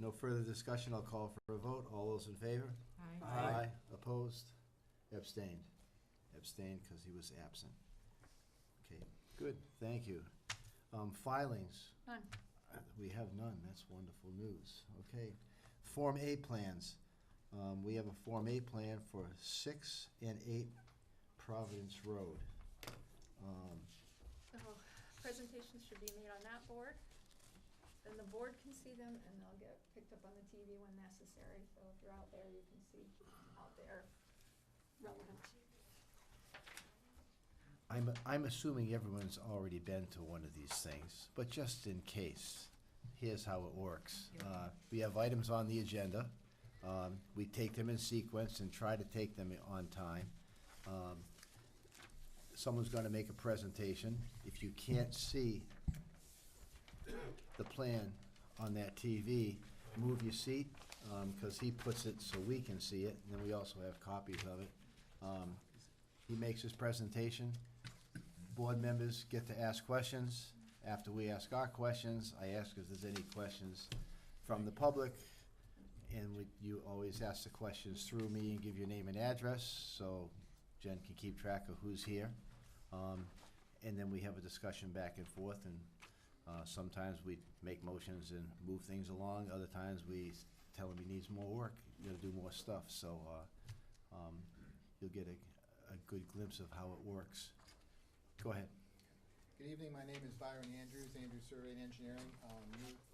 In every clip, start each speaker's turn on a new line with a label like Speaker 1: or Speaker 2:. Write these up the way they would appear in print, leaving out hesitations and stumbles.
Speaker 1: No further discussion, I'll call for a vote. All those in favor?
Speaker 2: Aye.
Speaker 1: Opposed? Abstained. Abstained because he was absent. Okay, good, thank you. Filings,
Speaker 2: None.
Speaker 1: we have none, that's wonderful news. Okay, Form A plans. We have a Form A plan for 6 and 8 Providence Road.
Speaker 2: So presentations should be made on that board. Then the board can see them and they'll get picked up on the TV when necessary. So if you're out there, you can see out there relevant.
Speaker 1: I'm assuming everyone's already been to one of these things, but just in case, here's how it works. We have items on the agenda. We take them in sequence and try to take them on time. Someone's going to make a presentation. If you can't see the plan on that TV, move your seat, because he puts it so we can see it, and then we also have copies of it. He makes his presentation. Board members get to ask questions. After we ask our questions, I ask if there's any questions from the public, and you always ask the questions through me and give your name and address, so Jen can keep track of who's here. And then we have a discussion back and forth, and sometimes we make motions and move things along. Other times we tell him he needs more work, you gotta do more stuff. So you'll get a good glimpse of how it works. Go ahead.
Speaker 3: Good evening, my name is Byron Andrews, Andrews Survey and Engineering.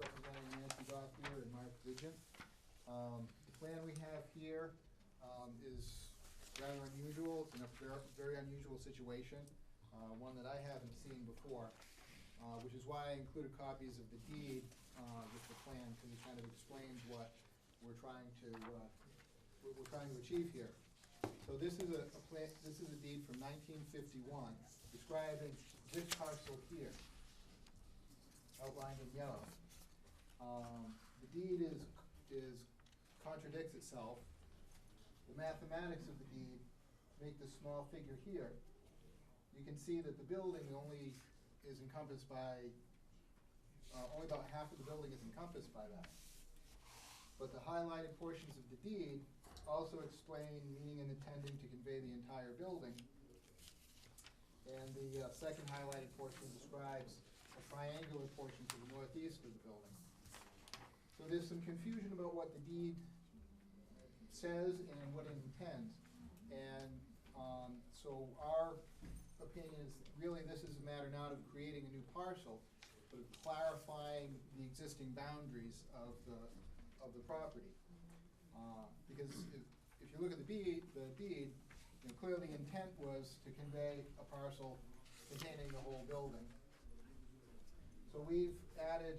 Speaker 3: Representing Nancy Goff here and Mark Vigent. The plan we have here is rather unusual. It's in a very unusual situation, one that I haven't seen before, which is why I included copies of the deed with the plan, because it kind of explains what we're trying to achieve here. So this is a plan. This is a deed from 1951 describing this parcel here, outlined in yellow. The deed contradicts itself. The mathematics of the deed make this small figure here. You can see that the building only is encompassed by only about half of the building is encompassed by that. But the highlighted portions of the deed also explain meaning and intending to convey the entire building. And the second highlighted portion describes a triangular portion to the northeast of the building. So there's some confusion about what the deed says and what it intends. And so our opinion is really this is a matter not of creating a new parcel, but of clarifying the existing boundaries of the property. Because if you look at the deed, you know, clearly the intent was to convey a parcel containing the whole building. So we've added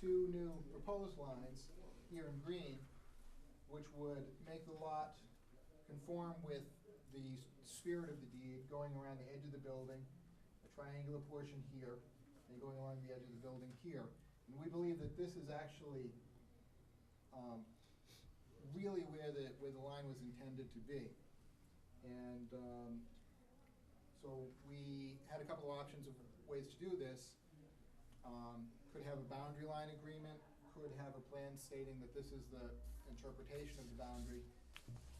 Speaker 3: 2 new proposed lines here in green, which would make the lot conform with the spirit of the deed, going around the edge of the building, a triangular portion here, and going along the edge of the building here. And we believe that this is actually really where the line was intended to be. And so we had a couple of options of ways to do this. Could have a boundary line agreement, could have a plan stating that this is the interpretation of the boundary.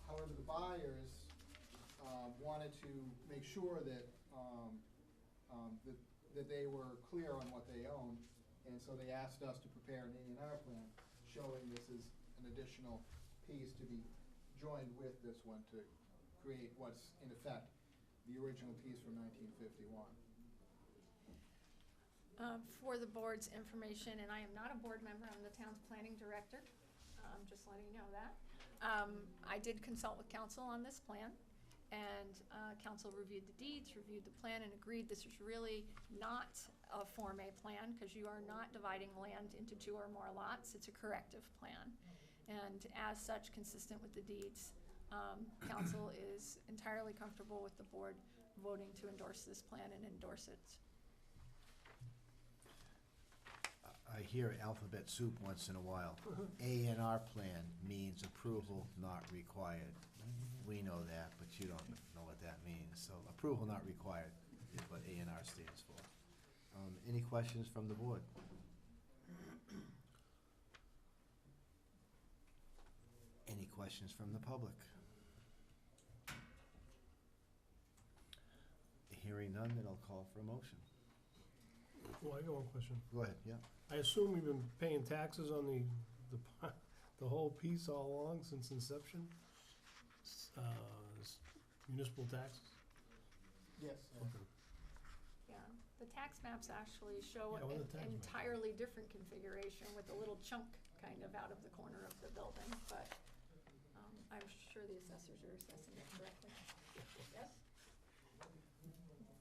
Speaker 3: However, the buyers wanted to make sure that that they were clear on what they owned, and so they asked us to prepare an A&R plan showing this as an additional piece to be joined with this one to create what's in effect the original piece from 1951.
Speaker 2: For the board's information, and I am not a board member, I'm the town's planning director, just letting you know that. I did consult with council on this plan, and council reviewed the deeds, reviewed the plan, and agreed this is really not a Form A plan, because you are not dividing land into 2 or more lots. It's a corrective plan. And as such, consistent with the deeds, council is entirely comfortable with the board voting to endorse this plan and endorse it.
Speaker 1: I hear alphabet soup once in a while. A&R plan means approval not required. We know that, but you don't know what that means. So approval not required is what A&R stands for. Any questions from the board? questions from the public? Hearing none, then I'll call for a motion.
Speaker 4: Well, I got one question.
Speaker 1: Go ahead, yeah.
Speaker 4: I assume you've been paying taxes on the whole piece all along since inception? Municipal taxes?
Speaker 3: Yes.
Speaker 4: Okay.
Speaker 2: Yeah, the tax maps actually show
Speaker 4: Yeah, what are
Speaker 2: an
Speaker 4: the tax maps?
Speaker 2: entirely different configuration with a little chunk kind of out of the corner of the building, but I'm sure the assessors are assessing it correctly. Yes?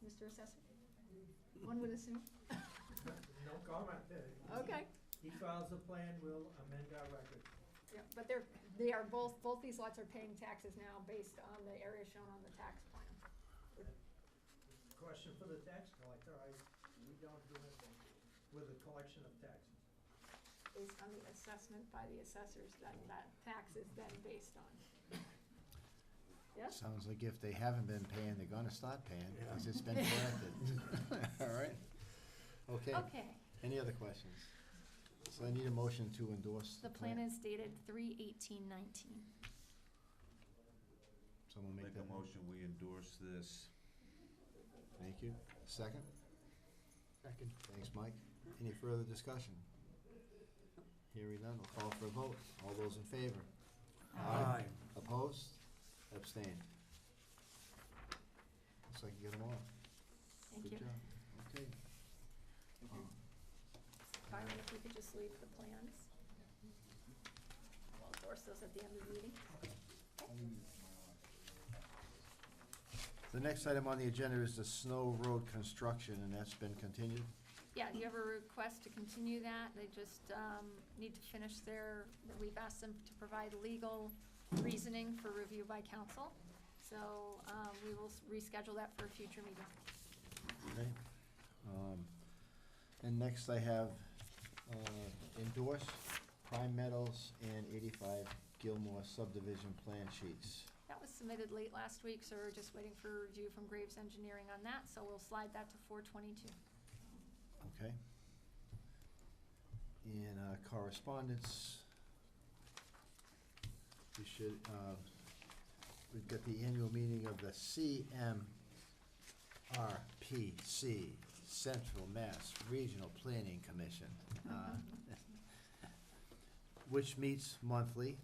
Speaker 2: Mr. Assessor? One would assume.
Speaker 5: No comment.
Speaker 2: Okay.
Speaker 5: He files a plan, we'll amend our record.
Speaker 2: Yeah, but they are both these lots are paying taxes now based on the area shown on the tax plan.
Speaker 5: Question for the tax collector, we don't do anything with the collection of taxes.
Speaker 2: Based on the assessment by the assessors, then that tax is then based on. Yes?
Speaker 1: Sounds like if they haven't been paying, they're gonna start paying, because it's been collected. All right? Okay.
Speaker 2: Okay,
Speaker 1: Any other questions? So I need a motion to endorse
Speaker 2: the plan is dated 3/18/19.
Speaker 1: Someone make
Speaker 6: Make
Speaker 1: that
Speaker 6: a motion, we endorse this.
Speaker 1: Thank you. Second?
Speaker 4: Second.
Speaker 1: Thanks, Mike. Any further discussion? Hearing none, we'll call for a vote. All those in favor?
Speaker 4: Aye.
Speaker 1: Opposed? Abstained. Looks like you got them all.
Speaker 2: Thank you.
Speaker 1: Good job. Okay.
Speaker 2: Byron, if you could just leave the plans. We'll endorse those at the end of the meeting.
Speaker 1: The next item on the agenda is the Snow Road construction, and that's been continued.
Speaker 2: Yeah, you have a request to continue that, they just need to finish we've asked them to provide legal reasoning for review by council. So we will reschedule that for a future meeting.
Speaker 1: Okay. And next I have endorsed Prime Meadows and 85 Gilmore subdivision plan sheets.
Speaker 2: That was submitted late last week, so we're just waiting for review from Graves Engineering on that, so we'll slide that to 4/22.
Speaker 1: Okay. In correspondence, we should, we've got the annual meeting of the CMRPC, Central Mass Regional Planning Commission, which meets monthly.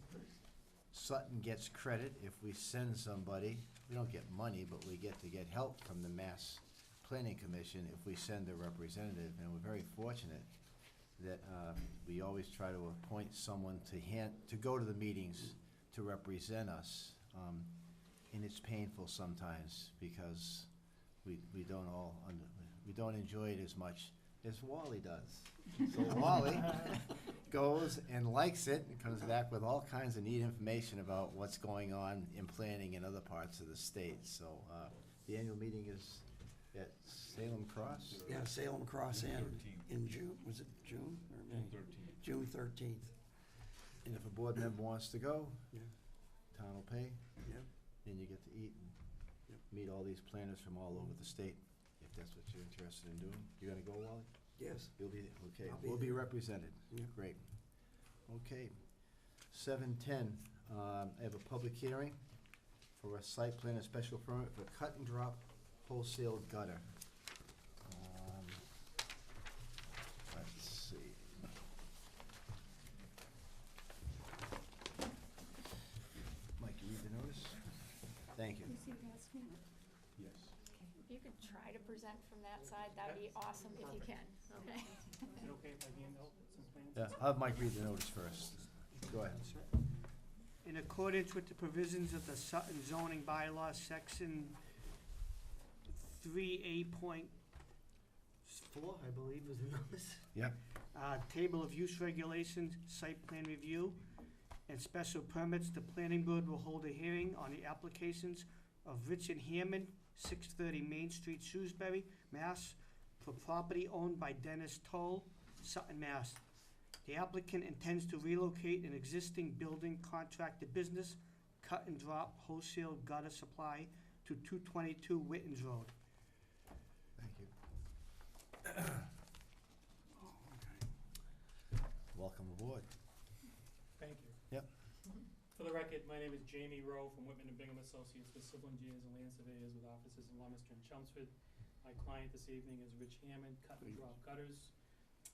Speaker 1: Sutton gets credit if we send somebody. We don't get money, but we get to get help from the Mass Planning Commission if we send a representative, and we're very fortunate that we always try to appoint someone to go to the meetings to represent us. And it's painful sometimes because we don't enjoy it as much as Wally does. So Wally goes and likes it and comes back with all kinds of neat information about what's going on in planning in other parts of the state. So the annual meeting is at Salem Cross?
Speaker 7: Yeah, Salem Cross
Speaker 6: June
Speaker 7: Inn
Speaker 6: 13th.
Speaker 7: in June, was it June or May?
Speaker 6: June 13th.
Speaker 7: June 13th,
Speaker 1: And if a board member wants to go,
Speaker 7: yeah,
Speaker 1: town will pay,
Speaker 7: yeah.
Speaker 1: and you get to eat and
Speaker 7: Yep.
Speaker 1: meet all these planners from all over the state, if that's what you're interested in doing. You gonna go, Wally?
Speaker 7: Yes,
Speaker 1: You'll be, okay,
Speaker 7: I'll be
Speaker 1: we'll be
Speaker 7: there.
Speaker 1: represented.
Speaker 7: yeah.
Speaker 1: Great. Okay. 7:10, I have a public hearing for a site plan and special permit for cut and drop wholesale gutter. Let's see. Mike, you read the notice? Thank you.
Speaker 6: Yes.
Speaker 2: If you could try to present from that side, that'd be awesome if you can, okay?
Speaker 8: Is it okay if I hand out some plans?
Speaker 1: Yeah, I'll have Mike read the notice first. Go ahead.
Speaker 8: In accordance with the provisions of the Sutton zoning bylaw, section 3A.4, I believe is the notice.
Speaker 1: Yep.
Speaker 8: Table of use regulations, site plan review, and special permits, the planning board will hold a hearing on the applications of Richard Hammond, 630 Main Street, Shrewsbury, Mass, for property owned by Dennis Toll, Sutton, Mass. The applicant intends to relocate an existing building contractor business, cut and drop wholesale gutter supply, to 222 Wittens Road.
Speaker 1: Thank you.
Speaker 7: Oh, okay.
Speaker 1: Welcome aboard.
Speaker 8: Thank you.
Speaker 1: Yep.
Speaker 9: For the record, my name is Jamie Rowe from Whitman and Bingham Associates with civil engineers and land surveyors with offices in Leominster and Chelmsford. My client this evening is Rich Hammond, cut and drop gutters.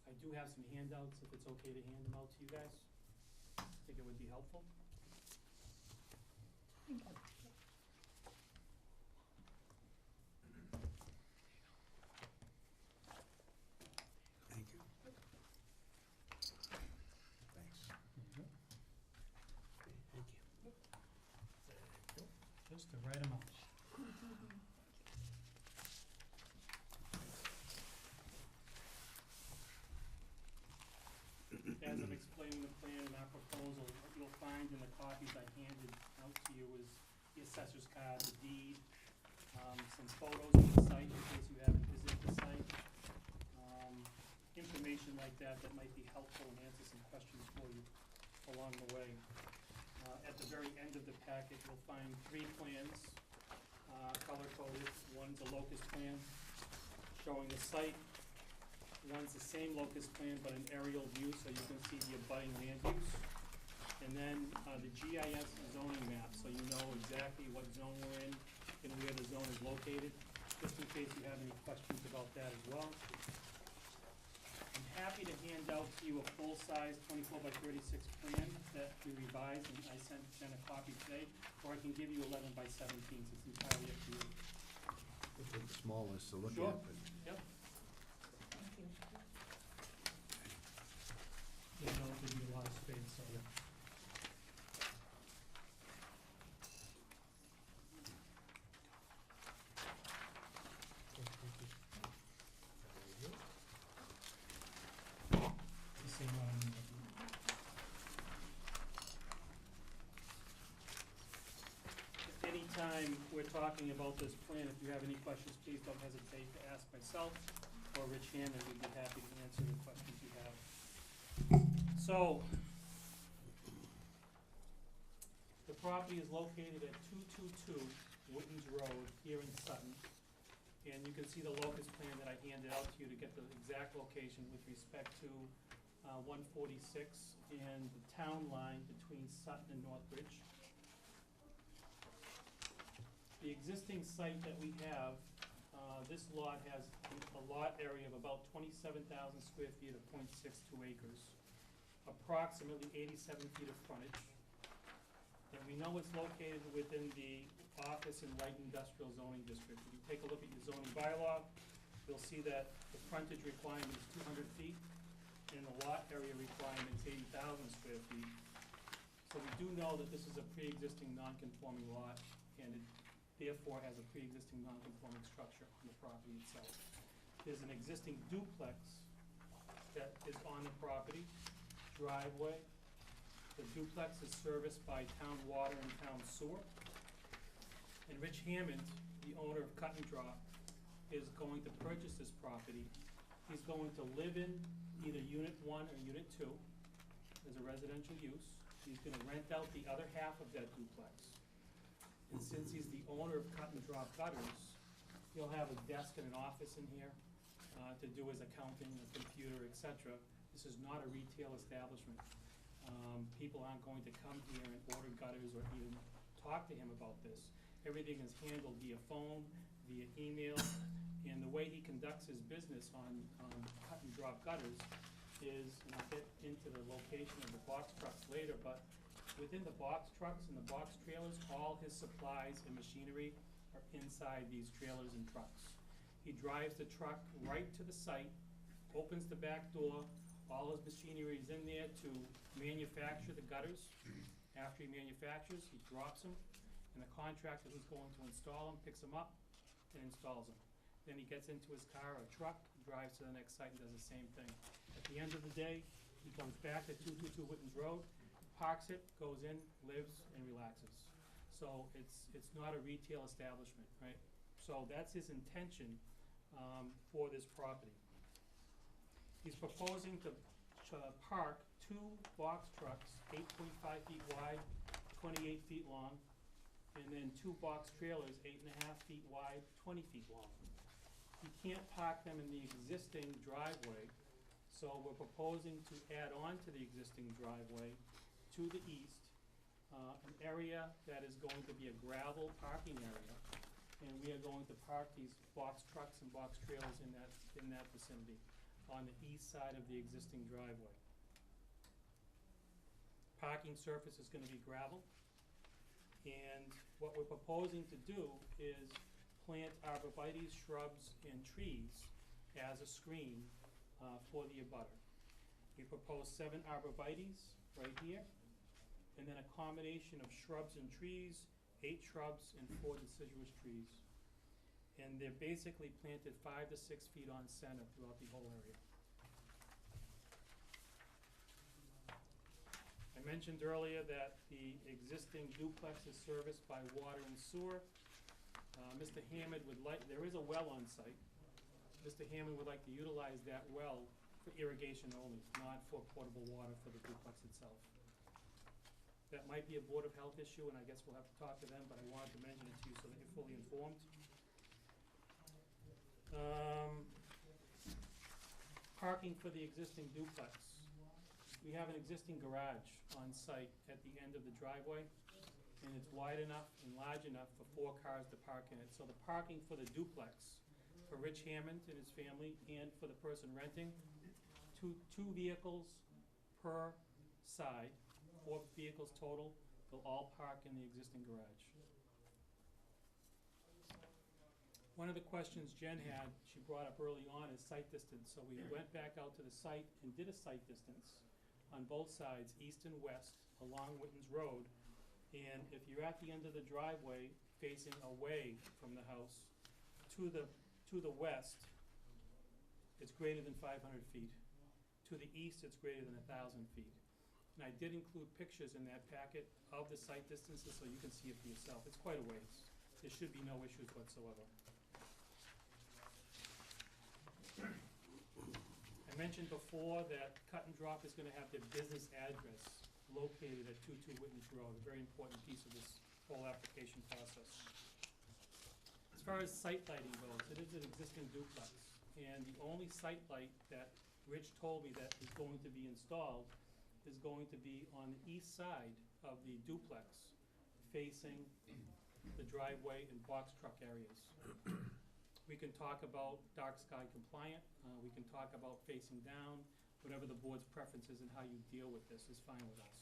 Speaker 9: I do have some handouts, if it's okay to hand them out to you guys. I think it would be helpful.
Speaker 7: Thank you.
Speaker 1: Thanks.
Speaker 9: Just to write them out. As I'm explaining the plan and our proposal, what you'll find in the copies I handed out to you is the assessor's card, the deed, some photos of the site in case you haven't visited the site. Information like that that might be helpful and answer some questions for you along the way. At the very end of the packet, you'll find 3 plans, color-coded. One's a locust plan showing the site. One's the same locust plan, but an aerial view, so you can see the abutting land use. And then the GIS zoning map, so you know exactly what zone we're in and where the zone is located, just in case you have any questions about that as well. I'm happy to hand out to you a full-size 24 by 36 plan that we revised, and I sent a copy today, or I can give you 11 by 17, so it's entirely up to you.
Speaker 1: The small ones to look
Speaker 9: Sure.
Speaker 1: at, but
Speaker 9: Yep. Yeah, no, it'll give you a lot of space, so. It's the same one. Anytime we're talking about this plan, if you have any questions, please don't hesitate to ask myself or Rich Hammond. We'd be happy to answer the questions you have. So, the property is located at 222 Wootton's Road here in Sutton. And you can see the locust plan that I handed out to you to get the exact location with respect to 146 and the town line between Sutton and Northbridge. The existing site that we have, this lot has a lot area of about 27,000 square feet of 0.62 acres, approximately 87 feet of frontage. And we know it's located within the office and light industrial zoning district. If you take a look at your zoning bylaw, you'll see that the frontage requirement is 200 feet, and the lot area requirement is 80,000 square feet. So we do know that this is a pre-existing non-conforming lot, and it therefore has a pre-existing non-conforming structure on the property itself. There's an existing duplex that is on the property, driveway. The duplex is serviced by town water and town sewer. And Rich Hammond, the owner of Cut and Drop, is going to purchase this property. He's going to live in either Unit 1 or Unit 2 as a residential use. He's gonna rent out the other half of that duplex. And since he's the owner of Cut and Drop Gutters, he'll have a desk and an office in here to do his accounting, a computer, etc. This is not a retail establishment. People aren't going to come here and order gutters or even talk to him about this. Everything is handled via phone, via email, and the way he conducts his business on Cut and Drop Gutters is, and I'll get into the location of the box trucks later, but within the box trucks and the box trailers, all his supplies and machinery are inside these trailers and trucks. He drives the truck right to the site, opens the back door, all his machinery is in there to manufacture the gutters. After he manufactures, he drops them, and the contractor who's going to install them picks them up and installs them. Then he gets into his car or truck, drives to the next site and does the same thing. At the end of the day, he comes back to 222 Wootton's Road, parks it, goes in, lives, and relaxes. So it's not a retail establishment, right? So that's his intention for this property. He's proposing to park 2 box trucks, 8.5 feet wide, 28 feet long, and then 2 box trailers, 8.5 feet wide, 20 feet long. He can't park them in the existing driveway, so we're proposing to add on to the existing driveway to the east, an area that is going to be a gravel parking area, and we are going to park these box trucks and box trailers in that vicinity, on the east side of the existing driveway. Parking surface is gonna be gravel, and what we're proposing to do is plant arborvitae, shrubs, and trees as a screen for the abutter. We propose 7 arborvitaes right here, and then a combination of shrubs and trees, 8 shrubs and 4 deciduous trees. And they're basically planted 5 to 6 feet on center throughout the whole area. I mentioned earlier that the existing duplex is serviced by water and sewer. Mr. Hammond would like, there is a well on site. Mr. Hammond would like to utilize that well for irrigation only, not for potable water for the duplex itself. That might be a Board of Health issue, and I guess we'll have to talk to them, but I wanted to mention it to you so that you're fully informed. Parking for the existing duplex. We have an existing garage on site at the end of the driveway, and it's wide enough and large enough for 4 cars to park in it. So the parking for the duplex, for Rich Hammond and his family, and for the person renting, two vehicles per side, 4 vehicles total, will all park in the existing garage. One of the questions Jen had, she brought up early on, is site distance. So we went back out to the site and did a site distance on both sides, east and west, along Witten's Road. And if you're at the end of the driveway, facing away from the house, to the west, it's greater than 500 feet. To the east, it's greater than 1,000 feet. And I did include pictures in that packet of the site distances so you can see it for yourself. It's quite a ways. There should be no issues whatsoever. I mentioned before that Cut and Drop is gonna have their business address located at 22 Witness Road, a very important piece of this whole application process. As far as site lighting goes, it is an existing duplex, and the only site light that Rich told me that is going to be installed is going to be on the east side of the duplex, facing the driveway and box truck areas. We can talk about dark sky compliant, we can talk about facing down, whatever the board's preference is and how you deal with this is fine with us.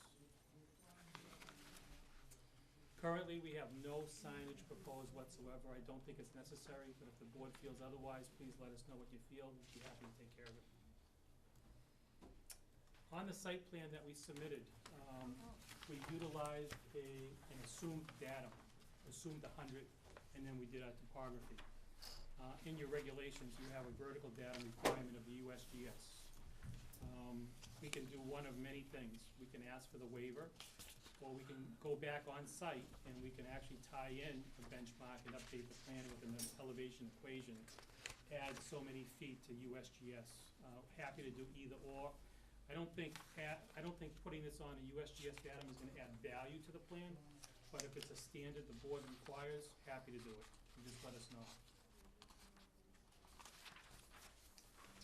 Speaker 9: Currently, we have no signage proposed whatsoever. I don't think it's necessary, but if the board feels otherwise, please let us know what you feel. We'd be happy to take care of it. On the site plan that we submitted, we utilized an assumed datum, assumed 100, and then we did our topography. In your regulations, you have a vertical datum requirement of the USGS. We can do one of many things. We can ask for the waiver, or we can go back on site and we can actually tie in a benchmark and update the plan with an elevation equation, add so many feet to USGS. Happy to do either or. I don't think putting this on a USGS datum is gonna add value to the plan, but if it's a standard the board requires, happy to do it. You just let us know.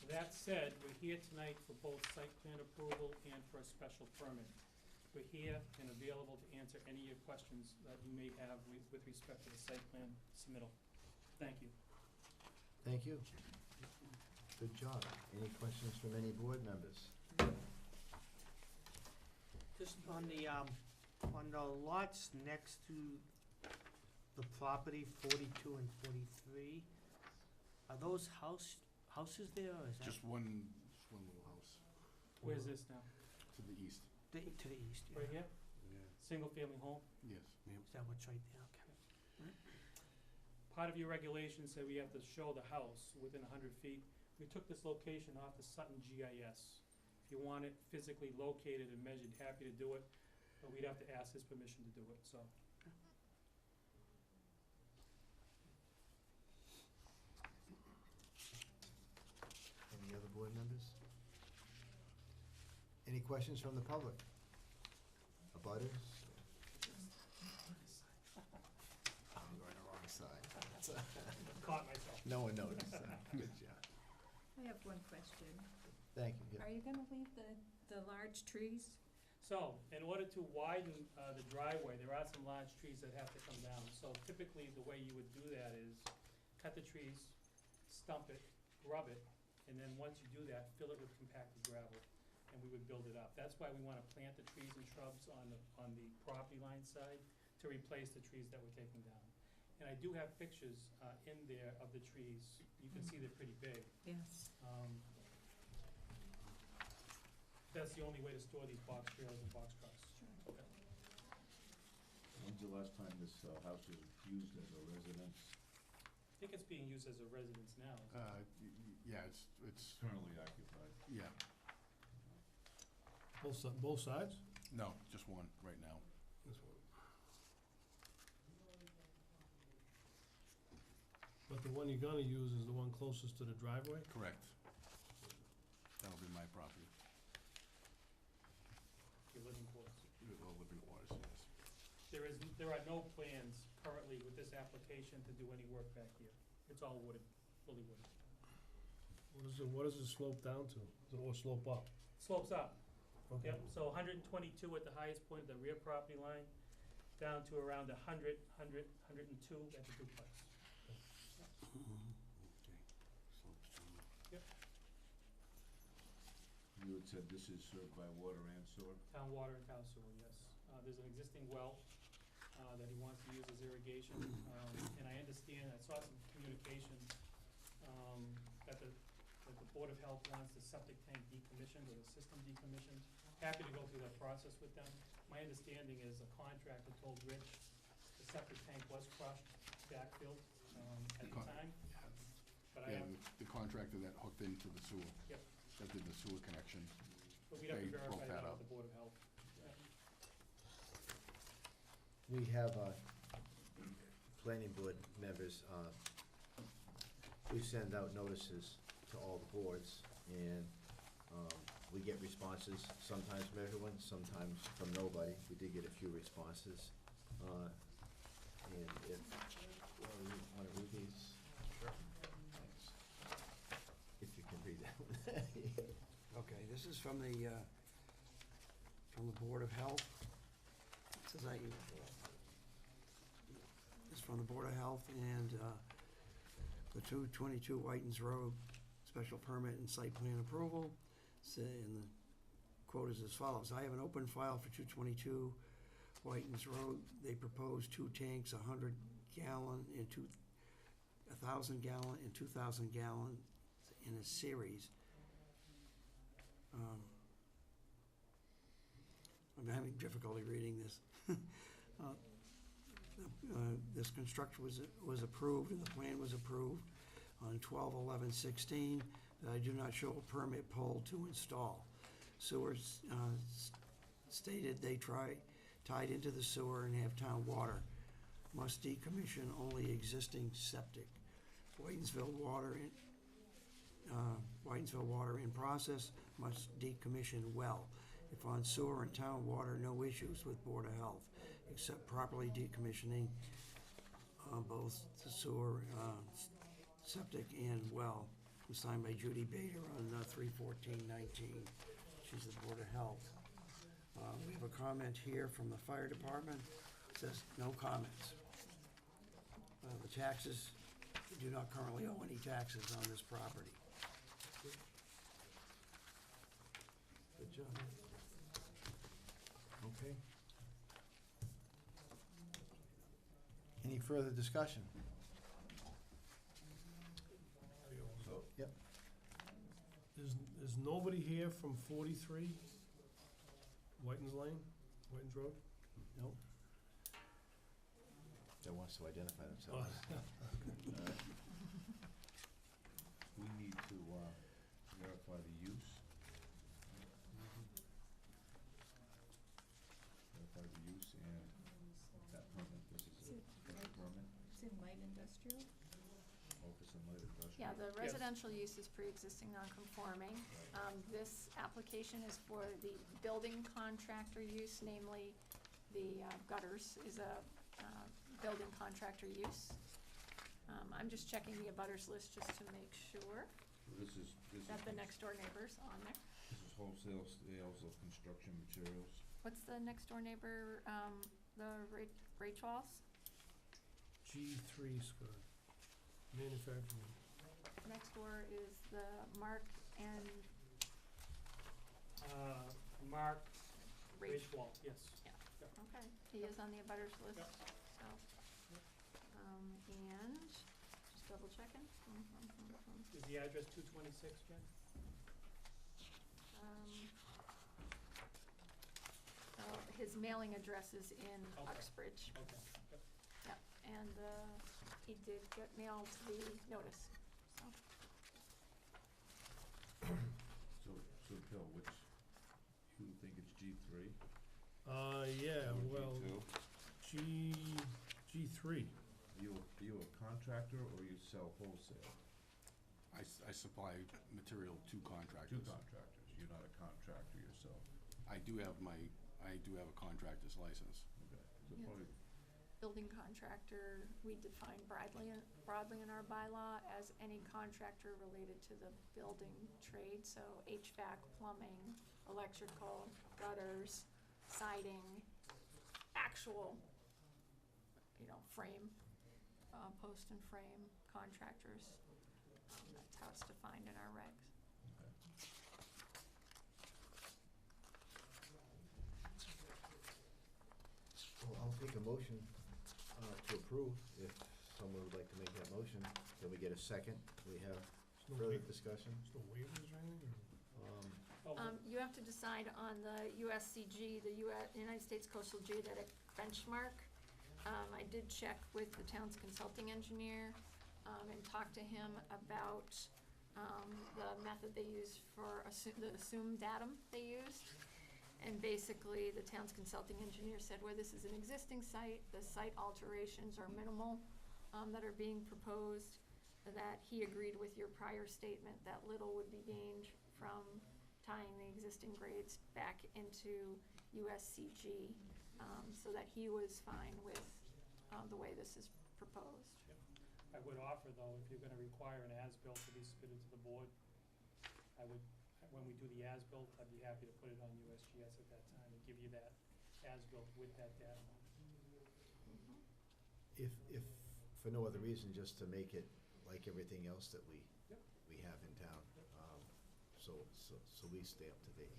Speaker 9: That said, we're here tonight for both site plan approval and for a special permit. We're here and available to answer any of your questions that you may have with respect to the site plan submittal. Thank you.
Speaker 1: Thank you. Good job. Any questions from any board members?
Speaker 8: Just on the lots next to the property, 42 and 43, are those houses there, or is that?
Speaker 10: Just one little house
Speaker 9: Where's this now?
Speaker 10: to the east.
Speaker 8: To the east, yeah.
Speaker 9: Right here?
Speaker 10: Yeah.
Speaker 9: Single-family home?
Speaker 10: Yes.
Speaker 8: Is that what's right there? Okay.
Speaker 9: Part of your regulations say we have to show the house within 100 feet. We took this location off the Sutton GIS. If you want it physically located and measured, happy to do it, but we'd have to ask his permission to do it, so.
Speaker 1: Any other board members? Any questions from the public? Abutters? I'm going the wrong side.
Speaker 9: Caught myself.
Speaker 1: No one noticed. Good job.
Speaker 11: I have one question.
Speaker 1: Thank you.
Speaker 11: Are you gonna leave the large trees
Speaker 9: So, in order to widen the driveway, there are some large trees that have to come down. So typically, the way you would do that is cut the trees, stump it, grub it, and then once you do that, fill it with compacted gravel, and we would build it up. That's why we wanna plant the trees and shrubs on the property line side to replace the trees that we're taking down. And I do have pictures in there of the trees. You can see they're pretty big.
Speaker 6: Yes.
Speaker 9: That's the only way to store these box trailers and box trucks. Okay.
Speaker 6: When's the last time this house was used as a residence?
Speaker 9: I think it's being used as a residence now.
Speaker 10: Yeah, it's,
Speaker 6: Currently occupied.
Speaker 10: yeah,
Speaker 4: Both sides?
Speaker 10: no, just one right now.
Speaker 4: This one. But the one you're gonna use is the one closest to the driveway?
Speaker 10: Correct. That'll be my property,
Speaker 9: Your living quarters.
Speaker 10: well, living quarters, yes.
Speaker 9: There are no plans currently with this application to do any work back here. It's all wooded, fully wooded.
Speaker 4: What does it slope down to? Or slope up?
Speaker 9: Slopes up,
Speaker 4: Okay.
Speaker 9: yep, so 122 at the highest point of the rear property line, down to around 100, 102 at the duplex. Yep.
Speaker 6: You had said this is served by water and sewer?
Speaker 9: Town water and town sewer, yes. There's an existing well that he wants to use as irrigation. And I understand, I saw some communication that the Board of Health wants the septic tank decommissioned or the system decommissioned. Happy to go through that process with them. My understanding is the contractor told Rich the septic tank was crushed, backfilled at the time. But I
Speaker 10: Yeah,
Speaker 9: don't,
Speaker 10: the contractor that hooked into the sewer.
Speaker 9: Yep.
Speaker 10: That did the sewer connection.
Speaker 9: but we'd have to
Speaker 10: they broke
Speaker 9: verify
Speaker 10: that
Speaker 9: that
Speaker 10: up.
Speaker 9: with the Board of Health.
Speaker 1: We have, planning board members, we send out notices to all the boards, and, we get responses, sometimes from everyone, sometimes from nobody. We did get a few responses. And if, well, you wanna read these? Sure. Thanks. If you can read that one.
Speaker 7: Okay, this is from the Board of Health. It says it's from the Board of Health and the 222 Whitens Road special permit and site plan approval. And the quote is as follows: I have an open file for 222 Whitens Road. They propose 2 tanks, 100 gallon and 1,000 gallon and 2,000 gallon in a series. I'm having difficulty reading this. This construction was approved, and the plan was approved on 12/11/16, that I do not show a permit pulled to install. Sewers stated they tied into the sewer and have town water. Must decommission only existing septic. Whitensville water in process, must decommission well. If on sewer and town water, no issues with Board of Health, except properly decommissioning both the sewer, septic and well. It was signed by Judy Bader on 3/14/19. She's the Board of Health. We have a comment here from the fire department. It says, no comments. The taxes, we do not currently owe any taxes on this property. Good job.
Speaker 1: Okay. Any further discussion?
Speaker 6: So,
Speaker 1: Yep.
Speaker 4: Is nobody here from 43 Whitens Lane, Whitens Road?
Speaker 1: Nope. That wants to identify themselves.
Speaker 6: we need to verify the use. Verify the use and that permit, this is a special permit, It's in light industrial? office and light industrial.
Speaker 2: Yeah, the residential use is pre-existing non-conforming. This application is for the building contractor use, namely the gutters is a building contractor use. I'm just checking the abutters list just to make sure
Speaker 6: This is
Speaker 2: that the next door neighbor's on there.
Speaker 6: This is wholesale sales of construction materials.
Speaker 2: what's the next door neighbor, the Rachel's?
Speaker 4: G3 square, manufacturing.
Speaker 2: Next door is the Mark and
Speaker 9: Mark
Speaker 2: Rach.
Speaker 9: Rachwal, yes.
Speaker 2: Okay, he is on the abutters list,
Speaker 9: Yep.
Speaker 2: so. And, just double checking.
Speaker 9: Is the address 226, Jen?
Speaker 2: His mailing address is in
Speaker 9: Okay.
Speaker 2: Uxbridge,
Speaker 9: Okay. Yep.
Speaker 2: yep, and, he did get mailed the notice, so.
Speaker 6: So Bill, which, you think it's G3?
Speaker 4: Yeah,
Speaker 6: Or
Speaker 4: well,
Speaker 6: G2?
Speaker 4: G3.
Speaker 6: Are you a contractor or you sell wholesale?
Speaker 10: I supply material to contractors.
Speaker 6: Two contractors, you're not a contractor yourself.
Speaker 10: I do have a contractor's license.
Speaker 6: Okay. So
Speaker 2: Yeah.
Speaker 6: probably,
Speaker 2: Building contractor, we define broadly in our bylaw as any contractor related to the building trade, so HVAC, plumbing, electrical, gutters, siding, actual, frame, post and frame contractors. That's how it's defined in our regs.
Speaker 6: okay.
Speaker 1: Well, I'll take a motion to approve, if someone would like to make that motion. Can we get a second? We have
Speaker 4: There's no
Speaker 1: further
Speaker 4: wa-
Speaker 1: discussion?
Speaker 4: there's no waivers or anything, or?
Speaker 2: You have to decide on the USCG, the United States Coastal Geodetic Benchmark. I did check with the town's consulting engineer, and talked to him about, the method they use for the assumed datum they used. And basically, the town's consulting engineer said where this is an existing site, the site alterations are minimal, that are being proposed, that he agreed with your prior statement that little would be gained from tying the existing grades back into USCG, so that he was fine with, the way this is proposed.
Speaker 9: I would offer, though, if you're gonna require an as-built to be submitted to the board, when we do the as-built, I'd be happy to put it on USGS at that time and give you that as-built with that data.
Speaker 1: If for no other reason, just to make it like everything else that we
Speaker 9: Yep.
Speaker 1: we have in town, so we stay up to date.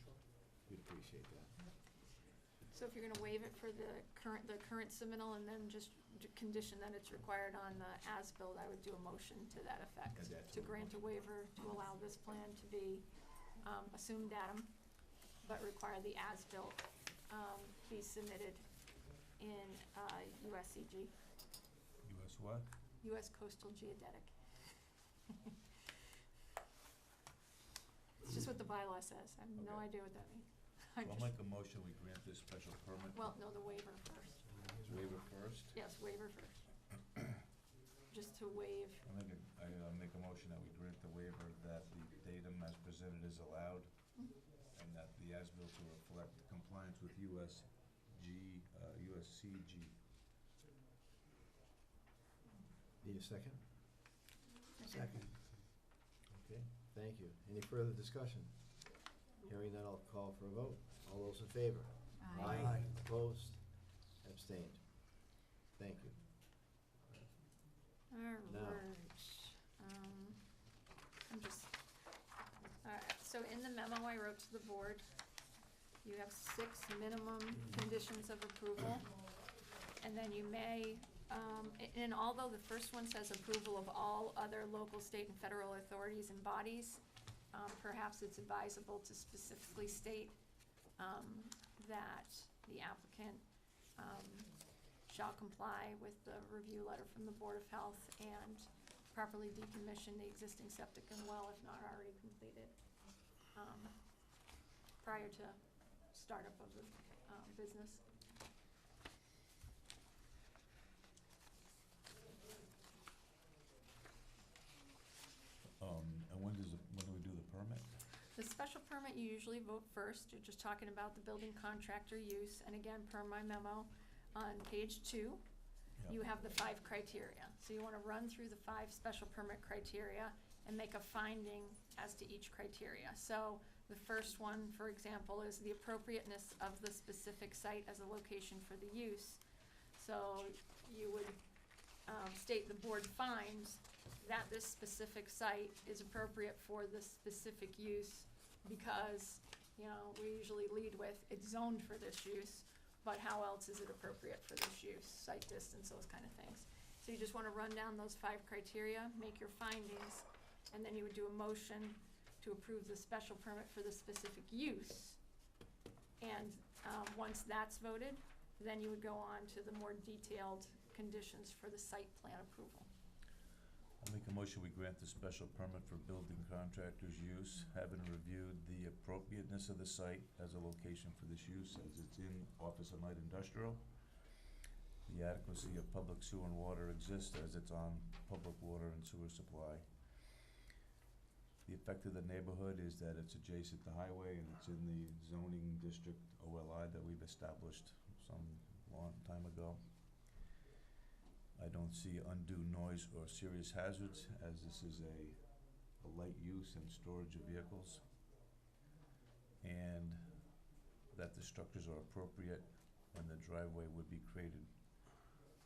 Speaker 1: We'd appreciate that.
Speaker 2: So if you're gonna waive it for the current submittal and then just condition that it's required on the as-built, I would do a motion to that effect.
Speaker 1: Add that to
Speaker 2: To
Speaker 1: the
Speaker 2: grant a waiver to allow this plan to be, assumed datum, but require the as-built, be submitted in, USCG,
Speaker 6: US what?
Speaker 2: US Coastal Geodetic. It's just what the bylaw says, I have no
Speaker 6: Okay.
Speaker 2: idea what that means.
Speaker 6: So I'll make a motion, we grant this special permit.
Speaker 2: Well, no, the waiver first,
Speaker 6: Waiver first.
Speaker 2: yes, waiver first. Just to waive,
Speaker 6: I make a motion that we grant the waiver that the datum as presented is allowed, and that the as-built to reflect compliance with USCG.
Speaker 1: Need a second?
Speaker 7: Second.
Speaker 1: Okay, thank you. Any further discussion? Hearing none, I'll call for a vote. All those in favor?
Speaker 7: Aye.
Speaker 1: Opposed? Abstained? Thank you.
Speaker 2: alright, so in the memo I wrote to the board, you have 6 minimum conditions of approval. And then you may, and although the first one says approval of all other local, state, and federal authorities and bodies, perhaps it's advisable to specifically state, that the applicant, shall comply with the review letter from the Board of Health and properly decommission the existing septic and well if not already completed, prior to startup of the, business.
Speaker 6: And when do we do the permit?
Speaker 2: The special permit, you usually vote first, you're just talking about the building contractor use, and again, per my memo, on page 2, you have the 5 criteria. So you wanna run through the 5 special permit criteria and make a finding as to each criteria. So The first one, for example, is the appropriateness of the specific site as a location for the use. So you would state the board finds that this specific site is appropriate for this specific use because, you know, we usually lead with it's zoned for this use, but how else is it appropriate for this use, site distance, those kind of things. So you just wanna run down those 5 criteria, make your findings, and then you would do a motion to approve the special permit for the specific use. And once that's voted, then you would go on to the more detailed conditions for the site plan approval.
Speaker 6: I'll make a motion, we grant the special permit for building contractor's use, having reviewed the appropriateness of the site as a location for this use, as it's in office and light industrial. The adequacy of public sewer and water exists as it's on public water and sewer supply. The effect of the neighborhood is that it's adjacent to highway and it's in the zoning district OLI that we've established some long time ago. I don't see undue noise or serious hazards, as this is a light use and storage of vehicles. And that the structures are appropriate when the driveway would be created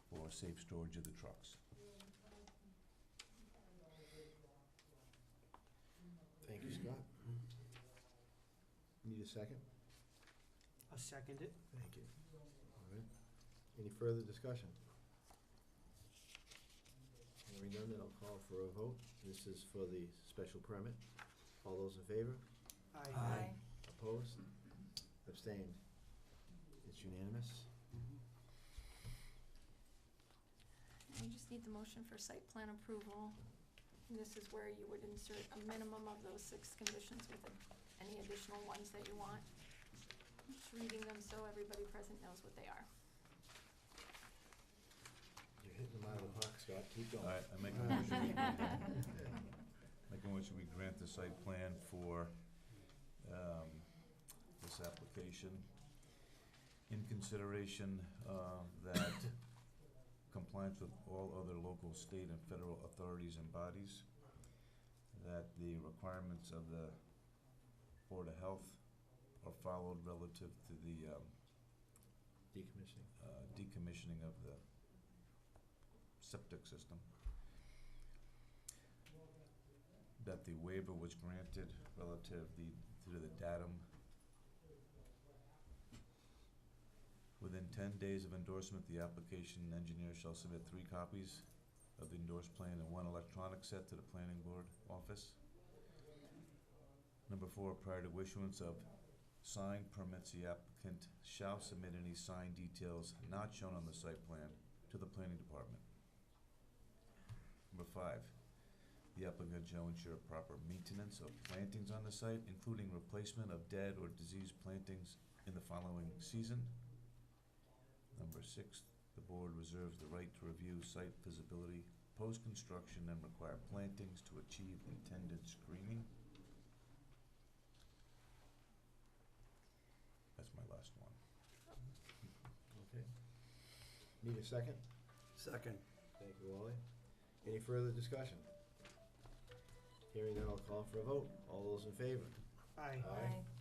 Speaker 6: for safe storage of the trucks.
Speaker 1: Thank you, Scott. Need a second?
Speaker 8: I'll second it.
Speaker 1: Thank you. All right. Any further discussion? Hearing none, then I'll call for a vote. This is for the special permit. All those in favor?
Speaker 8: Aye.
Speaker 1: Opposed? Abstained? It's unanimous.
Speaker 2: You just need the motion for site plan approval. And this is where you would insert a minimum of those 6 conditions with any additional ones that you want. I'm just reading them so everybody present knows what they are.
Speaker 1: You're hitting them out of the park, Scott. Keep going.
Speaker 6: All right, I make a motion we grant the site plan for this application in consideration that compliance with all other local, state, and federal authorities and bodies, that the requirements of the Board of Health are followed relative to the
Speaker 1: Decommissioning.
Speaker 6: decommissioning of the septic system. That the waiver was granted relative to the datum. Within 10 days of endorsement, the application engineer shall submit 3 copies of the endorsed plan and 1 electronic set to the planning board office. Number 4, prior to issuance of signed permits, the applicant shall submit any sign details not shown on the site plan to the planning department. Number 5, the applicant shall ensure proper maintenance of plantings on the site, including replacement of dead or diseased plantings in the following season. Number 6, the board reserves the right to review site visibility post-construction and require plantings to achieve intended screening. That's my last one.
Speaker 1: Okay. Need a second?
Speaker 7: Second.
Speaker 1: Thank you, Wally. Any further discussion? Hearing none, I'll call for a vote. All those in favor?
Speaker 8: Aye.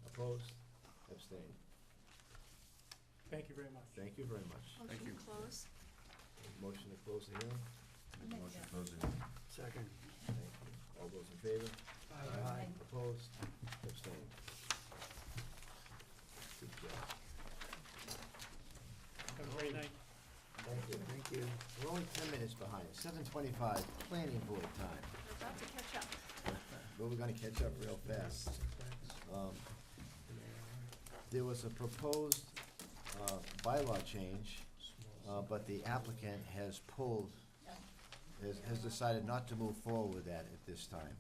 Speaker 1: Opposed? Abstained?
Speaker 9: Thank you very much.
Speaker 1: Thank you very much.
Speaker 2: Motion to close.
Speaker 1: Motion to close the hearing?
Speaker 6: Make a motion to close it.
Speaker 7: Second.
Speaker 1: Thank you. All those in favor?
Speaker 8: Aye.
Speaker 1: Opposed? Abstained? Good job.
Speaker 9: Have a great night.
Speaker 1: Thank you.
Speaker 7: Thank you.
Speaker 1: We're only 10 minutes behind. 7:25, planning board time.
Speaker 2: We're about to catch up.
Speaker 1: But we're gonna catch up real fast. There was a proposed bylaw change, but the applicant has pulled, has decided not to move forward with that at this time.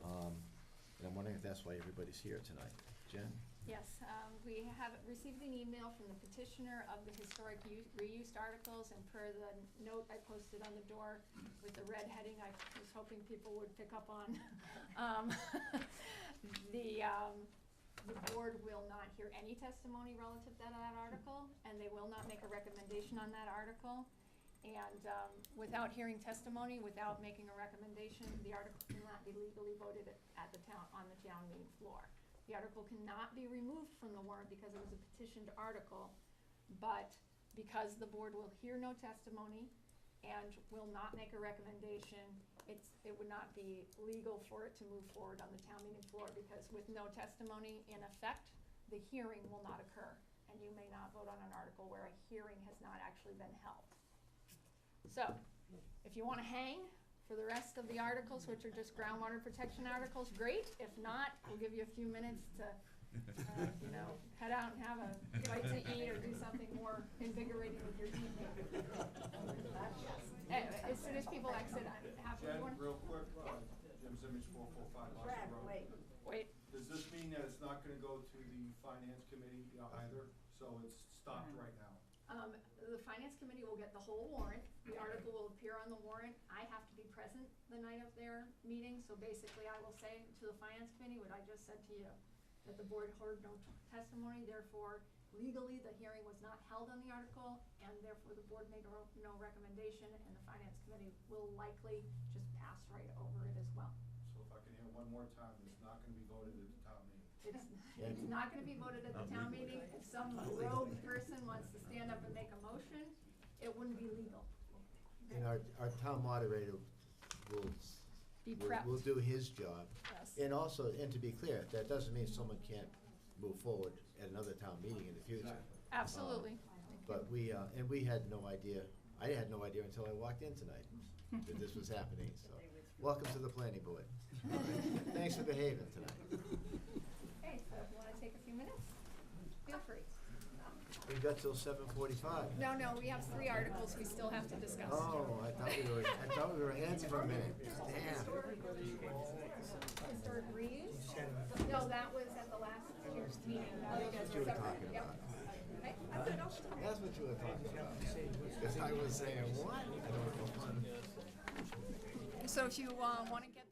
Speaker 1: And I'm wondering if that's why everybody's here tonight. Jen?
Speaker 2: Yes, we have received an email from the petitioner of the historic reuse articles, and per the note I posted on the door with the red heading, I was hoping people would pick up on. The board will not hear any testimony relative to that article, and they will not make a recommendation on that article. And without hearing testimony, without making a recommendation, the article cannot be legally voted at the town, on the town meeting floor. The article cannot be removed from the warrant because it was a petitioned article, but because the board will hear no testimony and will not make a recommendation, it would not be legal for it to move forward on the town meeting floor, because with no testimony in effect, the hearing will not occur, and you may not vote on an article where a hearing has not actually been held. So, if you wanna hang for the rest of the articles, which are just groundwater protection articles, great. If not, we'll give you a few minutes to, head out and have a bite to eat or do something more invigorating with your evening. As soon as people exit, I'm happy to.
Speaker 11: Jen, real quick, Jim's Image 445 Marshall Road.
Speaker 2: Wait,
Speaker 11: Does this mean that it's not gonna go to the finance committee either? So it's stopped right now?
Speaker 2: the finance committee will get the whole warrant. The article will appear on the warrant. I have to be present the night of their meeting, so basically I will say to the finance committee what I just said to you, that the board heard no testimony, therefore legally the hearing was not held on the article, and therefore the board made no recommendation, and the finance committee will likely just pass right over it as well.
Speaker 11: So if I can hear one more time, it's not gonna be voted at the town meeting?
Speaker 2: It's not gonna be voted at the town meeting. If some rogue person wants to stand up and make a motion, it wouldn't be legal.
Speaker 1: And our town moderator will,
Speaker 2: Be prepped.
Speaker 1: will do his job.
Speaker 2: Yes.
Speaker 1: And also, and to be clear, that doesn't mean someone can't move forward at another town meeting in the future.
Speaker 2: Absolutely.
Speaker 1: But we, and we had no idea, I had no idea until I walked in tonight that this was happening, so. Welcome to the planning board. Thanks for behaving tonight.
Speaker 2: Okay, so if you wanna take a few minutes, feel free.
Speaker 1: We've got till 7:45.
Speaker 2: No, we have 3 articles we still have to discuss.
Speaker 1: Oh, I thought we were ahead for a minute. Damn.
Speaker 2: Historic reuse? No, that was at the last year's meeting.
Speaker 1: That's what you were talking
Speaker 2: Yep.
Speaker 1: about.
Speaker 2: Okay, I put it all the time.
Speaker 1: That's what you were talking about. Because I was saying, what? I don't know.
Speaker 2: So if you wanna get the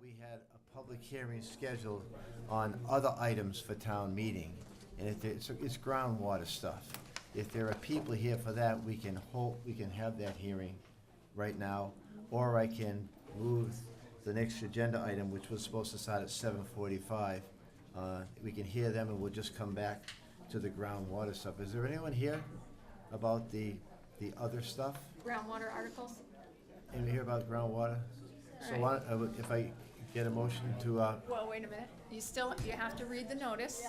Speaker 1: We had a public hearing scheduled on other items for town meeting, and it's groundwater stuff. If there are people here for that, we can have that hearing right now, or I can move the next agenda item, which was supposed to start at 7:45. We can hear them, and we'll just come back to the groundwater stuff. Is there anyone here about the other stuff?
Speaker 2: groundwater articles.
Speaker 1: And we hear about groundwater? So
Speaker 2: All right.
Speaker 1: if I get a motion to,
Speaker 2: Well, wait a minute. You have to read the notice.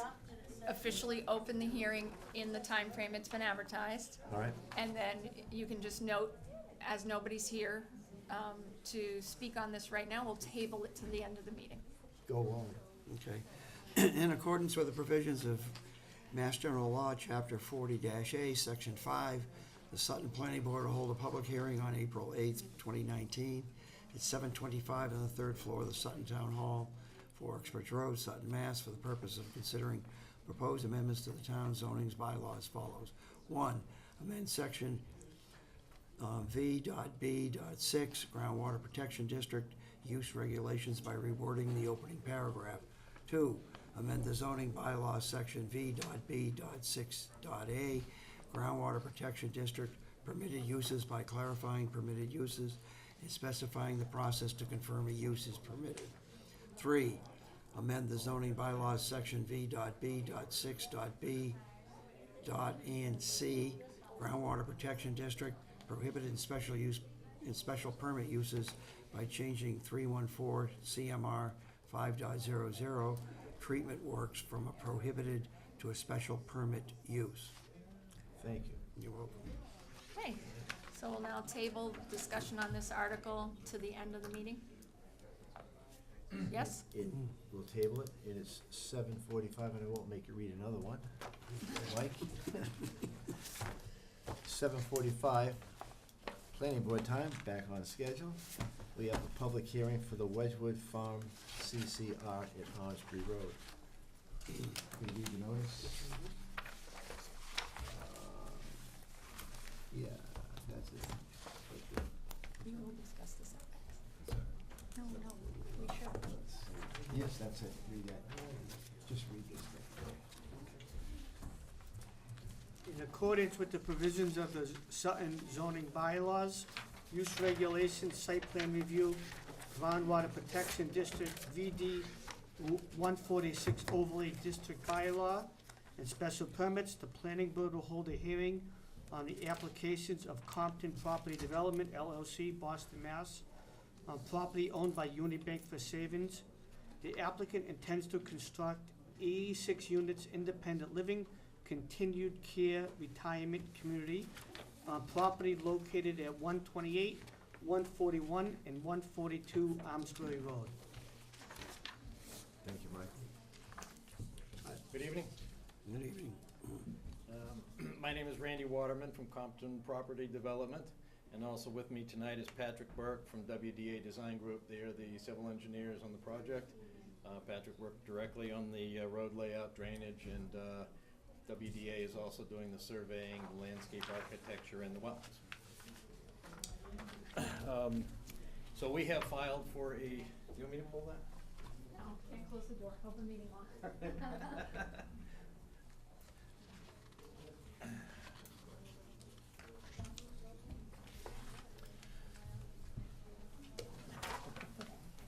Speaker 2: Officially open the hearing in the time frame it's been advertised.
Speaker 1: all right?
Speaker 2: And then you can just note, as nobody's here to speak on this right now, we'll table it to the end of the meeting.
Speaker 1: Go on.
Speaker 7: Okay. In accordance with the provisions of Mass General Law, Chapter 40-A, Section 5, the Sutton Planning Board will hold a public hearing on April 8th, 2019, at 7:25 on the 3rd floor of the Sutton Town Hall, 4 Uxbridge Road, Sutton, Mass., for the purpose of considering proposed amendments to the town zoning's bylaw as follows. 1, amend Section V.B.6, groundwater protection district use regulations by rewording the opening paragraph. 2, amend the zoning bylaws section V.B.6.A, groundwater protection district permitted uses by clarifying permitted uses and specifying the process to confirm a use is permitted. 3, amend the zoning bylaws section V.B.6.B. and C, groundwater protection district prohibited in special use, in special permit uses by changing 314 CMR 5.00 treatment works from a prohibited to a special permit use.
Speaker 1: Thank you.
Speaker 7: You're welcome.
Speaker 2: Okay, so we'll now table discussion on this article to the end of the meeting? Yes?
Speaker 1: We'll table it, and it's 7:45, and I won't make you read another one. Mike? 7:45, planning board time, back on schedule. We have a public hearing for the Wedgewood Farm CCR at Osprey Road. Can you read the notice? Yeah, that's it. Right there.
Speaker 2: We will discuss the setbacks. No, we should.
Speaker 1: Yes, that's it, read that. Just read this thing.
Speaker 8: In accordance with the provisions of the Sutton zoning bylaws, use regulations, site plan review, groundwater protection district, VD 146 overlay district bylaw, and special permits, the planning board will hold a hearing on the applications of Compton Property Development LLC, Boston, Mass., on property owned by Unibank for Savings. The applicant intends to construct 86 units independent living, continued care retirement community on property located at 128, 141, and 142 Armsbury Road.
Speaker 1: Thank you, Mike.
Speaker 12: Good evening.
Speaker 7: Good evening.
Speaker 12: My name is Randy Waterman from Compton Property Development, and also with me tonight is Patrick Burke from WDA Design Group. They are the civil engineers on the project. Patrick worked directly on the road layout, drainage, and WDA is also doing the surveying, the landscape architecture, and the wetlands. So we have filed for a, do you want me to pull that?
Speaker 2: No, can't close the door, open meeting law.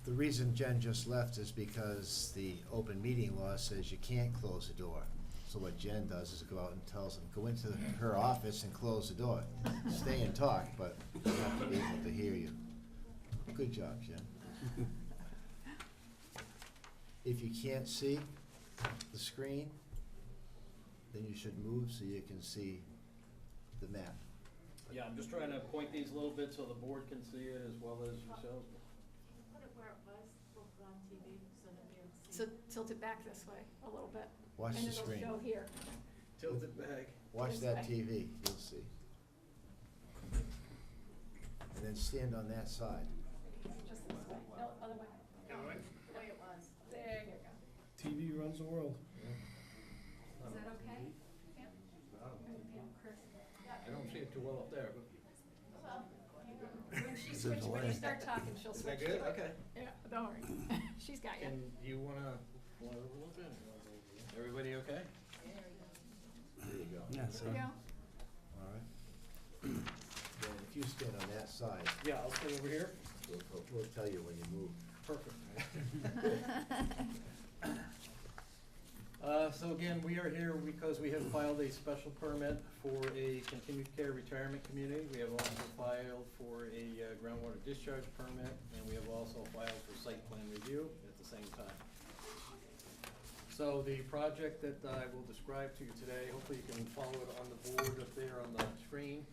Speaker 1: The reason Jen just left is because the open meeting law says you can't close the door. So what Jen does is go out and tells them, go into her office and close the door. Stay and talk, but they have to be able to hear you. Good job, Jen. If you can't see the screen, then you should move so you can see the map.
Speaker 12: Yeah, I'm just trying to point these a little bit so the board can see it as well as yourselves.
Speaker 13: Put it where it was, look on TV, so that they'll see.
Speaker 2: So tilt it back this way a little bit.
Speaker 1: Watch the screen.
Speaker 2: And it'll show here.
Speaker 12: Tilt it back.
Speaker 1: Watch
Speaker 2: This
Speaker 1: that
Speaker 2: way.
Speaker 1: TV, you'll see. And then stand on that side.
Speaker 2: Just this way. No, other way.
Speaker 13: The way it was.
Speaker 2: There you go.
Speaker 4: TV runs the world.
Speaker 2: Is that okay? Pam? Pam, Chris?
Speaker 12: I don't see it too well up there, but.
Speaker 2: When you start talking, she'll
Speaker 12: Is
Speaker 2: switch.
Speaker 12: that good?
Speaker 2: to it.
Speaker 12: Okay.
Speaker 2: Yeah, don't worry. She's got you.
Speaker 12: And do you wanna pull it over a little bit? Everybody okay?
Speaker 1: There you go.
Speaker 7: Yeah,
Speaker 2: There you go.
Speaker 1: All right. Then if you stand on that side,
Speaker 12: Yeah, I'll stay over here.
Speaker 1: we'll tell you when you move.
Speaker 12: Perfect. So again, we are here because we have filed a special permit for a continued care retirement community. We have also filed for a groundwater discharge permit, and we have also filed for site plan review at the same time. So the project that I will describe to you today, hopefully you can follow it on the board up there on the screen.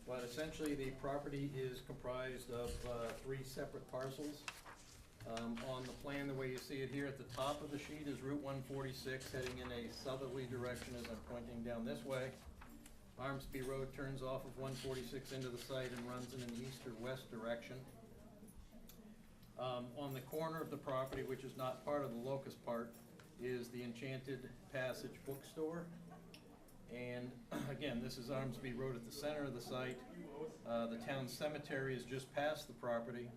Speaker 12: But essentially, the property is comprised of 3 separate parcels. On the plan, the way you see it here at the top of the sheet is Route 146 heading in a southerly direction as I'm pointing down this way. Armsby Road turns off of 146 into the site and runs in an east or west direction. On the corner of the property, which is not part of the locust part, is the Enchanted Passage bookstore. And again, this is Armsby Road at the center of the site. The town cemetery is just past the property.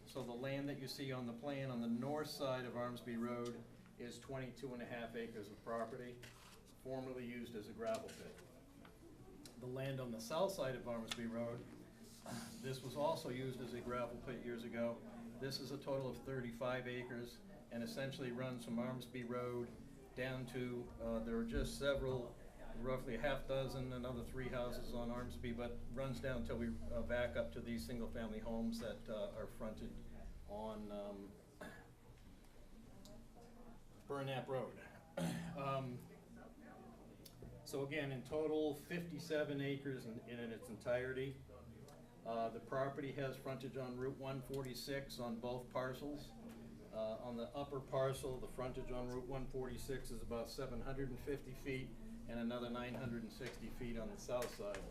Speaker 12: So the land that you see on the plan on the north side of Armsby Road is 22.5 acres of property, formerly used as a gravel pit. The land on the south side of Armsby Road, this was also used as a gravel pit years ago. This is a total of 35 acres and essentially runs from Armsby Road down to, there are just several, roughly a half dozen, another 3 houses on Armsby, but runs down until we back up to these single-family homes that are fronted on Burnap Road. So again, in total, 57 acres in its entirety. The property has frontage on Route 146 on both parcels. On the upper parcel, the frontage on Route 146 is about 750 feet and another 960 feet on the south side.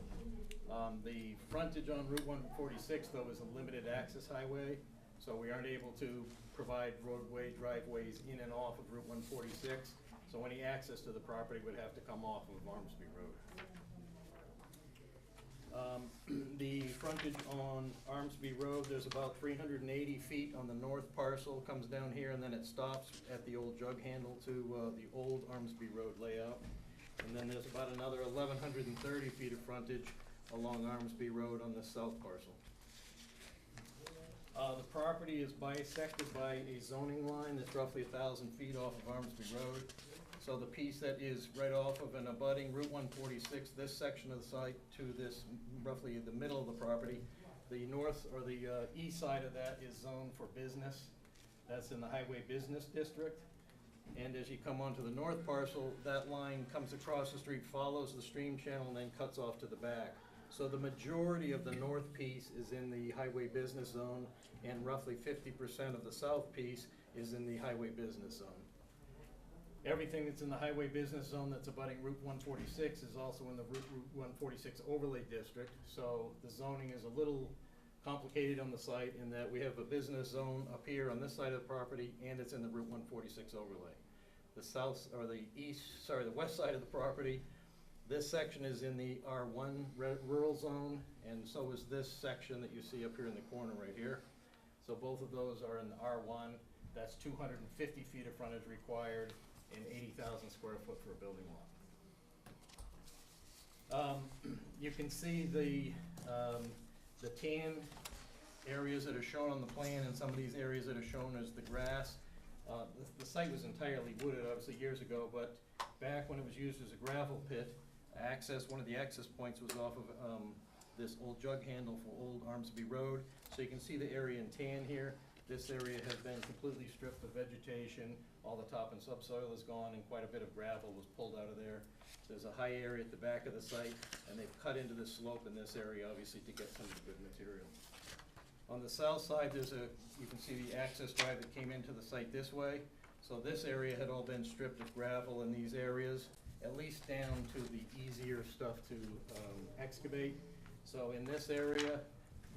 Speaker 12: The frontage on Route 146, though, is a limited access highway, so we aren't able to provide roadway driveways in and off of Route 146. So any access to the property would have to come off of Armsby Road. The frontage on Armsby Road, there's about 380 feet on the north parcel, comes down here, and then it stops at the old jug handle to the old Armsby Road layout. And then there's about another 1,130 feet of frontage along Armsby Road on the south parcel. The property is bisected by a zoning line that's roughly 1,000 feet off of Armsby Road. So the piece that is right off of an abutting Route 146, this section of the site to this, roughly the middle of the property, the north or the east side of that is zoned for business. That's in the Highway Business District. And as you come onto the north parcel, that line comes across the street, follows the stream channel, and then cuts off to the back. So the majority of the north piece is in the Highway Business Zone, and roughly 50% of the south piece is in the Highway Business Zone. Everything that's in the Highway Business Zone that's abutting Route 146 is also in the Route 146 Overlay District. So the zoning is a little complicated on the site in that we have a business zone up here on this side of the property, and it's in the Route 146 overlay. The south, or the east, sorry, the west side of the property, this section is in the R1 rural zone, and so is this section that you see up here in the corner right here. So both of those are in the R1. That's 250 feet of frontage required and 80,000 square foot for a building lot. You can see the tan areas that are shown on the plan, and some of these areas that are shown as the grass. The site was entirely wooded, obviously, years ago, but back when it was used as a gravel pit, one of the access points was off of this old jug handle for Old Armsby Road. So you can see the area in tan here. This area has been completely stripped of vegetation. All the top and subsoil is gone, and quite a bit of gravel was pulled out of there. There's a high area at the back of the site, and they've cut into the slope in this area, obviously, to get some of the good material. On the south side, you can see the access drive that came into the site this way. So this area had all been stripped of gravel in these areas, at least down to the easier stuff to excavate. So in this area,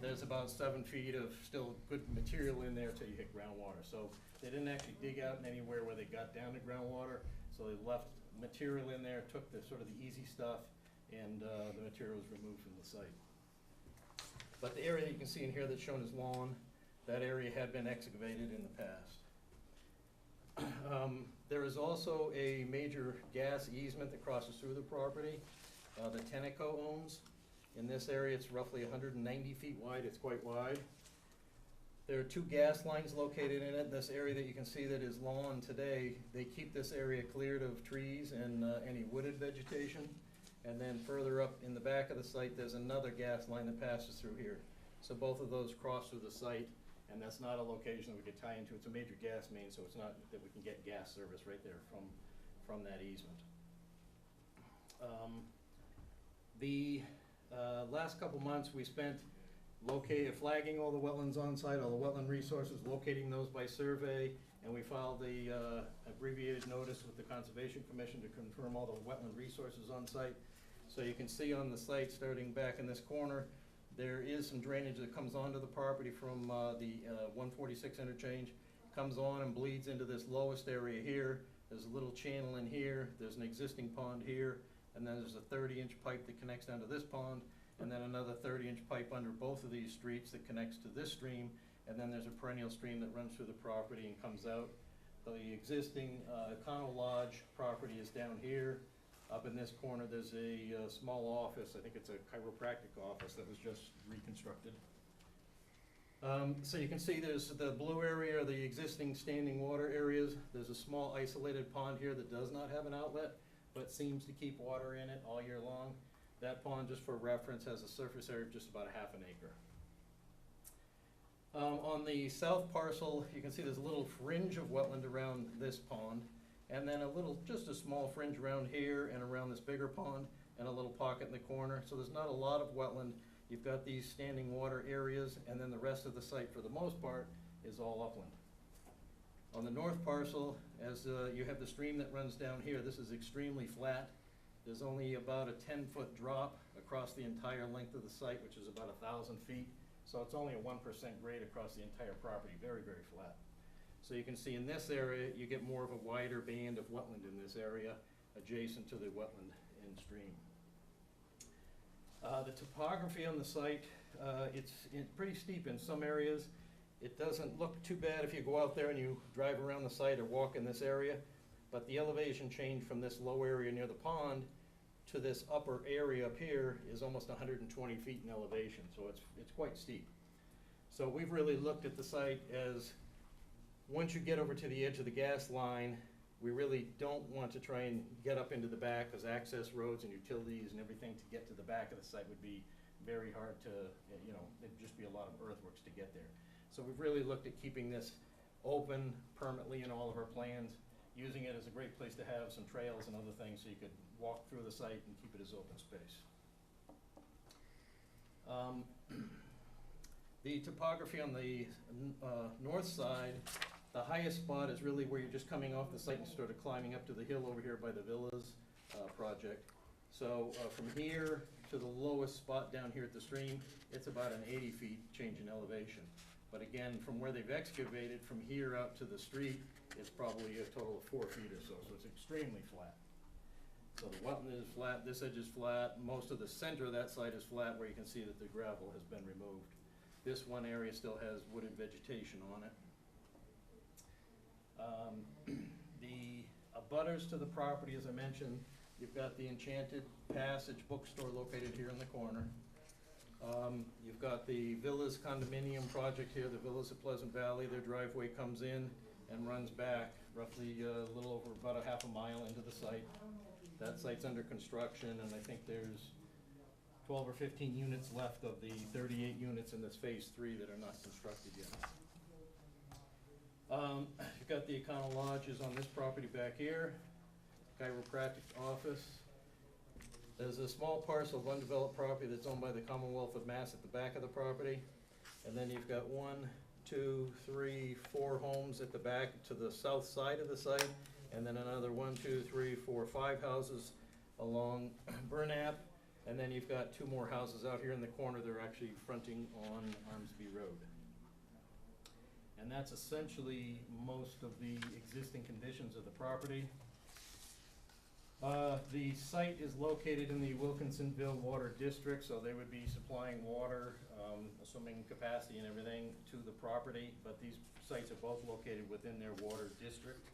Speaker 12: there's about 7 feet of still good material in there till you hit groundwater. So they didn't actually dig out in anywhere where they got down to groundwater. So they left material in there, took the sort of the easy stuff, and the material was removed from the site. But the area that you can see in here that's shown as lawn, that area had been excavated in the past. There is also a major gas easement that crosses through the property that Tenneco owns. In this area, it's roughly 190 feet wide. It's quite wide. There are 2 gas lines located in it. This area that you can see that is lawn today, they keep this area cleared of trees and any wooded vegetation. And then further up in the back of the site, there's another gas line that passes through here. So both of those cross through the site, and that's not a location that we could tie into. It's a major gas main, so it's not that we can get gas service right there from that easement. The last couple months, we spent flagging all the wetlands on site, all the wetland resources, locating those by survey, and we filed the abbreviated notice with the Conservation Commission to confirm all the wetland resources on site. So you can see on the site, starting back in this corner, there is some drainage that comes onto the property from the 146 interchange, comes on and bleeds into this lowest area here. There's a little channel in here, there's an existing pond here, and then there's a 30-inch pipe that connects down to this pond, and then another 30-inch pipe under both of these streets that connects to this stream, and then there's a perennial stream that runs through the property and comes out. The existing Econo Lodge property is down here. Up in this corner, there's a small office, I think it's a chiropractic office that was just reconstructed. So you can see there's the blue area, the existing standing water areas. There's a small isolated pond here that does not have an outlet, but seems to keep water in it all year long. That pond, just for reference, has a surface area of just about a half an acre. On the south parcel, you can see there's a little fringe of wetland around this pond, and then just a small fringe around here and around this bigger pond, and a little pocket in the corner. So there's not a lot of wetland. You've got these standing water areas, and then the rest of the site, for the most part, is all upland. On the north parcel, as you have the stream that runs down here, this is extremely flat. There's only about a 10-foot drop across the entire length of the site, which is about 1,000 feet. So it's only a 1% grade across the entire property, very, very flat. So you can see in this area, you get more of a wider band of wetland in this area, adjacent to the wetland and stream. The topography on the site, it's pretty steep in some areas. It doesn't look too bad if you go out there and you drive around the site or walk in this area, but the elevation change from this low area near the pond to this upper area up here is almost 120 feet in elevation, so it's quite steep. So we've really looked at the site as, once you get over to the edge of the gas line, we really don't want to try and get up into the back, because access roads and utilities and everything to get to the back of the site would be very hard to, it'd just be a lot of earthworks to get there. So we've really looked at keeping this open permanently in all of our plans, using it as a great place to have some trails and other things so you could walk through the site and keep it as open space. The topography on the north side, the highest spot is really where you're just coming off the site and sort of climbing up to the hill over here by the villas project. So from here to the lowest spot down here at the stream, it's about an 80 feet change in elevation. But again, from where they've excavated from here out to the street, it's probably a total of 4 feet or so, so it's extremely flat. So the wetland is flat, this edge is flat, most of the center of that site is flat where you can see that the gravel has been removed. This one area still has wooded vegetation on it. The abutters to the property, as I mentioned, you've got the Enchanted Passage bookstore located here in the corner. You've got the Villas condominium project here, the Villas of Pleasant Valley. Their driveway comes in and runs back roughly a little over about a half a mile into the site. That site's under construction, and I think there's 12 or 15 units left of the 38 units in this phase 3 that are not constructed yet. You've got the Econo Lodges on this property back here, chiropractic office. There's a small parcel of undeveloped property that's owned by the Commonwealth of Mass at the back of the property. And then you've got 1, 2, 3, 4 homes at the back to the south side of the site. And then another 1, 2, 3, 4, 5 houses along Burnap. And then you've got 2 more houses out here in the corner. They're actually fronting on Armsby Road. And that's essentially most of the existing conditions of the property. The site is located in the Wilkinsonville Water District, so they would be supplying water, assuming capacity and everything, to the property, but these sites are both located within their water district.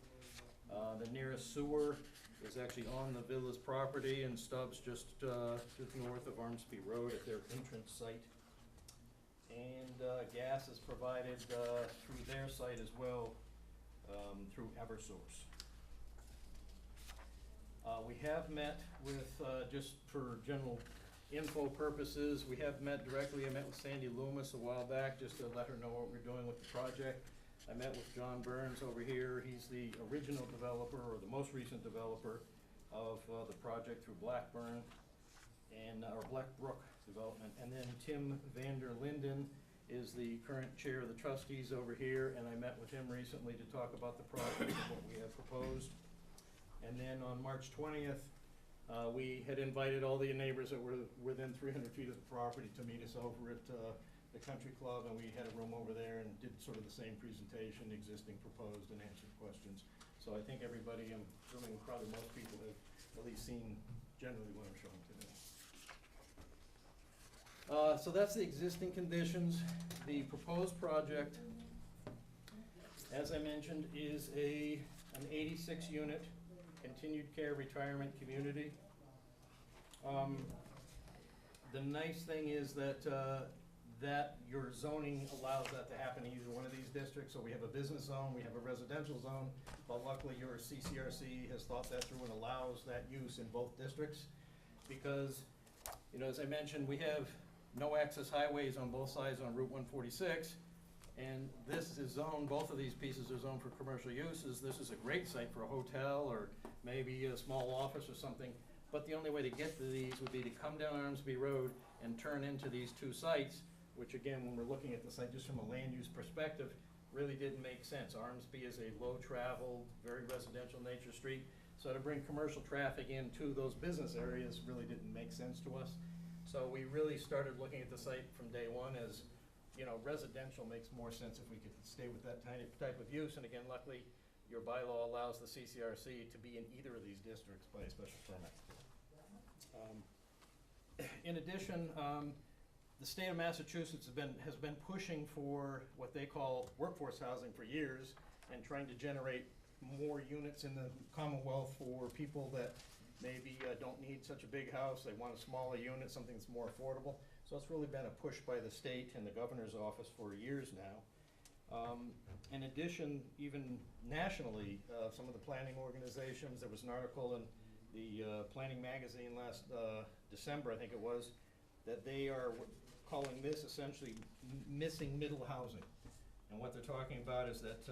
Speaker 12: The nearest sewer is actually on the villa's property and stubs just north of Armsby Road at their entrance site. And gas is provided through their site as well, through Eversource. We have met with, just for general info purposes, we have met directly. I met with Sandy Loomis a while back just to let her know what we're doing with the project. I met with John Burns over here. He's the original developer, or the most recent developer, of the project through Blackburn or Blackbrook Development. And then Tim Vander Linden is the current chair of the trustees over here, and I met with him recently to talk about the project and what we have proposed. And then on March 20th, we had invited all the neighbors that were within 300 feet of the property to meet us over at the country club, and we had a room over there and did sort of the same presentation, existing, proposed, and answered questions. So I think everybody, I'm assuming probably most people have at least seen generally what I'm showing today. So that's the existing conditions. The proposed project, as I mentioned, is an 86 unit continued care retirement community. The nice thing is that your zoning allows that to happen in either one of these districts. So we have a business zone, we have a residential zone, but luckily your CCRC has thought that through and allows that use in both districts. Because, you know, as I mentioned, we have no access highways on both sides on Route 146. And this is zoned, both of these pieces are zoned for commercial uses. This is a great site for a hotel or maybe a small office or something. But the only way to get to these would be to come down Armsby Road and turn into these two sites, which again, when we're looking at the site just from a land use perspective, really didn't make sense. Armsby is a low traveled, very residential nature street. So to bring commercial traffic into those business areas really didn't make sense to us. So we really started looking at the site from day one as, you know, residential makes more sense if we could stay with that type of use. And again, luckily, your bylaw allows the CCRC to be in either of these districts by a special permit. In addition, the state of Massachusetts has been pushing for what they call workforce housing for years and trying to generate more units in the Commonwealth for people that maybe don't need such a big house. They want a smaller unit, something that's more affordable. So it's really been a push by the state and the governor's office for years now. In addition, even nationally, some of the planning organizations, there was an article in the Planning Magazine last December, I think it was, that they are calling this essentially missing middle housing. And what they're talking about is that,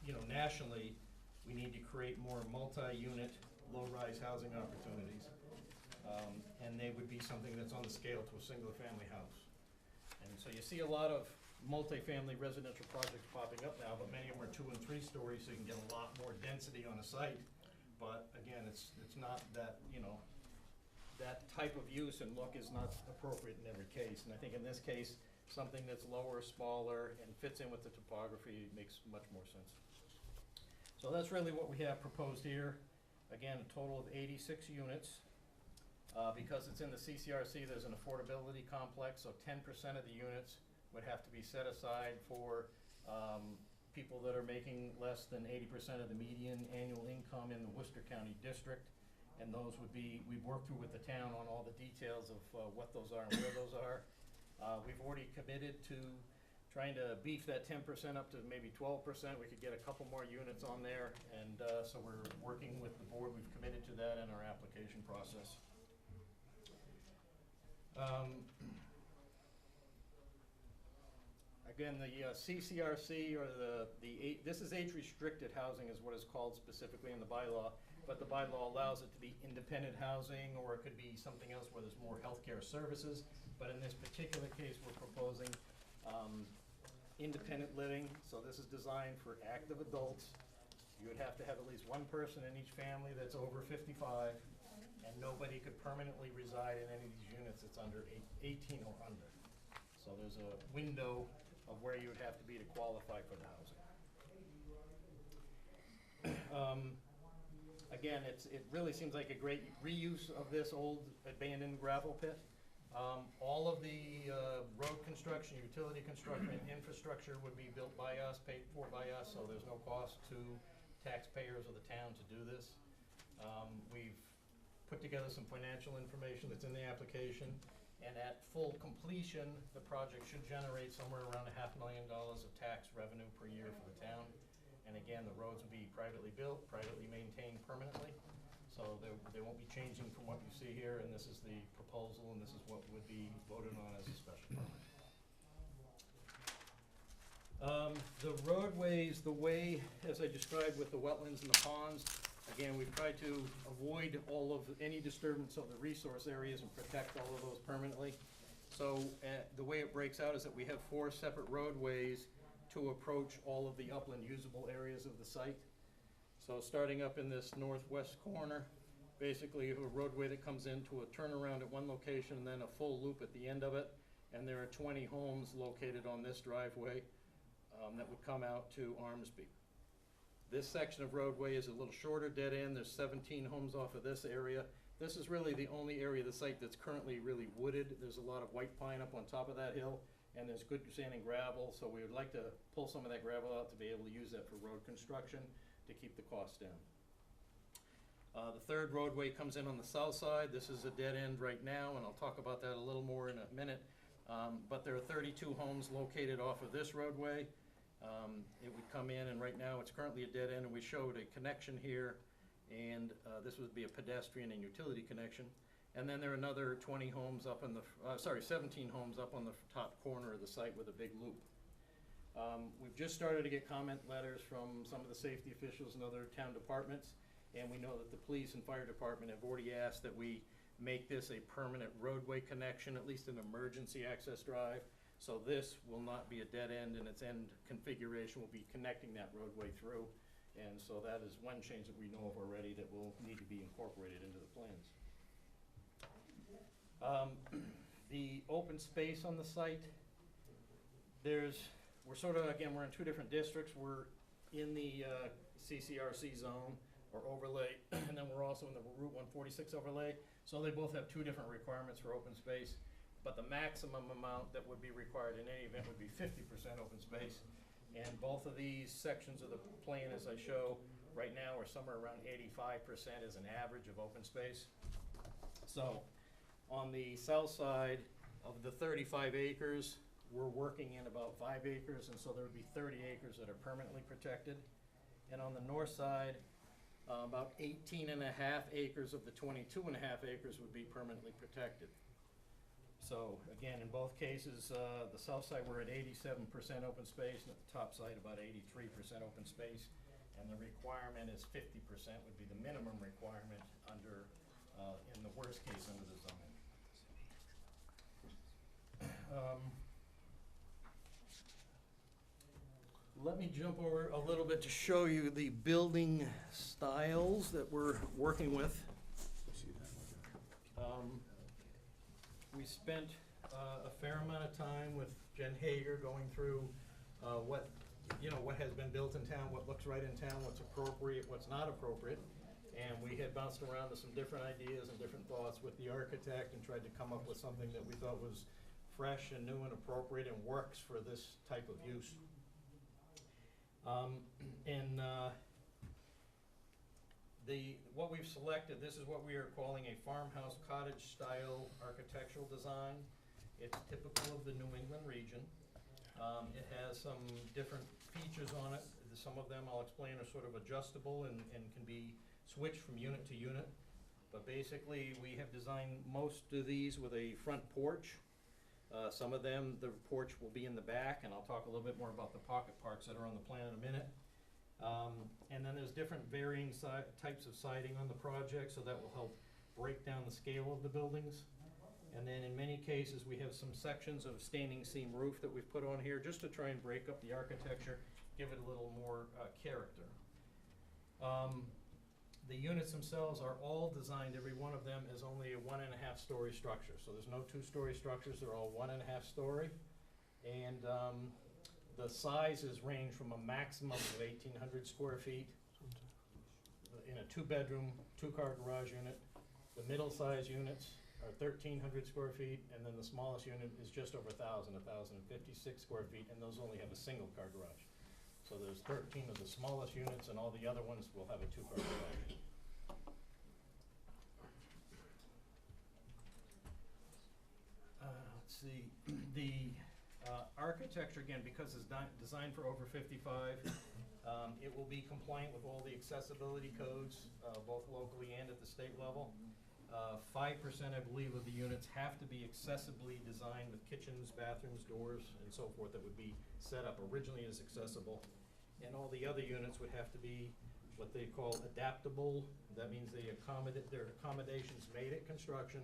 Speaker 12: you know, nationally, we need to create more multi-unit, low-rise housing opportunities. And they would be something that's on the scale to a single-family house. And so you see a lot of multi-family residential projects popping up now, but many of them are 2 and 3 stories, so you can get a lot more density on a site. But again, it's not that, you know, that type of use and look is not appropriate in every case. And I think in this case, something that's lower, smaller, and fits in with the topography makes much more sense. So that's really what we have proposed here. Again, a total of 86 units. Because it's in the CCRC, there's an affordability complex, so 10% of the units would have to be set aside for people that are making less than 80% of the median annual income in the Worcester County District. And those would be, we've worked through with the town on all the details of what those are and where those are. We've already committed to trying to beef that 10% up to maybe 12%. We could get a couple more units on there. And so we're working with the board. We've committed to that in our application process. Again, the CCRC or this is age-restricted housing is what is called specifically in the bylaw, but the bylaw allows it to be independent housing, or it could be something else where there's more healthcare services. But in this particular case, we're proposing independent living. So this is designed for active adults. You would have to have at least one person in each family that's over 55, and nobody could permanently reside in any of these units that's under 18 or under. So there's a window of where you would have to be to qualify for the housing. Again, it really seems like a great reuse of this old abandoned gravel pit. All of the road construction, utility construction, and infrastructure would be built by us, paid for by us, so there's no cost to taxpayers of the town to do this. We've put together some financial information that's in the application. And at full completion, the project should generate somewhere around $500,000 of tax revenue per year for the town. And again, the roads will be privately built, privately maintained permanently. So they won't be changing from what you see here, and this is the proposal, and this is what would be voted on as a special permit. The roadways, the way, as I described with the wetlands and the ponds, again, we've tried to avoid all of any disturbance of the resource areas and protect all of those permanently. So the way it breaks out is that we have 4 separate roadways to approach all of the upland usable areas of the site. So starting up in this northwest corner, basically a roadway that comes into a turnaround at one location and then a full loop at the end of it. And there are 20 homes located on this driveway that would come out to Armsby. This section of roadway is a little shorter, dead end. There's 17 homes off of this area. This is really the only area of the site that's currently really wooded. There's a lot of white pine up on top of that hill, and there's good sand and gravel, so we would like to pull some of that gravel out to be able to use that for road construction to keep the costs down. The third roadway comes in on the south side. This is a dead end right now, and I'll talk about that a little more in a minute. But there are 32 homes located off of this roadway. It would come in, and right now it's currently a dead end, and we showed a connection here, and this would be a pedestrian and utility connection. And then there are another 20 homes up in the, 17 homes up on the top corner of the site with a big loop. We've just started to get comment letters from some of the safety officials and other town departments, and we know that the police and fire department have already asked that we make this a permanent roadway connection, at least an emergency access drive. So this will not be a dead end, and its end configuration will be connecting that roadway through. And so that is one change that we know of already that will need to be incorporated into the plans. The open space on the site, we're sort of, again, we're in two different districts. We're in the CCRC zone or overlay, and then we're also in the Route 146 overlay. So they both have two different requirements for open space, but the maximum amount that would be required in any event would be 50% open space. And both of these sections of the plan, as I show right now, are somewhere around 85% as an average of open space. So on the south side of the 35 acres, we're working in about 5 acres, and so there would be 30 acres that are permanently protected. And on the north side, about 18.5 acres of the 22.5 acres would be permanently protected. So again, in both cases, the south side we're at 87% open space, and at the top side about 83% open space. And the requirement is 50% would be the minimum requirement under, in the worst case, under the zoning. Let me jump over a little bit to show you the building styles that we're working with. We spent a fair amount of time with Jen Hager going through what has been built in town, what looks right in town, what's appropriate, what's not appropriate. And we had bounced around to some different ideas and different thoughts with the architect and tried to come up with something that we thought was fresh and new and appropriate and works for this type of use. What we've selected, this is what we are calling a farmhouse cottage style architectural design. It's typical of the New England region. It has some different features on it. Some of them I'll explain are sort of adjustable and can be switched from unit to unit. But basically we have designed most of these with a front porch. Some of them, the porch will be in the back, and I'll talk a little bit more about the pocket parks that are on the plan in a minute. And then there's different varying types of siding on the project, so that will help break down the scale of the buildings. And then in many cases, we have some sections of standing seam roof that we've put on here just to try and break up the architecture, give it a little more character. The units themselves are all designed, every one of them is only a 1.5 story structure. So there's no 2-story structures, they're all 1.5 story. And the sizes range from a maximum of 1,800 square feet in a 2-bedroom, 2-car garage unit. The middle size units are 1,300 square feet, and then the smallest unit is just over 1,056 square feet, and those only have a single-car garage. So there's 13 of the smallest units, and all the other ones will have a 2-car garage. Let's see, the architecture, again, because it's designed for over 55, it will be compliant with all the accessibility codes, both locally and at the state level. 5%, I believe, of the units have to be accessibly designed with kitchens, bathrooms, doors, and so forth that would be set up originally as accessible. And all the other units would have to be what they call adaptable. That means there are accommodations made at construction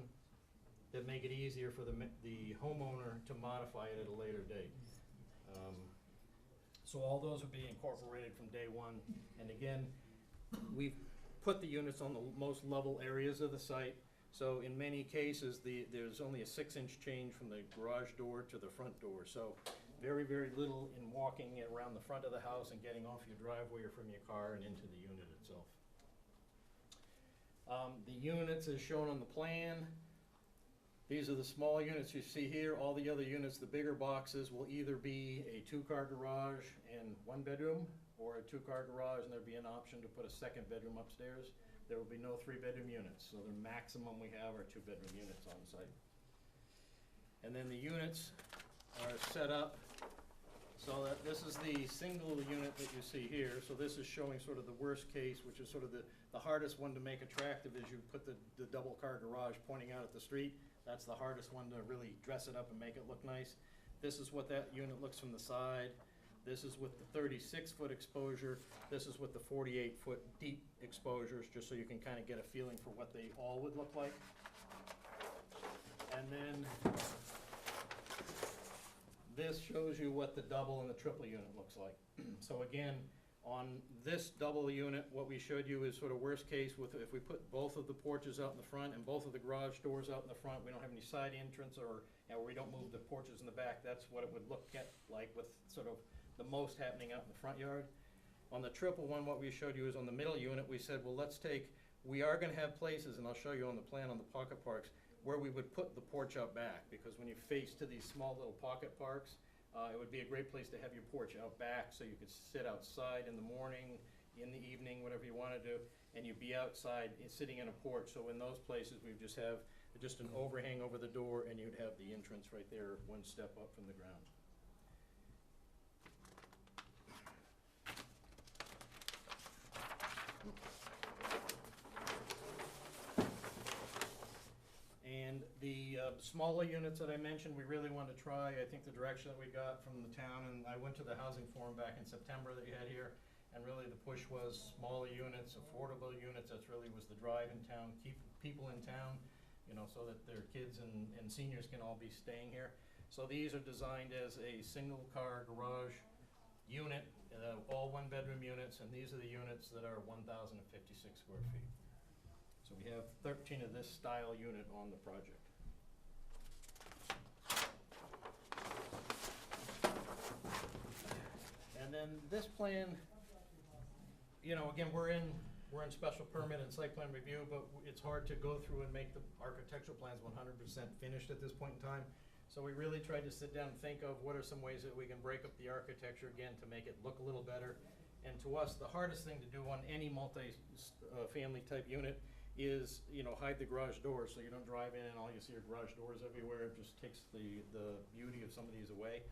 Speaker 12: that make it easier for the homeowner to modify it at a later date. So all those would be incorporated from day one. And again, we've put the units on the most level areas of the site. So in many cases, there's only a 6-inch change from the garage door to the front door. So very, very little in walking around the front of the house and getting off your driveway or from your car and into the unit itself. The units as shown on the plan, these are the small units you see here. All the other units, the bigger boxes, will either be a 2-car garage and 1 bedroom, or a 2-car garage, and there'd be an option to put a 2nd bedroom upstairs. There will be no 3-bedroom units, so the maximum we have are 2-bedroom units on site. And then the units are set up so that this is the single unit that you see here. So this is showing sort of the worst case, which is sort of the hardest one to make attractive, is you put the double-car garage pointing out at the street. That's the hardest one to really dress it up and make it look nice. This is what that unit looks from the side. This is with the 36-foot exposure. This is with the 48-foot deep exposures, just so you can kind of get a feeling for what they all would look like. And then this shows you what the double and the triple unit looks like. So again, on this double unit, what we showed you is sort of worst case with, if we put both of the porches out in the front and both of the garage doors out in the front, we don't have any side entrance, or we don't move the porches in the back, that's what it would look like with sort of the most happening out in the front yard. On the triple one, what we showed you is on the middle unit, we said, well, we are gonna have places, and I'll show you on the plan on the pocket parks, where we would put the porch out back, because when you face to these small little pocket parks, it would be a great place to have your porch out back, so you could sit outside in the morning, in the evening, whatever you want to do, and you'd be outside sitting in a porch. So in those places, we just have just an overhang over the door, and you'd have the entrance right there, 1 step up from the ground. And the smaller units that I mentioned, we really wanted to try. I think the direction that we got from the town, and I went to the housing forum back in September that you had here, and really the push was smaller units, affordable units. That's really was the drive in town, keep people in town, so that their kids and seniors can all be staying here. So these are designed as a single car garage unit, all 1-bedroom units, and these are the units that are 1,056 square feet. So we have 13 of this style unit on the project. And then this plan, again, we're in special permit and site plan review, but it's hard to go through and make the architectural plans 100% finished at this point in time. So we really tried to sit down and think of what are some ways that we can break up the architecture again to make it look a little better. And to us, the hardest thing to do on any multi-family type unit is, hide the garage doors, so you don't drive in and all you see are garage doors everywhere. It just takes the beauty of some of these away.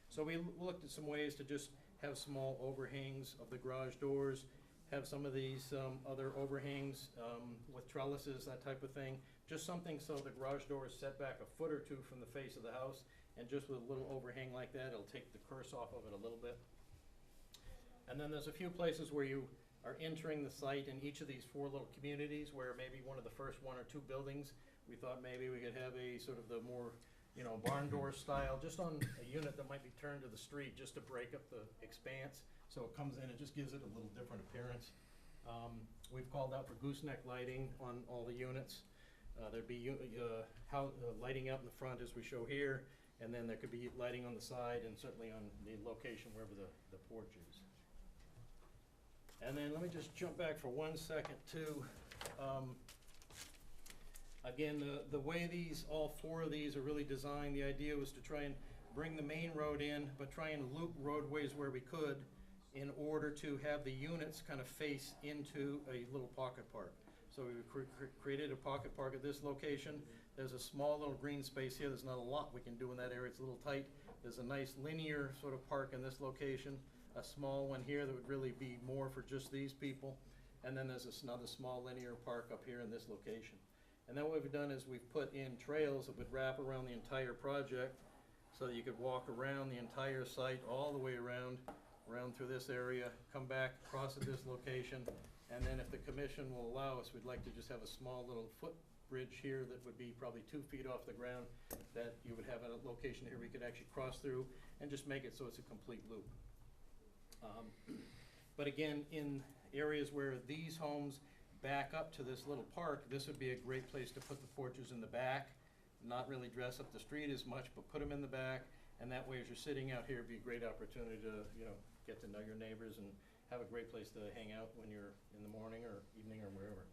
Speaker 12: So we looked at some ways to just have small overhangs of the garage doors, have some of these other overhangs with trellises, that type of thing. Just something so the garage door is set back a foot or two from the face of the house, and just with a little overhang like that, it'll take the curse off of it a little bit. And then there's a few places where you are entering the site in each of these 4 little communities, where maybe one of the first 1 or 2 buildings, we thought maybe we could have a sort of the more, barn door style, just on a unit that might be turned to the street, just to break up the expanse. So it comes in, it just gives it a little different appearance. We've called out for gooseneck lighting on all the units. There'd be lighting out in the front as we show here, and then there could be lighting on the side and certainly on the location wherever the porch is. And then let me just jump back for 1 second too. Again, the way all 4 of these are really designed, the idea was to try and bring the main road in, but try and loop roadways where we could in order to have the units kind of face into a little pocket park. So we created a pocket park at this location. There's a small little green space here. There's not a lot we can do in that area. It's a little tight. There's a nice linear sort of park in this location. A small one here that would really be more for just these people. And then there's another small linear park up here in this location. And then what we've done is we've put in trails that would wrap around the entire project so that you could walk around the entire site all the way around through this area, come back, cross at this location, and then if the commission will allow us, we'd like to just have a small little footbridge here that would be probably 2 feet off the ground, that you would have a location here we could actually cross through and just make it so it's a complete loop. But again, in areas where these homes back up to this little park, this would be a great place to put the porches in the back, not really dress up the street as much, but put them in the back, And that way, as you're sitting out here, it'd be a great opportunity to, get to know your neighbors and have a great place to hang out when you're in the morning or evening or wherever.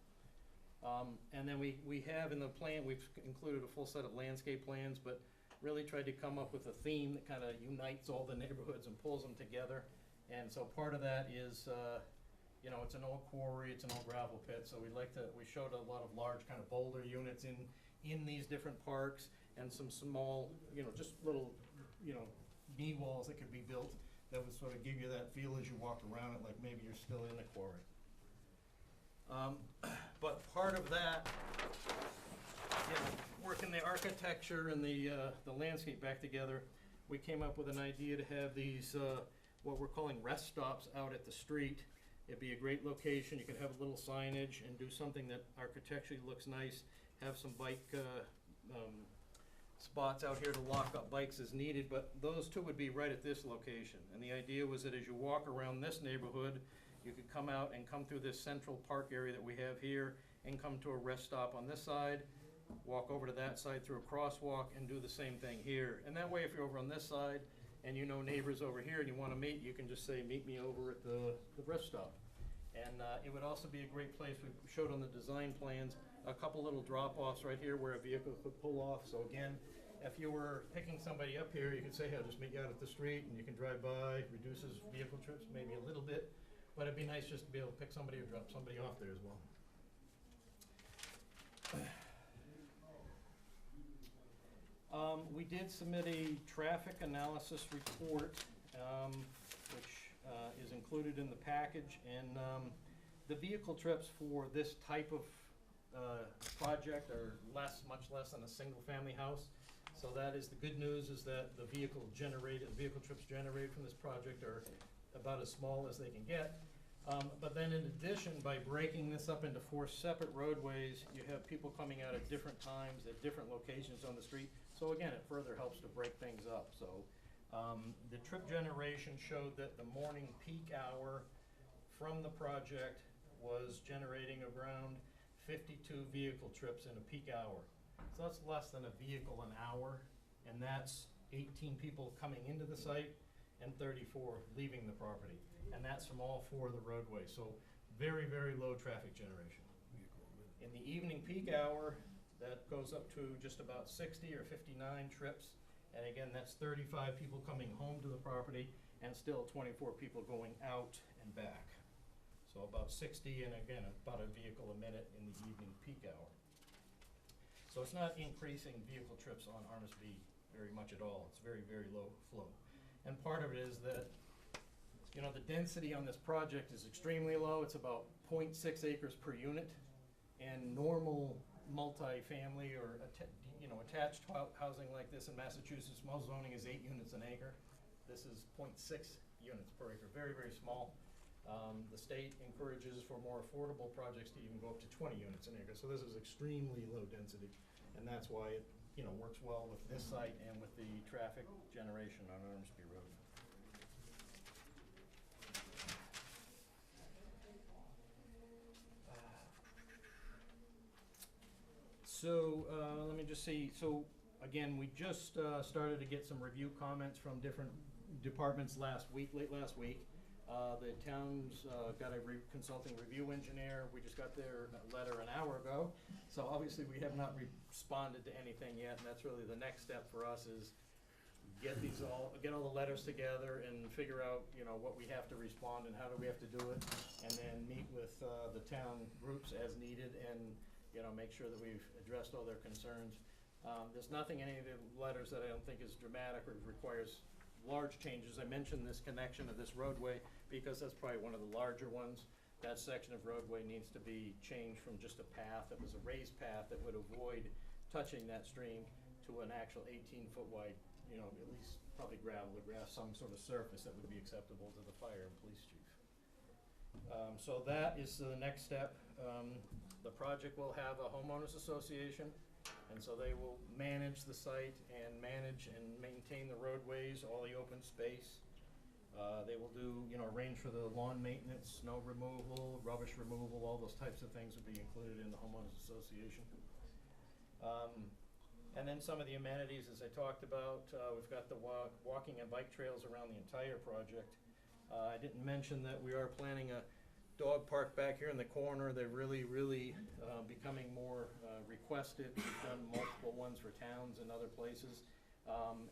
Speaker 12: And then we have in the plan, we've included a full set of landscape plans, but really tried to come up with a theme that kind of unites all the neighborhoods and pulls them together. And so part of that is, it's an old quarry, it's an old gravel pit, so we showed a lot of large kind of boulder units in these different parks, and some small, just little, knee walls that could be built that would sort of give you that feel as you walk around it, like maybe you're still in the quarry. But part of that, working the architecture and the landscape back together, we came up with an idea to have these, what we're calling rest stops out at the street. It'd be a great location. You could have a little signage and do something that architecturally looks nice, have some bike spots out here to lock up bikes as needed, but those two would be right at this location. And the idea was that as you walk around this neighborhood, you could come out and come through this central park area that we have here and come to a rest stop on this side, walk over to that side through a crosswalk and do the same thing here. And that way, if you're over on this side and you know neighbors over here and you want to meet, you can just say, meet me over at the rest stop. And it would also be a great place, we showed on the design plans, a couple little drop-offs right here where a vehicle could pull off. So again, if you were picking somebody up here, you could say, hey, I'll just meet you out at the street and you can drive by, reduces vehicle trips maybe a little bit, but it'd be nice just to be able to pick somebody or drop somebody off there as well. We did submit a traffic analysis report, which is included in the package, and the vehicle trips for this type of project are much less than a single-family house. So that is the good news, is that the vehicle trips generated from this project are about as small as they can get. But then in addition, by breaking this up into 4 separate roadways, you have people coming out at different times, at different locations on the street. So again, it further helps to break things up. So the trip generation showed that the morning peak hour from the project was generating around 52 vehicle trips in a peak hour. So that's less than a vehicle an hour, and that's 18 people coming into the site and 34 leaving the property. And that's from all 4 of the roadways, so very, very low traffic generation. In the evening peak hour, that goes up to just about 60 or 59 trips, and again, that's 35 people coming home to the property and still 24 people going out and back. So about 60, and again, about a vehicle a minute in the evening peak hour. So it's not increasing vehicle trips on Armsby very much at all. It's very, very low flow. And part of it is that, the density on this project is extremely low. It's about 0.6 acres per unit, and normal multi-family or attached housing like this in Massachusetts, most zoning is 8 units an acre. This is 0.6 units per acre, very, very small. The state encourages for more affordable projects to even go up to 20 units an acre. So this is extremely low density, and that's why it works well with this site and with the traffic generation on Armsby Road. So let me just see. So again, we just started to get some review comments from different departments late last week. The town's got a consulting review engineer. We just got their letter an hour ago. So obviously we have not responded to anything yet, and that's really the next step for us, is get all the letters together and figure out, what we have to respond and how do we have to do it, and then meet with the town groups as needed and, make sure that we've addressed all their concerns. There's nothing in any of the letters that I don't think is dramatic or requires large changes. I mentioned this connection of this roadway because that's probably one of the larger ones. That section of roadway needs to be changed from just a path that was a raised path that would avoid touching that stream to an actual 18-foot wide, at least probably gravel or grass, some sort of surface that would be acceptable to the fire and police chief. So that is the next step. The project will have a homeowners association, and so they will manage the site and manage and maintain the roadways, all the open space. They will do, arrange for the lawn maintenance, snow removal, rubbish removal, all those types of things would be included in the homeowners association. And then some of the amenities, as I talked about, we've got the walking and bike trails around the entire project. I didn't mention that we are planning a dog park back here in the corner. They're really becoming more requested. We've done multiple ones for towns and other places.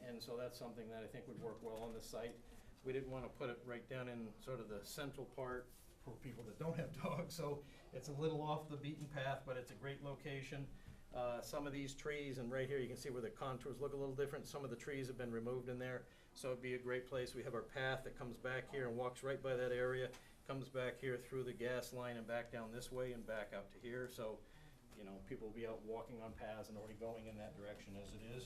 Speaker 12: And so that's something that I think would work well on the site. We didn't want to put it right down in sort of the central part for people that don't have dogs, so it's a little off the beaten path, but it's a great location. Some of these trees, and right here you can see where the contours look a little different, some of the trees have been removed in there, so it'd be a great place. We have our path that comes back here and walks right by that area, comes back here through the gas line and back down this way and back out to here, so, you know, people will be out walking on paths and already going in that direction as it is.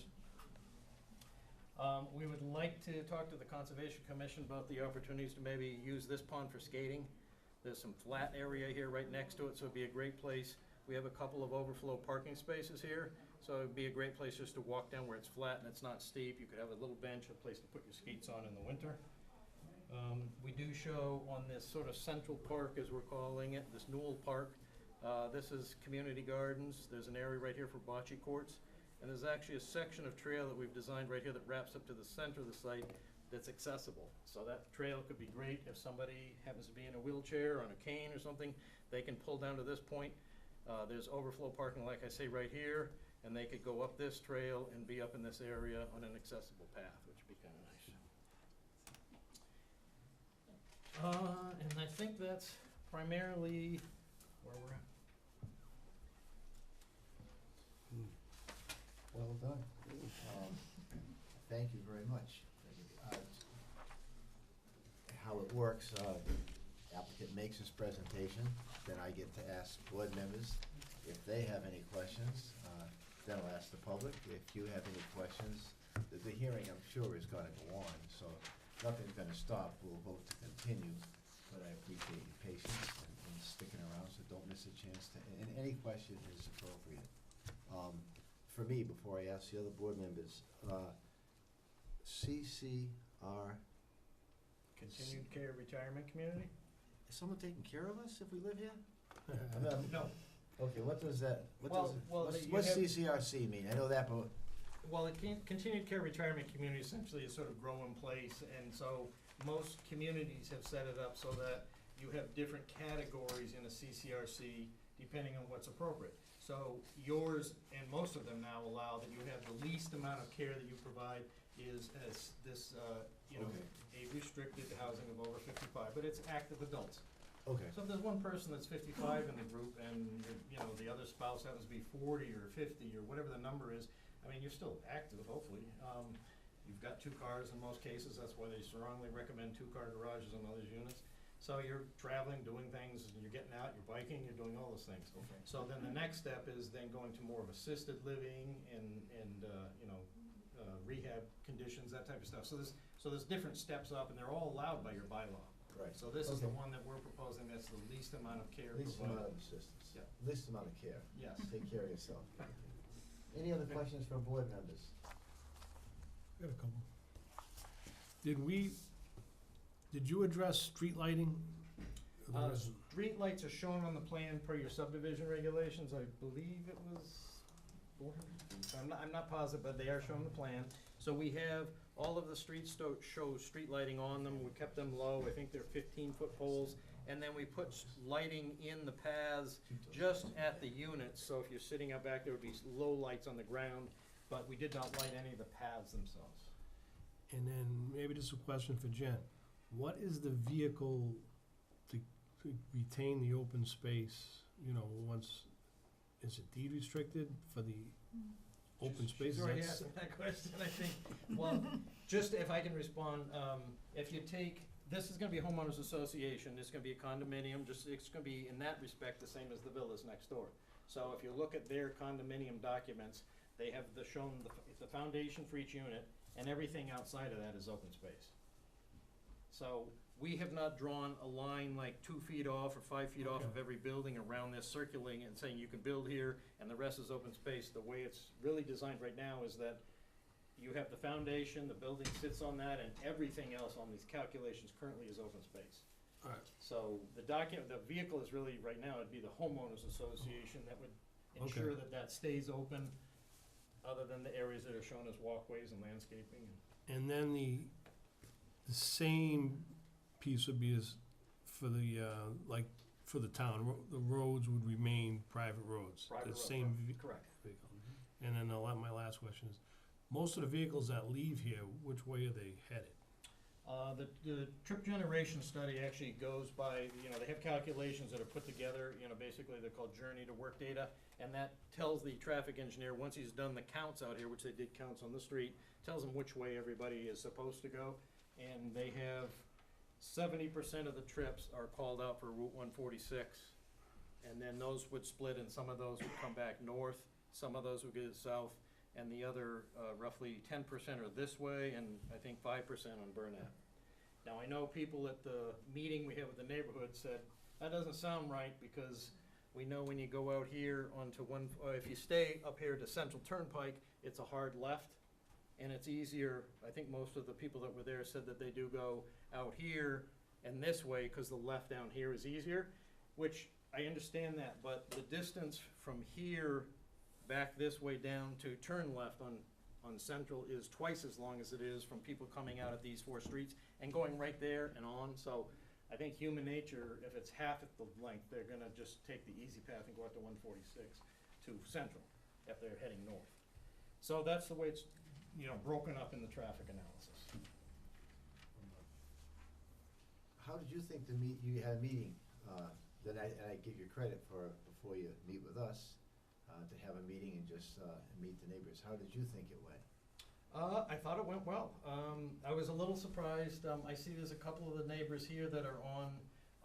Speaker 12: We would like to talk to the Conservation Commission about the opportunities to maybe use this pond for skating. There's some flat area here right next to it, so it'd be a great place. We have a couple of overflow parking spaces here, so it'd be a great place just to walk down where it's flat and it's not steep. You could have a little bench, a place to put your skates on in the winter. We do show on this sort of central park, as we're calling it, this Newell Park. This is community gardens. There's an area right here for bocce courts. And there's actually a section of trail that we've designed right here that wraps up to the center of the site that's accessible. So that trail could be great if somebody happens to be in a wheelchair, on a cane or something, they can pull down to this point. There's overflow parking, like I say, right here, and they could go up this trail and be up in this area on an accessible path, which would be kind of nice. And I think that's primarily where we're at.
Speaker 1: Well done. Thank you very much. How it works, applicant makes his presentation, then I get to ask board members if they have any questions. Then I'll ask the public if you have any questions. The hearing, I'm sure, is gonna go on, so nothing's gonna stop. We'll vote to continue, but I appreciate your patience and sticking around, so don't miss a chance to, and any question is appropriate. For me, before I ask the other board members, CCR,
Speaker 12: Continued Care Retirement Community?
Speaker 1: is someone taking care of us if we live here?
Speaker 12: No.
Speaker 1: Okay, what does that,
Speaker 12: Well, you
Speaker 1: what's
Speaker 12: have-
Speaker 1: CCRC mean? I know that, but,
Speaker 12: Well, the Continued Care Retirement Community essentially is sort of grow in place, and so most communities have set it up so that you have different categories in a CCRC depending on what's appropriate. So yours, and most of them now allow that you have the least amount of care that you provide is as this,
Speaker 1: Okay.
Speaker 12: a restricted housing of over 55, but it's active adults.
Speaker 1: okay,
Speaker 12: So if there's one person that's 55 in the group and, the other spouse happens to be 40 or 50 or whatever the number is, I mean, you're still active, hopefully. You've got 2 cars in most cases, that's why they strongly recommend 2-car garages on those units. So you're traveling, doing things, and you're getting out, you're biking, you're doing all those things.
Speaker 1: okay.
Speaker 12: So then the next step is then going to more of assisted living and rehab conditions, that type of stuff. So there's different steps up, and they're all allowed by your bylaw.
Speaker 1: Right.
Speaker 12: So this is the
Speaker 1: Okay.
Speaker 12: one that we're proposing that's the least amount of care
Speaker 1: Least
Speaker 12: provided.
Speaker 1: amount of assistance.
Speaker 12: Yeah.
Speaker 1: Least amount of care.
Speaker 12: Yes.
Speaker 1: Take care of yourself. Any other questions from board members?
Speaker 4: Got a couple. Did you address street lighting?
Speaker 12: Street lights are shown on the plan per your subdivision regulations, I believe it was 400 feet. I'm not positive, but they are shown on the plan. So we have, all of the streets show street lighting on them, we kept them low, I think they're 15-foot poles. And then we put lighting in the paths just at the units, so if you're sitting out back, there would be low lights on the ground, but we did not light any of the paths themselves.
Speaker 4: And then maybe this is a question for Jen. What is the vehicle to retain the open space, once, is it deed restricted for the open spaces?
Speaker 12: She's already asked me that question, I think. Well, just if I can respond, if you take, this is gonna be a homeowners association, it's gonna be a condominium, it's gonna be in that respect the same as the villas next door. So if you look at their condominium documents, they have shown the foundation for each unit, and everything outside of that is open space. So we have not drawn a line like 2 feet off or 5 feet off of every building around this, circulating and saying you can build here and the rest is open space. The way it's really designed right now is that you have the foundation, the building sits on that, and everything else on these calculations currently is open space.
Speaker 4: Alright.
Speaker 12: So the vehicle is really, right now, it'd be the homeowners association that would ensure that stays open. other than the areas that are shown as walkways and landscaping.
Speaker 4: And then the same piece would be as for the, like, for the town, the roads would remain private roads.
Speaker 12: Private
Speaker 4: The
Speaker 12: road,
Speaker 4: same
Speaker 12: correct.
Speaker 4: vehicle. And then my last question is, most of the vehicles that leave here, which way are they headed?
Speaker 12: The trip generation study actually goes by, they have calculations that are put together, basically they're called journey to work data. And that tells the traffic engineer, once he's done the counts out here, which they did counts on the street, tells them which way everybody is supposed to go. And they have 70% of the trips are called out for Route 146. And then those would split, and some of those would come back north, some of those would go south, and the other roughly 10% are this way, and I think 5% on Burnett. Now, I know people at the meeting we had with the neighborhood said, that doesn't sound right, because we know when you go out here onto if you stay up here to Central Turnpike, it's a hard left, and it's easier. I think most of the people that were there said that they do go out here and this way, because the left down here is easier, which I understand that, but the distance from here back this way down to turn left on Central is twice as long as it is from people coming out of these 4 streets and going right there and on. So I think human nature, if it's half at the length, they're gonna just take the easy path and go out to 146 to Central if they're heading north. So that's the way it's, broken up in the traffic analysis.
Speaker 1: How did you think you had a meeting, that I give you credit for before you meet with us, to have a meeting and just, meet the neighbors? How did you think it went?
Speaker 12: I thought it went well. I was a little surprised. I see there's a couple of the neighbors here that are on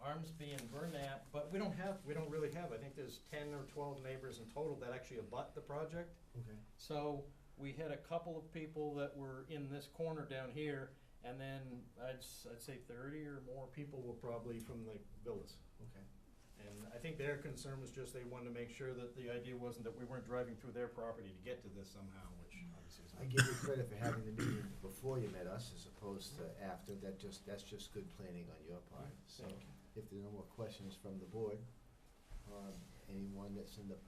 Speaker 12: Armsby and Burnett, but we don't really have, I think there's 10 or 12 neighbors in total that actually abut the project.
Speaker 1: Okay.
Speaker 12: So we had a couple of people that were in this corner down here, and then I'd say 30 or more people were probably from the villas.
Speaker 1: Okay.
Speaker 12: And I think their concern was just they wanted to make sure that the idea wasn't that we weren't driving through their property to get to this somehow, which obviously is.
Speaker 1: I give you credit for having the meeting before you met us as opposed to after. That's just good planning on your part. So
Speaker 12: Thank you.
Speaker 1: if there are no more questions from the board, anyone that's in the,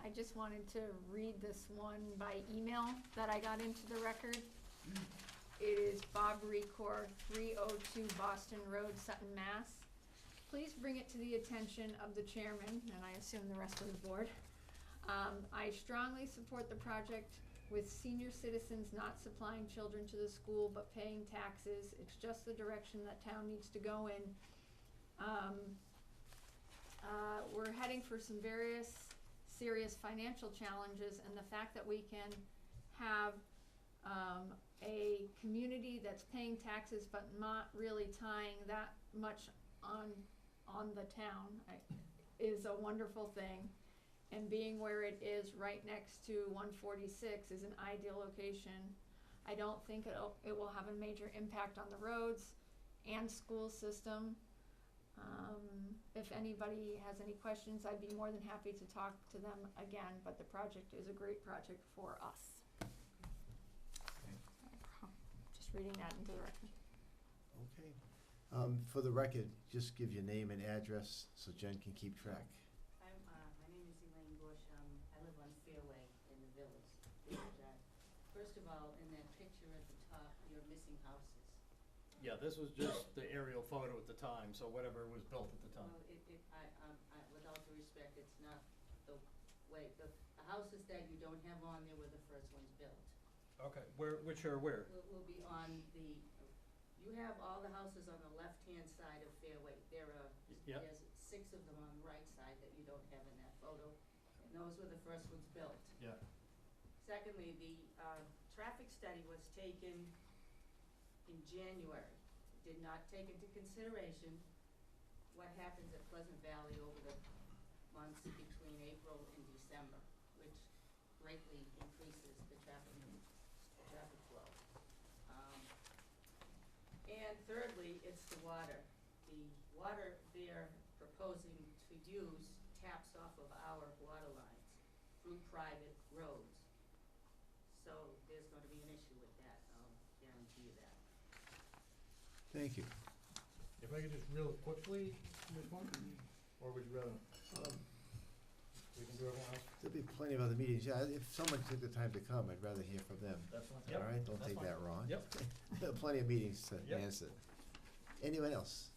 Speaker 2: I just wanted to read this one by email that I got into the record. It is Bob Recor, 302 Boston Road, Sutton, Mass. Please bring it to the attention of the chairman, and I assume the rest of the board. I strongly support the project with senior citizens not supplying children to the school but paying taxes. It's just the direction that town needs to go in. We're heading for some serious financial challenges, and the fact that we can have a community that's paying taxes but not really tying that much on the town is a wonderful thing. And being where it is right next to 146 is an ideal location. I don't think it will have a major impact on the roads and school system. If anybody has any questions, I'd be more than happy to talk to them again, but the project is a great project for us. Just reading that into the record.
Speaker 1: okay. For the record, just give your name and address so Jen can keep track.
Speaker 13: My name is Elaine Bush. I live on Fairway in the village. First of all, in that picture at the top, you're missing houses.
Speaker 12: Yeah, this was just the aerial photo at the time, so whatever was built at the time.
Speaker 13: Well, with all due respect, it's not the way, the houses that you don't have on there were the first ones built.
Speaker 12: Okay, which are where?
Speaker 13: Will be on you have all the houses on the left-hand side of Fairway.
Speaker 12: Yep.
Speaker 13: There's 6 of them on the right side that you don't have in that photo, and those were the first ones built.
Speaker 12: Yeah.
Speaker 13: Secondly, the traffic study was taken in January. It did not take into consideration what happens at Pleasant Valley over the months between April and December, which greatly increases the traffic flow. And thirdly, it's the water. The water they're proposing to use taps off of our water lines through private roads. So there's going to be an issue with that, I'll guarantee you that.
Speaker 1: Thank you.
Speaker 12: If I could just real quickly, Ms. Monk, or would you rather? We can do everyone else.
Speaker 1: There'll be plenty of other meetings. Yeah, if someone took the time to come, I'd rather hear from them.
Speaker 12: That's fine.
Speaker 1: All right, don't
Speaker 12: that's
Speaker 1: take
Speaker 12: fine.
Speaker 1: that wrong.
Speaker 12: Yep.
Speaker 1: Plenty of meetings to
Speaker 12: Yep.
Speaker 1: answer. Anyone else?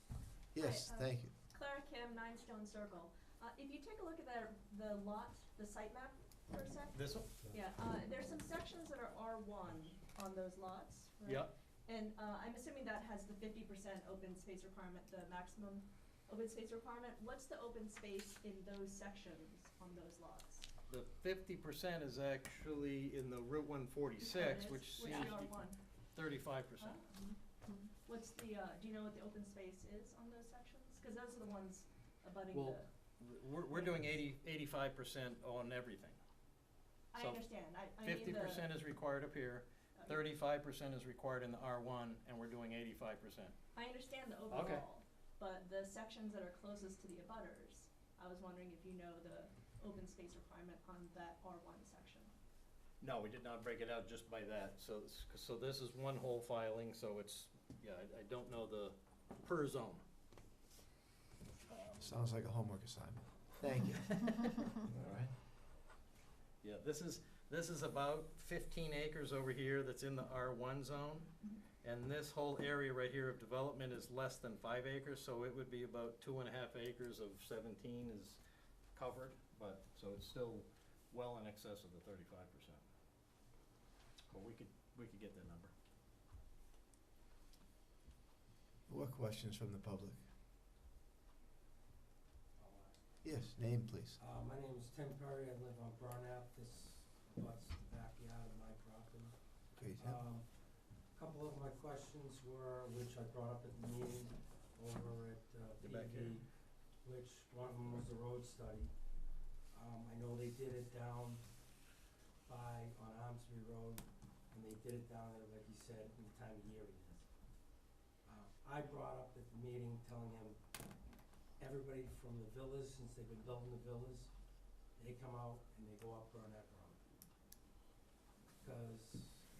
Speaker 1: Yes,
Speaker 14: Hi,
Speaker 1: thank you.
Speaker 14: Clara Kim, 9 Stone Circle. If you take a look at the lot, the site map for a sec.
Speaker 12: This one?
Speaker 14: Yeah, there's some sections that are R1 on those lots, right?
Speaker 12: Yep.
Speaker 14: And I'm assuming that has the 50% open space requirement, the maximum open space requirement. What's the open space in those sections on those lots?
Speaker 12: The 50% is actually in the Route 146, which seems
Speaker 14: What's
Speaker 12: to
Speaker 14: the
Speaker 12: be
Speaker 14: R1?
Speaker 12: 35%.
Speaker 14: What's the, do you know what the open space is on those sections? Because those are the ones abutting
Speaker 12: Well,
Speaker 14: the,
Speaker 12: we're doing 85% on everything.
Speaker 14: I
Speaker 12: so
Speaker 14: understand, I mean the.
Speaker 12: 50% is required up here, 35% is required in the R1, and we're doing 85%.
Speaker 14: I understand the overall, but the sections that are closest to the abutters, I was wondering if you know the open space requirement on that R1 section.
Speaker 12: No, we did not break it out just by that. So this is one whole filing, so it's, yeah, I don't know the per zone.
Speaker 1: Sounds like a homework assignment. Thank you. All right.
Speaker 12: Yeah, this is about 15 acres over here that's in the R1 zone. And this whole area right here of development is less than 5 acres, so it would be about 2.5 acres of 17 is covered, but, so it's still well in excess of the 35%. But we could get that number.
Speaker 1: What questions from the public? Yes, name please.
Speaker 5: My name is Tim Perry, I live on Burnap, this abuts the backyard of my property.
Speaker 1: Okay, Tim.
Speaker 5: Couple of my questions were, which I brought up at the meeting over at
Speaker 12: The backyard.
Speaker 5: PV, which one of them was the road study. I know they did it down on Armsby Road, and they did it down there, like you said, in the time of year it is. I brought up at the meeting telling him, everybody from the villas, since they've been building the villas, they come out and they go up Burnett Road. Because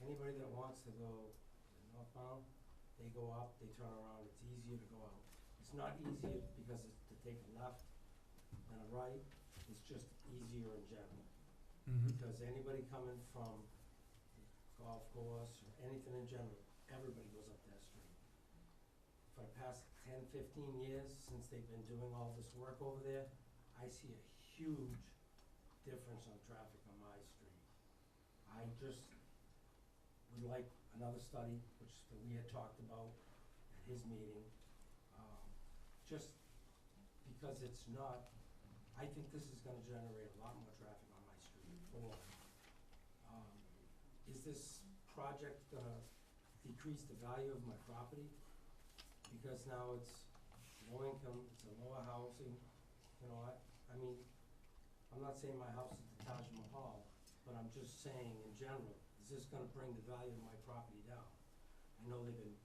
Speaker 5: anybody that wants to go northbound, they go up, they turn around, it's easier to go out. It's not easier because it's to take a left and a right, it's just easier in general. Because anybody coming from the golf course or anything in general, everybody goes up that street. For the past 10, 15 years, since they've been doing all this work over there, I see a huge difference on traffic on my street. I just would like another study, which we had talked about at his meeting, just because it's not, I think this is gonna generate a lot more traffic on my street, for one. Is this project gonna decrease the value of my property? Because now it's low income, it's a lower housing, you know, I mean, I'm not saying my house is the Taj Mahal, but I'm just saying in general, is this gonna bring the value of my property down? I know they've been,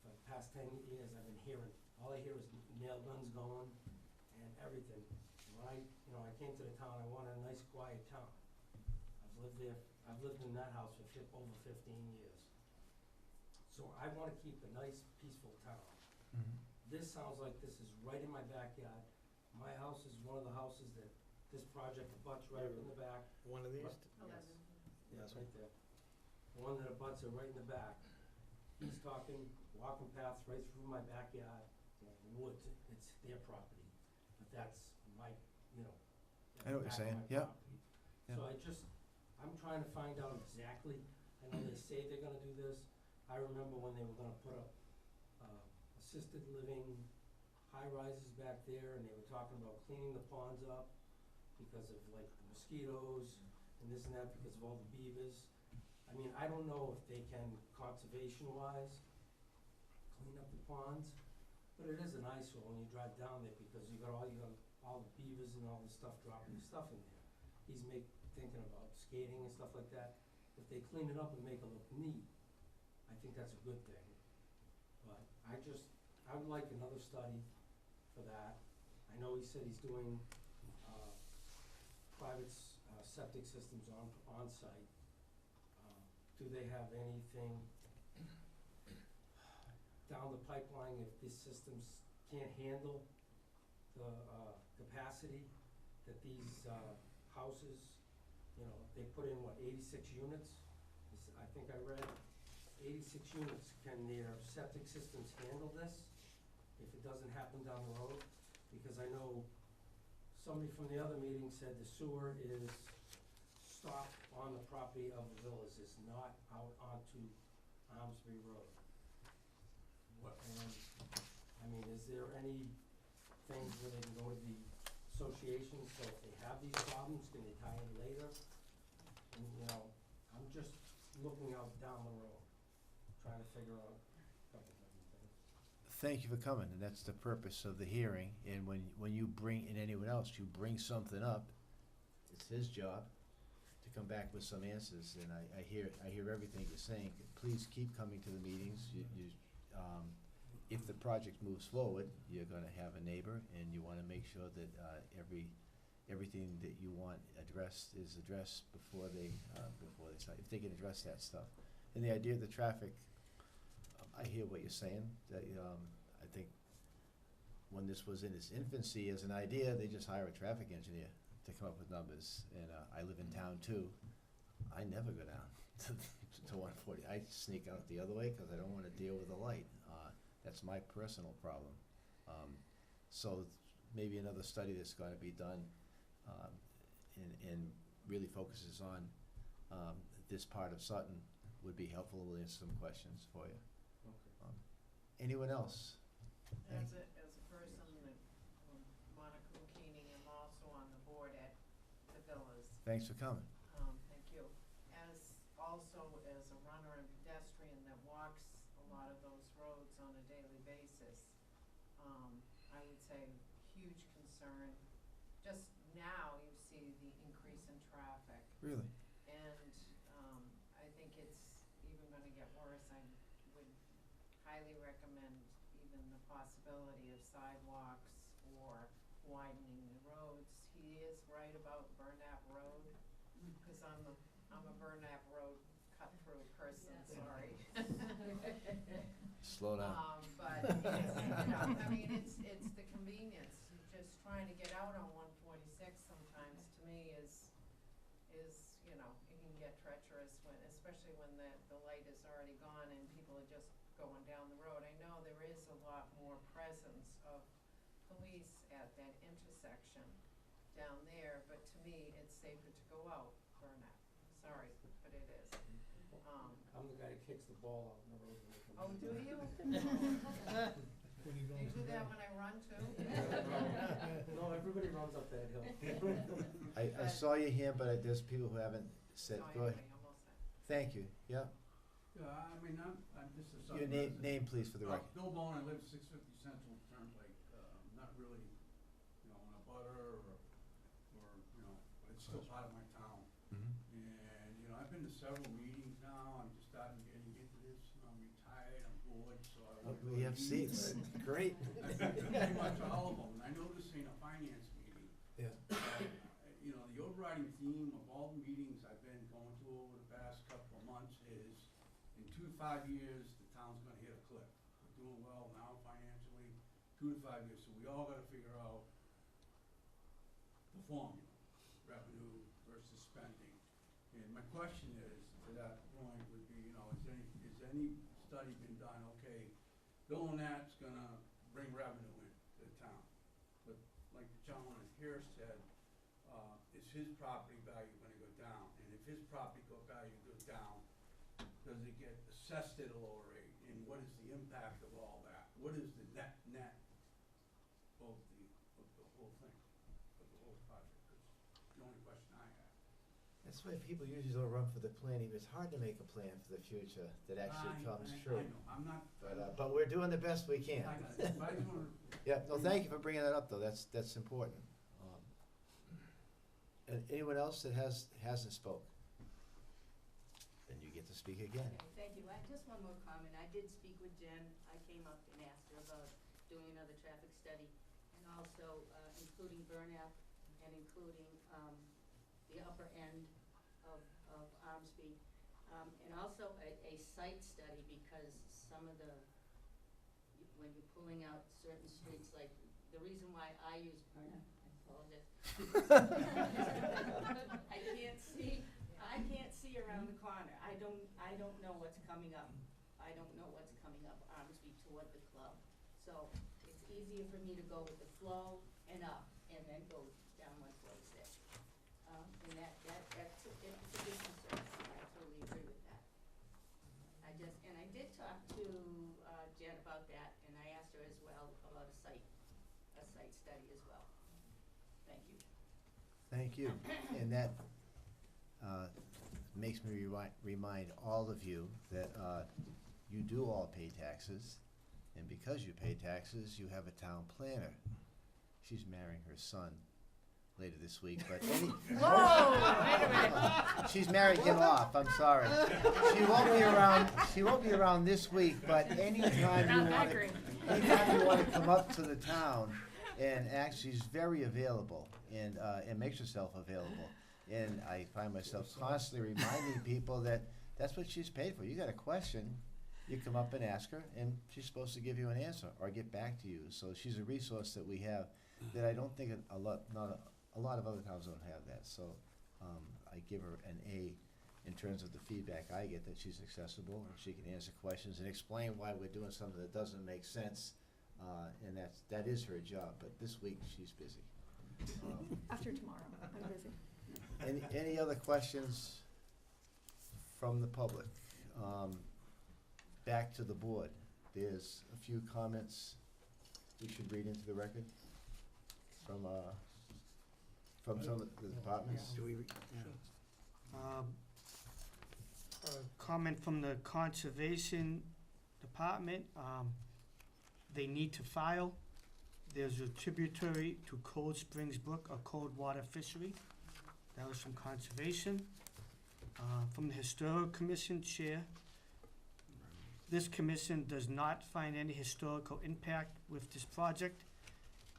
Speaker 5: for the past 10 years, I've been hearing, all I hear is nail guns going and everything. When I came to the town, I wanted a nice quiet town. I've lived in that house for over 15 years. So I wanna keep a nice, peaceful town. This sounds like this is right in my backyard. My house is one of the houses that this project abuts right in the back.
Speaker 12: One of these?
Speaker 14: Eleven.
Speaker 5: Yes, right there. The one that abuts it right in the back. He's talking walking paths right through my backyard, woods, it's their property. But that's my,
Speaker 1: I know what you're saying,
Speaker 5: yeah.
Speaker 1: Yeah.
Speaker 5: So I'm trying to find out exactly, I know they say they're gonna do this. I remember when they were gonna put up, assisted living high rises back there, and they were talking about cleaning the ponds up because of like the mosquitoes and this and that, because of all the beavers. I mean, I don't know if they can, conservation-wise, clean up the ponds, but it is an eyesore when you drive down there because you got all the beavers and all this stuff dropping stuff in there. He's thinking about skating and stuff like that. If they clean it up and make it look neat, I think that's a good thing. But I would like another study for that. I know he said he's doing private septic systems on site. Do they have anything down the pipeline if these systems can't handle the capacity that these houses you know, they put in, what, 86 units? I think I read 86 units. Can their septic systems handle this if it doesn't happen down the road? Because I know somebody from the other meeting said the sewer is stopped on the property of the villas, it's not out onto Armsby Road. And, I mean, is there any things where they can go to the association, so if they have these problems, can they tie in later? And, you know, I'm just looking out down the road, trying to figure out a couple different things.
Speaker 1: Thank you for coming, and that's the purpose of the hearing, and when you bring, and anyone else, you bring something up, it's his job to come back with some answers, and I hear everything you're saying. Please keep coming to the meetings. If the project moves forward, you're gonna have a neighbor, and you wanna make sure that everything that you want addressed is addressed before they start, if they can address that stuff. And the idea of the traffic, I hear what you're saying, that, I think when this was in its infancy as an idea, they just hire a traffic engineer to come up with numbers, and I live in town too. I never go down to 140, I sneak out the other way, cause I don't wanna deal with the light. That's my personal problem. So maybe another study that's gonna be done, and really focuses on, this part of Sutton would be helpful. We'll answer some questions for you.
Speaker 5: Okay.
Speaker 1: Anyone else?
Speaker 15: As a person that, Monica McKinney, I'm also on the board at the Villas.
Speaker 1: Thanks for coming.
Speaker 15: Thank you. Also as a runner and pedestrian that walks a lot of those roads on a daily basis, I would say huge concern. Just now you see the increase in traffic.
Speaker 1: Really?
Speaker 15: And, I think it's even gonna get worse. I would highly recommend even the possibility of sidewalks or widening the roads. He is right about Burnap Road, cause I'm a Burnap Road cut-through person, sorry.
Speaker 1: Slow down.
Speaker 15: But it's, you know, I mean, it's the convenience, just trying to get out on 146 sometimes, to me, is, you know, it can get treacherous when, especially when the light is already gone and people are just going down the road. I know there is a lot more presence of police at that intersection down there, but to me, it's safer to go out Burnap. Sorry, but it is.
Speaker 5: I'm the guy that kicks the ball out in the road.
Speaker 15: Oh, do you?
Speaker 4: When you go
Speaker 15: You
Speaker 4: to
Speaker 15: do that
Speaker 4: bed.
Speaker 15: when I run too?
Speaker 5: No, everybody runs up that hill.
Speaker 1: I saw your hand, but there's people who haven't said,
Speaker 15: No,
Speaker 1: go ahead.
Speaker 15: anyway, I'm all set.
Speaker 1: Thank you, yeah.
Speaker 10: Yeah, I mean, I'm just a
Speaker 1: Your
Speaker 10: Sutton resident.
Speaker 1: name please for the record.
Speaker 10: Bill Bone, I live 650 Central Turnpike, not really, you know, in a butter or, you know, but it's still part of my town.
Speaker 1: Mhm.
Speaker 10: And, you know, I've been to several meetings now, I'm just starting getting into this, I'm retired, I'm bored, so I
Speaker 1: Oh,
Speaker 10: went to
Speaker 1: we
Speaker 10: a
Speaker 1: have
Speaker 10: meeting.
Speaker 1: seats, great.
Speaker 10: I've been to pretty much all of them, and I noticed in a finance meeting,
Speaker 1: Yeah.
Speaker 10: you know, the overriding theme of all the meetings I've been going to over the past couple of months is, in 2 to 5 years, the town's gonna hit a cliff. We're doing well now financially, 2 to 5 years, so we all gotta figure out the formula, revenue versus spending. And my question is, to that point would be, you know, is any study been done, okay, Bill and Nat's gonna bring revenue in to the town, but like the gentleman here said, is his property value gonna go down? And if his property value goes down, does it get assessed at a lower rate? And what is the impact of all that? What is the net of the whole thing, of the whole project? That's the only question I have.
Speaker 1: That's why people usually don't run for the planning. It's hard to make a plan for the future that actually comes true.
Speaker 10: I know, I'm not.
Speaker 1: But we're doing the best we can.
Speaker 10: I got it, but I just wanna.
Speaker 1: Yeah, no, thank you for bringing that up, though, that's important. And anyone else that hasn't spoke? Then you get to speak again.
Speaker 13: Okay, thank you. Just one more comment. I did speak with Jen. I came up and asked her about doing another traffic study, and also including Burnap and including the upper end of Armsby. And also a site study, because some of when you're pulling out certain streets, like the reason why I use Burnap, I apologize. I can't see don't know what's coming up. I don't know what's coming up Armsby toward the club. So it's easier for me to go with the flow and up, and then go down 146. And that's a big concern. I totally agree with that. And I did talk to Jen about that, and I asked her as well about a site study as well. Thank you.
Speaker 1: Thank you. And that makes me remind all of you that you do all pay taxes, and because you pay taxes, you have a town planner. She's marrying her son later this week, but she's marrying him off, I'm sorry. She won't be around this week, but anytime you wanna come up to the town, and actually, she's very available, and makes herself available. And I find myself constantly reminding people that that's what she's paid for. You got a question, you come up and ask her, and she's supposed to give you an answer or get back to you. So she's a resource that we have that I don't think a lot of other towns don't have that. So I give her an A in terms of the feedback I get, that she's accessible and she can answer questions and explain why we're doing something that doesn't make sense. And that is her job, but this week she's busy.
Speaker 2: After tomorrow, I'm busy.
Speaker 1: Any other questions from the public? Back to the board. There's a few comments we should read into the record from some of the departments.
Speaker 7: Do we,
Speaker 8: A comment from the Conservation Department, they need to file. There's a tributary to Cold Springs Brook, a cold water fishery. That was from Conservation. From the Historical Commission Chair, this commission does not find any historical impact with this project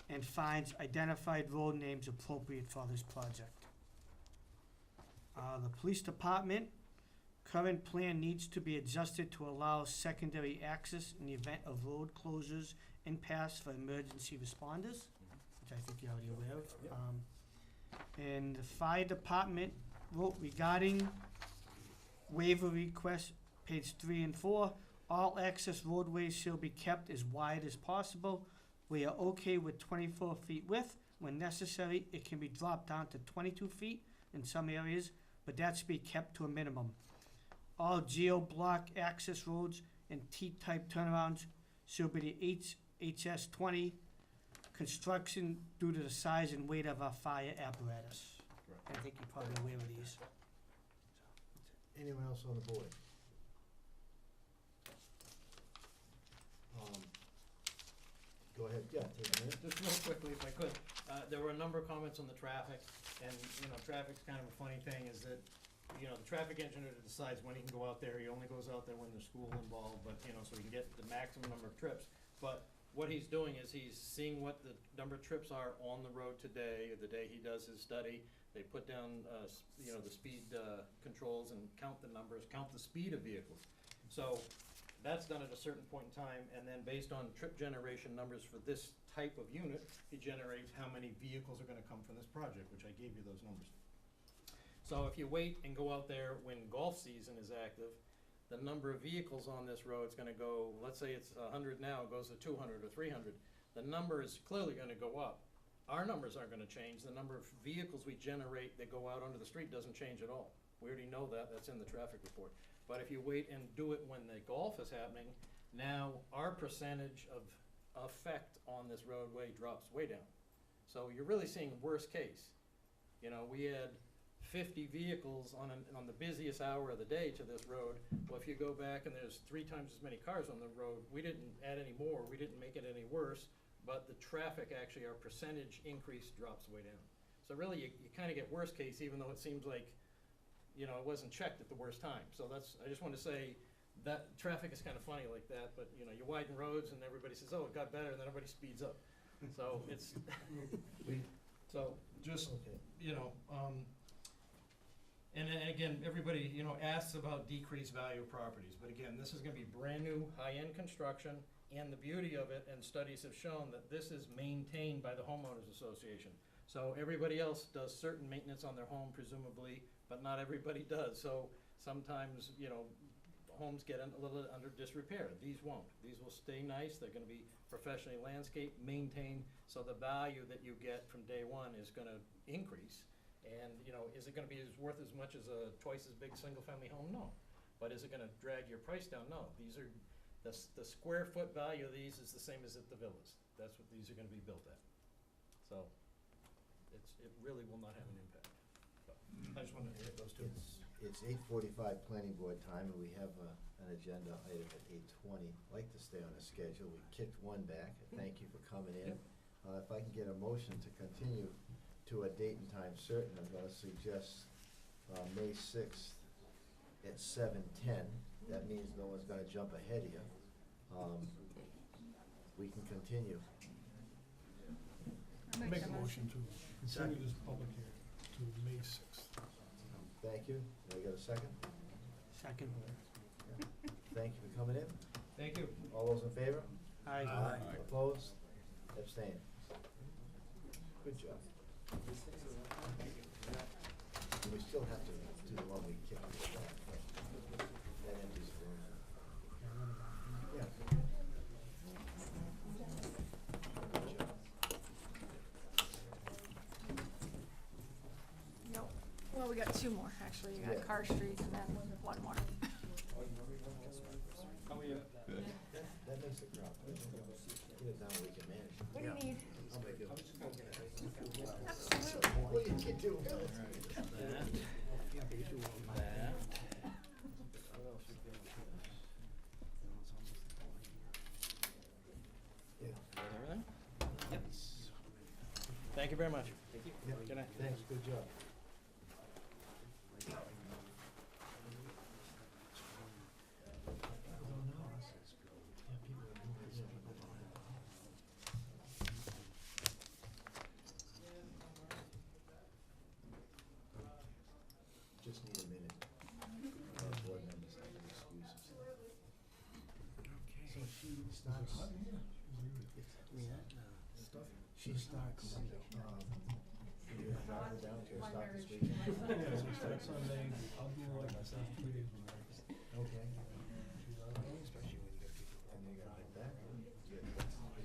Speaker 8: and finds identified road names appropriate for this project. The Police Department, current plan needs to be adjusted to allow secondary access in the event of road closures and pass for emergency responders, which I think you're already aware of.
Speaker 12: Yep.
Speaker 8: And the Fire Department wrote regarding waiver request, page 3 and 4, all access roadways shall be kept as wide as possible. We are okay with 24 feet width. When necessary, it can be dropped down to 22 feet in some areas, but that should be kept to a minimum. All geo-block access roads and T-type turnarounds shall be the HS20 construction due to the size and weight of our fire apparatus. I think you're probably aware of these.
Speaker 1: Anyone else on the board? Go ahead, yeah, take a minute.
Speaker 12: Just real quickly, if I could, there were a number of comments on the traffic, and, traffic's kind of a funny thing, is that, the traffic engineer decides when he can go out there, he only goes out there when there's school involved, but, so he can get the maximum number of trips. But what he's doing is he's seeing what the number of trips are on the road today, the day he does his study. They put down, the speed, controls and count the numbers, count the speed of vehicles. So, that's done at a certain point in time, and then based on trip generation numbers for this type of unit, he generates how many vehicles are gonna come from this project, which I gave you those numbers. So if you wait and go out there when golf season is active, the number of vehicles on this road is gonna go, let's say it's 100 now, it goes to 200 or 300. The number is clearly gonna go up. Our numbers aren't gonna change. The number of vehicles we generate that go out onto the street doesn't change at all. We already know that, that's in the traffic report. But if you wait and do it when the golf is happening, now our percentage of effect on this roadway drops way down. So you're really seeing worst case. We had 50 vehicles on the busiest hour of the day to this road. Well, if you go back and there's 3 times as many cars on the road, we didn't add any more, we didn't make it any worse, but the traffic, actually, our percentage increase drops way down. So really, you kind of get worst case, even though it seems like it wasn't checked at the worst time. So I just want to say that traffic is kind of funny like that, but you widen roads and everybody says, oh, it got better, and then everybody speeds up. So it's, so just, and then again, everybody, asks about decreased value of properties. But again, this is gonna be brand new, high-end construction, and the beauty of it, and studies have shown that this is maintained by the homeowners association. So everybody else does certain maintenance on their home presumably, but not everybody does. So sometimes, homes get a little under disrepair. These won't. These will stay nice, they're gonna be professionally landscaped, maintained, so the value that you get from day one is gonna increase. And, you know, is it gonna be worth as much as a twice as big single-family home? No. But is it gonna drag your price down? No. These are, the square foot value of these is the same as at the villas. That's what these are gonna be built at. So, it really will not have an impact. But I just wanted to hit those two.
Speaker 1: It's 8:45 planning board time, and we have an agenda item at 8:20. Like to stay on the schedule. We kicked one back. Thank you for coming in. If I can get a motion to continue to a date and time certain, I'm gonna suggest May 6th at 7:10. That means no one's gonna jump ahead of you. We can continue.
Speaker 4: Make a motion to continue this public hearing to May 6th.
Speaker 1: Thank you. Do I get a second?
Speaker 8: Second.
Speaker 1: Thank you for coming in.
Speaker 12: Thank you.
Speaker 1: All those in favor?
Speaker 8: Aye.
Speaker 1: Opposed? Abstained? Good job. We still have to do the one we kicked to the back. That empties the room. Yeah. Good job.
Speaker 2: No, well, we got two more, actually. You got
Speaker 1: Yeah.
Speaker 2: Carr Street and then one more.
Speaker 12: How are you?
Speaker 1: That makes it crowd. Get it down, we can manage.
Speaker 2: What do you need?
Speaker 1: I'll make it.
Speaker 2: Absolutely.
Speaker 1: What you can do, Bill? Yeah.
Speaker 12: Everything? Yep. Thank you very much.
Speaker 1: Yep.
Speaker 12: Good night.
Speaker 1: Thanks, good job. Just need a minute. Board members have an excuse. So she starts. She starts, you drive her down to her stop this weekend?
Speaker 4: Yeah, so we start Sunday, I'll do like myself 2 days from there.
Speaker 1: Okay. And then you gotta head back? It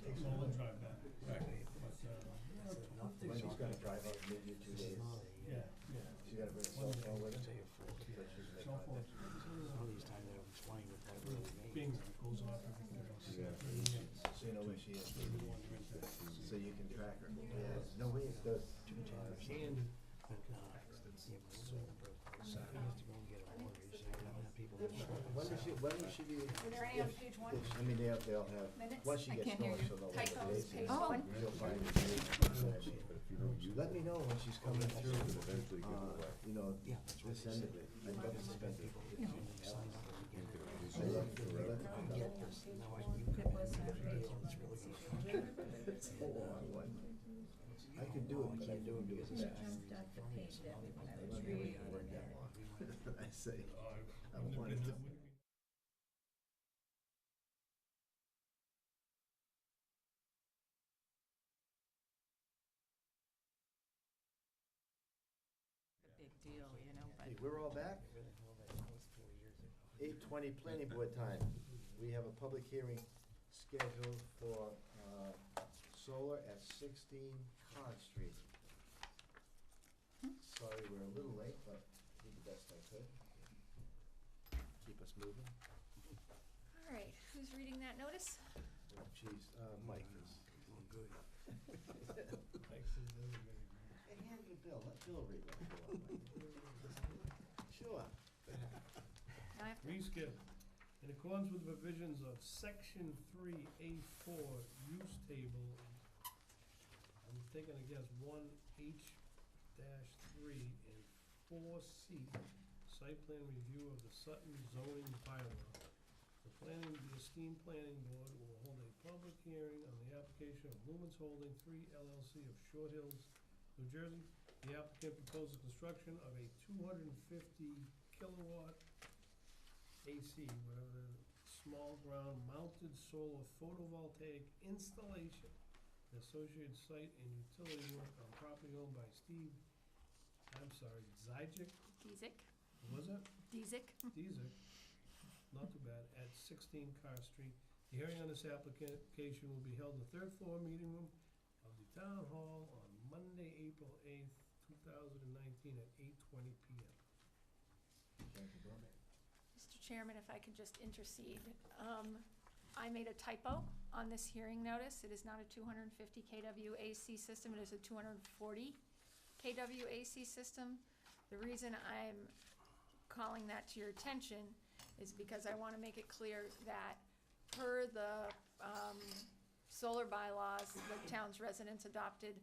Speaker 1: takes
Speaker 4: So
Speaker 1: a
Speaker 4: we'll
Speaker 1: while.
Speaker 4: drive back. But,
Speaker 1: Wendy's gonna drive up maybe 2 days.
Speaker 4: yeah, yeah.
Speaker 1: She's gotta bring a cell phone with her. So she can make
Speaker 4: Cell phone.
Speaker 1: contact.
Speaker 7: All these times I've explained what that really means.
Speaker 4: Bing goes off every 30
Speaker 1: Yeah.
Speaker 4: minutes.
Speaker 1: So you know where she is.
Speaker 4: Maybe one right there.
Speaker 1: So you can track her. Yeah, no way it does.
Speaker 4: And
Speaker 7: But, yeah, but so, you have to go and get a mortgage, so you don't have people that
Speaker 1: When will she be?
Speaker 2: Were there any on page one?
Speaker 1: I mean, they'll have,
Speaker 2: Minutes?
Speaker 1: once she
Speaker 2: I
Speaker 1: gets
Speaker 2: can't hear
Speaker 1: going,
Speaker 2: you.
Speaker 1: she'll know what the
Speaker 2: Typos,
Speaker 1: dates
Speaker 2: page
Speaker 1: is.
Speaker 2: one.
Speaker 1: She'll find the date. Let me know when she's coming through, you know,
Speaker 7: Yeah, that's right.
Speaker 1: this end of it. I'd love to spend it.
Speaker 7: sign up and get it.
Speaker 1: I'd love to pick up.
Speaker 7: Get this, now I, you can make a deal, it's really easy.
Speaker 1: I can do it, but I do it because it's fast.
Speaker 7: It's really hard that long.
Speaker 1: I say, I
Speaker 4: Wouldn't it
Speaker 1: wanted
Speaker 4: be-
Speaker 1: to.
Speaker 4: wouldn't it be
Speaker 13: A big deal, you know, but.
Speaker 1: Hey, we're all back?
Speaker 7: Where the hell that was 4 years ago.
Speaker 1: 8:20 planning board time. We have a public hearing scheduled for solar at 16 Cod Street. Sorry, we're a little late, but did the best I could. Keep us moving.
Speaker 2: All right, who's reading that notice?
Speaker 1: Oh, geez, Mike is.
Speaker 7: Well, good.
Speaker 4: Thanks to everybody.
Speaker 1: Hey, hand me Bill, let Bill read that. Sure.
Speaker 2: Now I have to,
Speaker 4: Reskip. In accordance with the provisions of section 3A4 use table, I'm taking a guess 1H-3 and 4C, site plan review of the Sutton zoning bylaw. The esteemed planning board will hold a public hearing on the application of Lumens Holding 3 LLC of Short Hills, New Jersey. The applicant proposes construction of a 250 kilowatt AC, whatever, small ground mounted solar photovoltaic installation, and associated site and utility work on property owned by Steve, I'm sorry, Zyjek,
Speaker 2: Gizik,
Speaker 4: was it?
Speaker 2: Gizik,
Speaker 4: Dezek, not too bad, at 16 Carr Street. The hearing on this application will be held in the third floor meeting room of the Town Hall on Monday, April 8th, 2019 at 8:20 PM.
Speaker 2: Mr. Chairman, if I could just intercede. I made a typo on this hearing notice. It is not a 250 kW AC system, it is a 240 kW AC system. The reason I'm calling that to your attention is because I want to make it clear that per the solar bylaws the town's residents adopted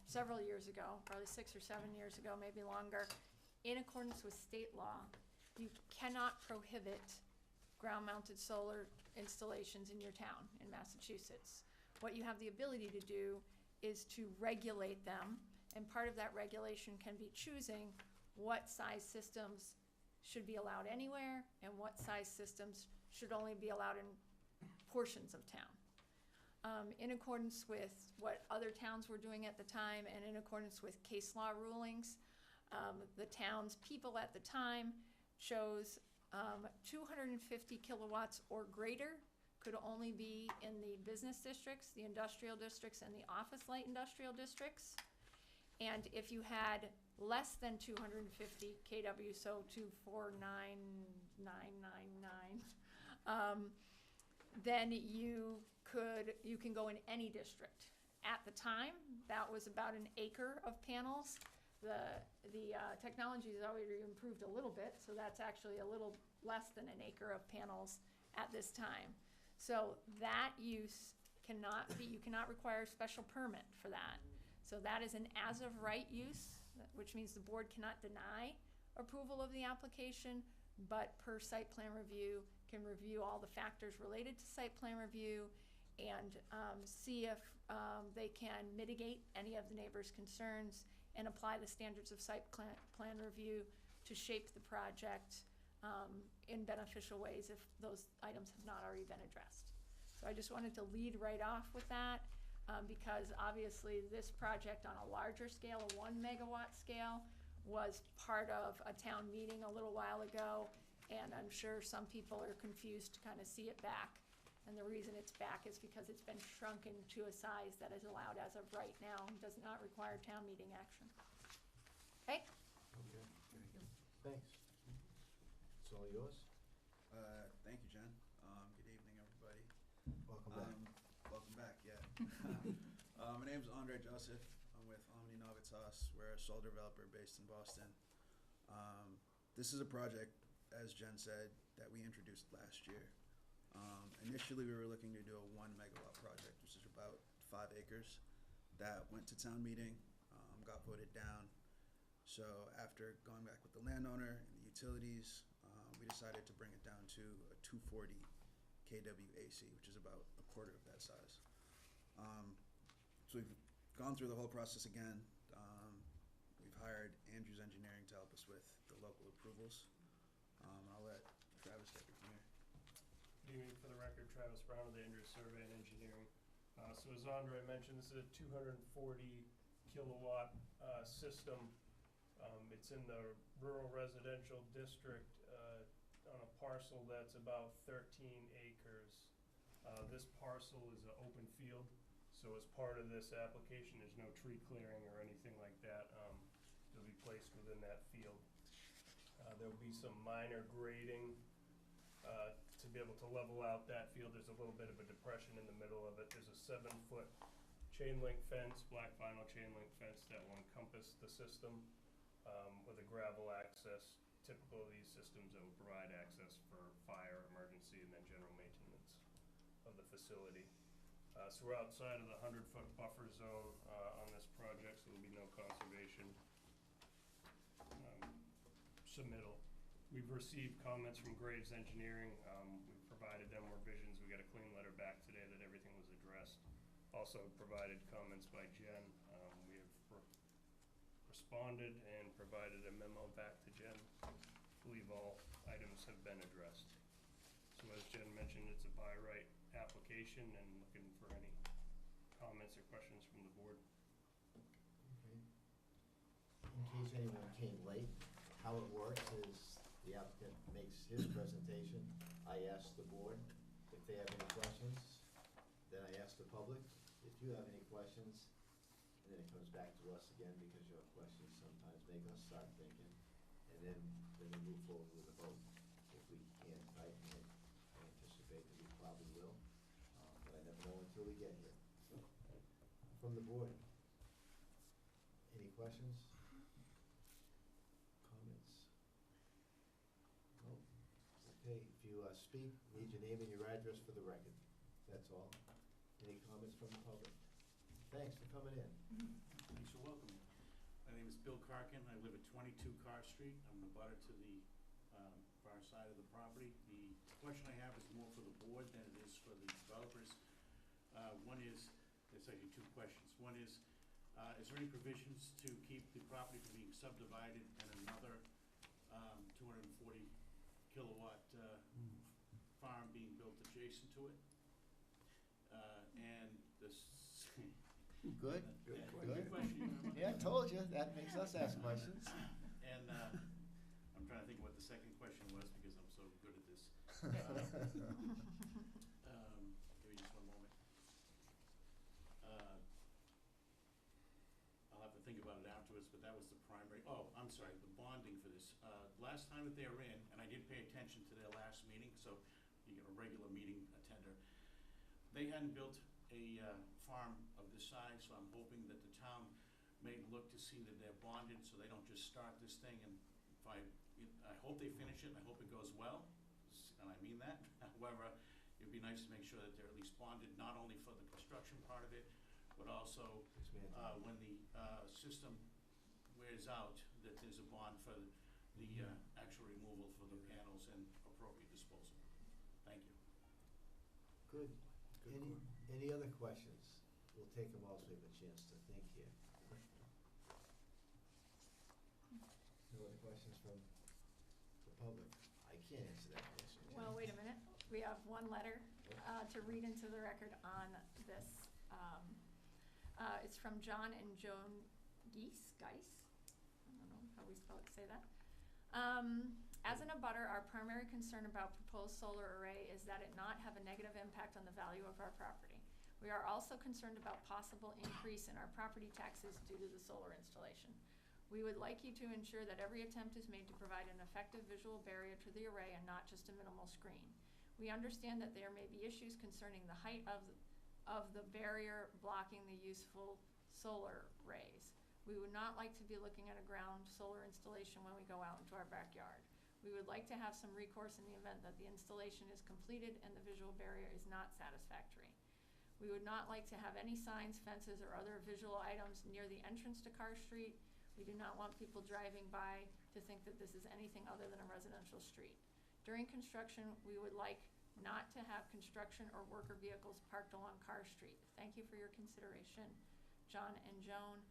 Speaker 2: several years ago, probably 6 or 7 years ago, maybe longer, in accordance with state law, you cannot prohibit ground-mounted solar installations in your town in Massachusetts. What you have the ability to do is to regulate them, and part of that regulation can be choosing what size systems should be allowed anywhere and what size systems should only be allowed in portions of town. In accordance with what other towns were doing at the time and in accordance with case law rulings, the town's people at the time chose 250 kilowatts or greater could only be in the business districts, the industrial districts, and the office light industrial districts. And if you had less than 250 kW, so 249,999, then you can go in any district. At the time, that was about an acre of panels. The technology has already improved a little bit, so that's actually a little less than an acre of panels at this time. So that use cannot be, you cannot require a special permit for that. So that is an as-of-right use, which means the board cannot deny approval of the application, but per site plan review, can review all the factors related to site plan review and see if they can mitigate any of the neighbors' concerns and apply the standards of site plan review to shape the project in beneficial ways if those items have not already been addressed. So I just wanted to lead right off with that because obviously this project on a larger scale, a 1 megawatt scale, was part of a town meeting a little while ago, and I'm sure some people are confused to kind of see it back. And the reason it's back is because it's been shrunken to a size that is allowed as of right now and does not require town meeting action. Okay?
Speaker 1: Thanks. It's all yours.
Speaker 16: Thank you, Jen. Good evening, everybody.
Speaker 1: Welcome back.
Speaker 16: Welcome back, yeah. My name's Andre Joseph. I'm with Omni Novitas. We're a solar developer based in Boston. This is a project, as Jen said, that we introduced last year. Initially, we were looking to do a 1 megawatt project, which is about 5 acres. That went to town meeting, got voted down. So after going back with the landowner and the utilities, we decided to bring it down to a 240 kW AC, which is about a quarter of that size. So we've gone through the whole process again. We've hired Andrews Engineering to help us with the local approvals. I'll let Travis take it from here.
Speaker 4: Good evening, for the record, Travis Brown of the Andrews Survey and Engineering. So as Andre mentioned, this is a 240 kilowatt system. It's in the rural residential district on a parcel that's about 13 acres. This parcel is an open field, so as part of this application, there's no tree clearing or anything like that. It'll be placed within that field. There'll be some minor grading to be able to level out that field. There's a little bit of a depression in the middle of it. There's a 7-foot chain link fence, black vinyl chain link fence that will encompass the system with a gravel access. Typical of these systems that will provide access for fire, emergency, and then general maintenance of the facility. So we're outside of the 100-foot buffer zone on this project, so there'll be no conservation submittal. We've received comments from Graves Engineering. We've provided them revisions. We got a clean letter back today that everything was addressed. Also provided comments by Jen. We have responded and provided a memo back to Jen. I believe all items have been addressed. So as Jen mentioned, it's a by right application and looking for any comments or questions from the board.
Speaker 1: Okay. In case anyone came late, how it works is the applicant makes his presentation, I ask the board if they have any questions, then I ask the public if you have any questions, and then it comes back to us again, because your questions sometimes make us start thinking, and then we move forward with a vote. If we can't tighten it, I anticipate that we probably will, but I never know until we get here. So, from the board, any questions? Comments? No? Okay, if you speak, need your name and your address for the record, that's all. Any comments from the public? Thanks for coming in.
Speaker 10: Thanks for welcoming. My name is Bill Karkin. I live at 22 Carr Street. I'm the butter to the far side of the property. The question I have is more for the board than it is for the developers. One is, there's actually two questions. One is there any provisions to keep the property from being subdivided and another 240 kilowatt farm being built adjacent to it? And this.
Speaker 1: Good,
Speaker 10: good
Speaker 1: good.
Speaker 10: question.
Speaker 1: Yeah, I told you, that makes us ask questions.
Speaker 10: And I'm trying to think of what the second question was because I'm so good at this. Give me just one moment. I'll have to think about it afterwards, but that was the primary. Oh, I'm sorry, the bonding for this. Last time that they were in, and I did pay attention to their last meeting, so you get a regular meeting attender. They hadn't built a farm of this size, so I'm hoping that the town may look to see that they're bonded, so they don't just start this thing and I hope they finish it, and I hope it goes well, and I mean that. However, it'd be nice to make sure that they're at least bonded, not only for the construction part of it, but also when the system wears out, that there's a bond for the actual removal for the panels and appropriate disposal. Thank you.
Speaker 1: Good. Any other questions? We'll take them all so we have a chance to think here. No other questions from the public? I can't answer that question. Jen.
Speaker 2: Well, wait a minute. We have one letter to read into the record on this. It's from John and Joan Geis. I don't know how we say that. As an abutter, our primary concern about proposed solar array is that it not have a negative impact on the value of our property. We are also concerned about possible increase in our property taxes due to the solar installation. We would like you to ensure that every attempt is made to provide an effective visual barrier to the array and not just a minimal screen. We understand that there may be issues concerning the height of the barrier blocking the useful solar rays. We would not like to be looking at a ground solar installation when we go out into our backyard. We would like to have some recourse in the event that the installation is completed and the visual barrier is not satisfactory. We would not like to have any signs, fences, or other visual items near the entrance to Carr Street. We do not want people driving by to think that this is anything other than a residential street. During construction, we would like not to have construction or worker vehicles parked along Carr Street. Thank you for your consideration. John and Joan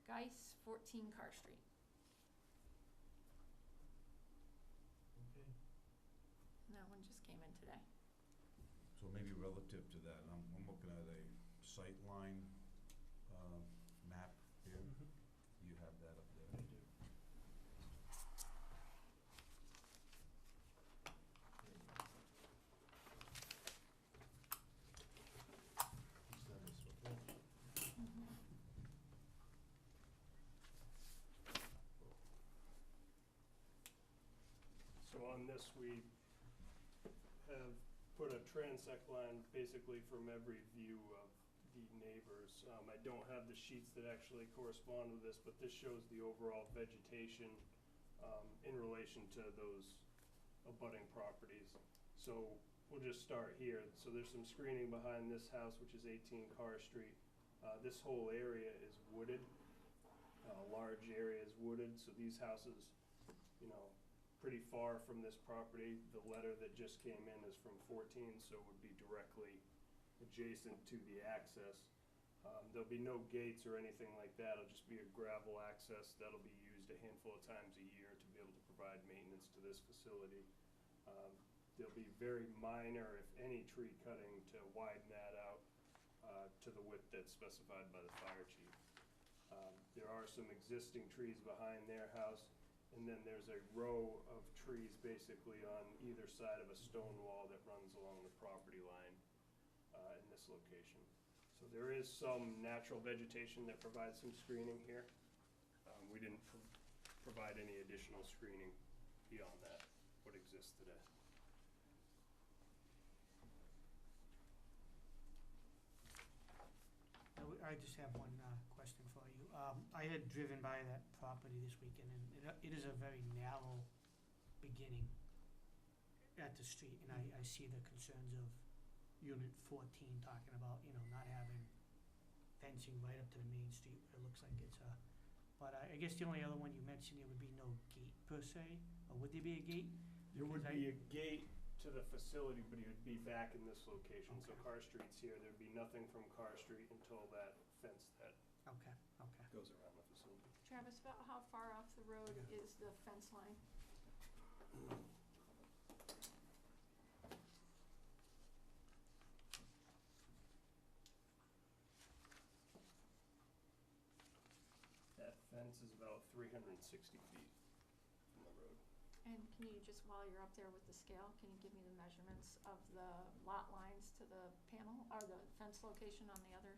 Speaker 2: Geis, 14 Carr Street.
Speaker 1: Okay.
Speaker 2: And that one just came in today.
Speaker 6: So maybe relative to that, I'm looking at a sight line map here. You have that up there.
Speaker 4: I do.
Speaker 1: He's done this before.
Speaker 4: So on this, we have put a transect line basically from every view of the neighbors. I don't have the sheets that actually correspond with this, but this shows the overall vegetation in relation to those abutting properties. So we'll just start here. So there's some screening behind this house, which is 18 Carr Street. This whole area is wooded. Large area is wooded, so these houses, you know, pretty far from this property. The letter that just came in is from 14, so it would be directly adjacent to the access. There'll be no gates or anything like that. It'll just be a gravel access that'll be used a handful of times a year to be able to provide maintenance to this facility. There'll be very minor, if any, tree cutting to widen that out to the width that's specified by the fire chief. There are some existing trees behind their house, and then there's a row of trees basically on either side of a stone wall that runs along the property line in this location. So there is some natural vegetation that provides some screening here. We didn't provide any additional screening beyond that, what exists today.
Speaker 8: I just have one question for you. I had driven by that property this weekend, and it is a very narrow beginning at the street, and I see the concerns of Unit 14 talking about, not having fencing right up to the main street where it looks like it's a, but I guess the only other one you mentioned, there would be no gate per se, or would there be a gate?
Speaker 4: There would
Speaker 8: Because
Speaker 4: be a gate to the facility, but it would be back in this location. So
Speaker 8: Okay.
Speaker 4: Carr Street's here, there'd be nothing from Carr Street until that fence that
Speaker 8: Okay.
Speaker 4: goes around the facility.
Speaker 2: Travis, about how far off the road is the fence line?
Speaker 4: That fence is about 360 feet from the road.
Speaker 2: And can you just, while you're up there with the scale, can you give me the measurements of the lot lines to the panel, or the fence location on the other?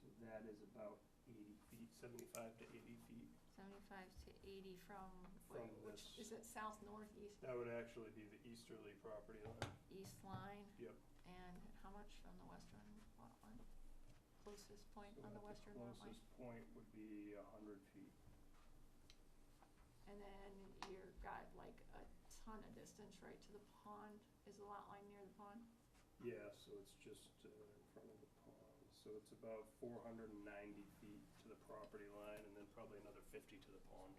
Speaker 4: So that is about 80 feet, 75 to 80 feet.
Speaker 2: 75 to 80 from,
Speaker 4: From
Speaker 2: which,
Speaker 4: this.
Speaker 2: is it south, north, east,
Speaker 4: That would actually be the easterly property line.
Speaker 2: east line?
Speaker 4: Yep.
Speaker 2: And how much from the western lot line? Closest point
Speaker 4: So
Speaker 2: on the
Speaker 4: at
Speaker 2: western lot line?
Speaker 4: closest point would be 100 feet.
Speaker 2: And then you've got like a ton of distance right to the pond. Is the lot line near the pond?
Speaker 4: Yeah, so it's just in front of the pond. So it's about 490 feet to the property line, and then probably another 50 to the pond.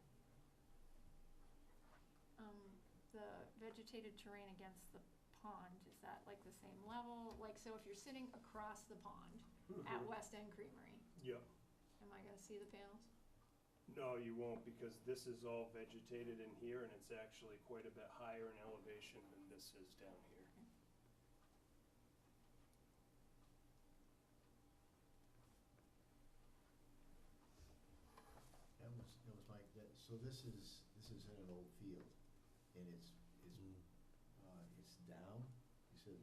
Speaker 2: The vegetated terrain against the pond, is that like the same level? Like, so if you're sitting across the pond at West End Creamery,
Speaker 4: Yep.
Speaker 2: am I gonna see the panels?
Speaker 4: No, you won't, because this is all vegetated in here, and it's actually quite a bit higher in elevation than this is down here.
Speaker 1: That was Mike, so this is in an old field, and it's down, you said?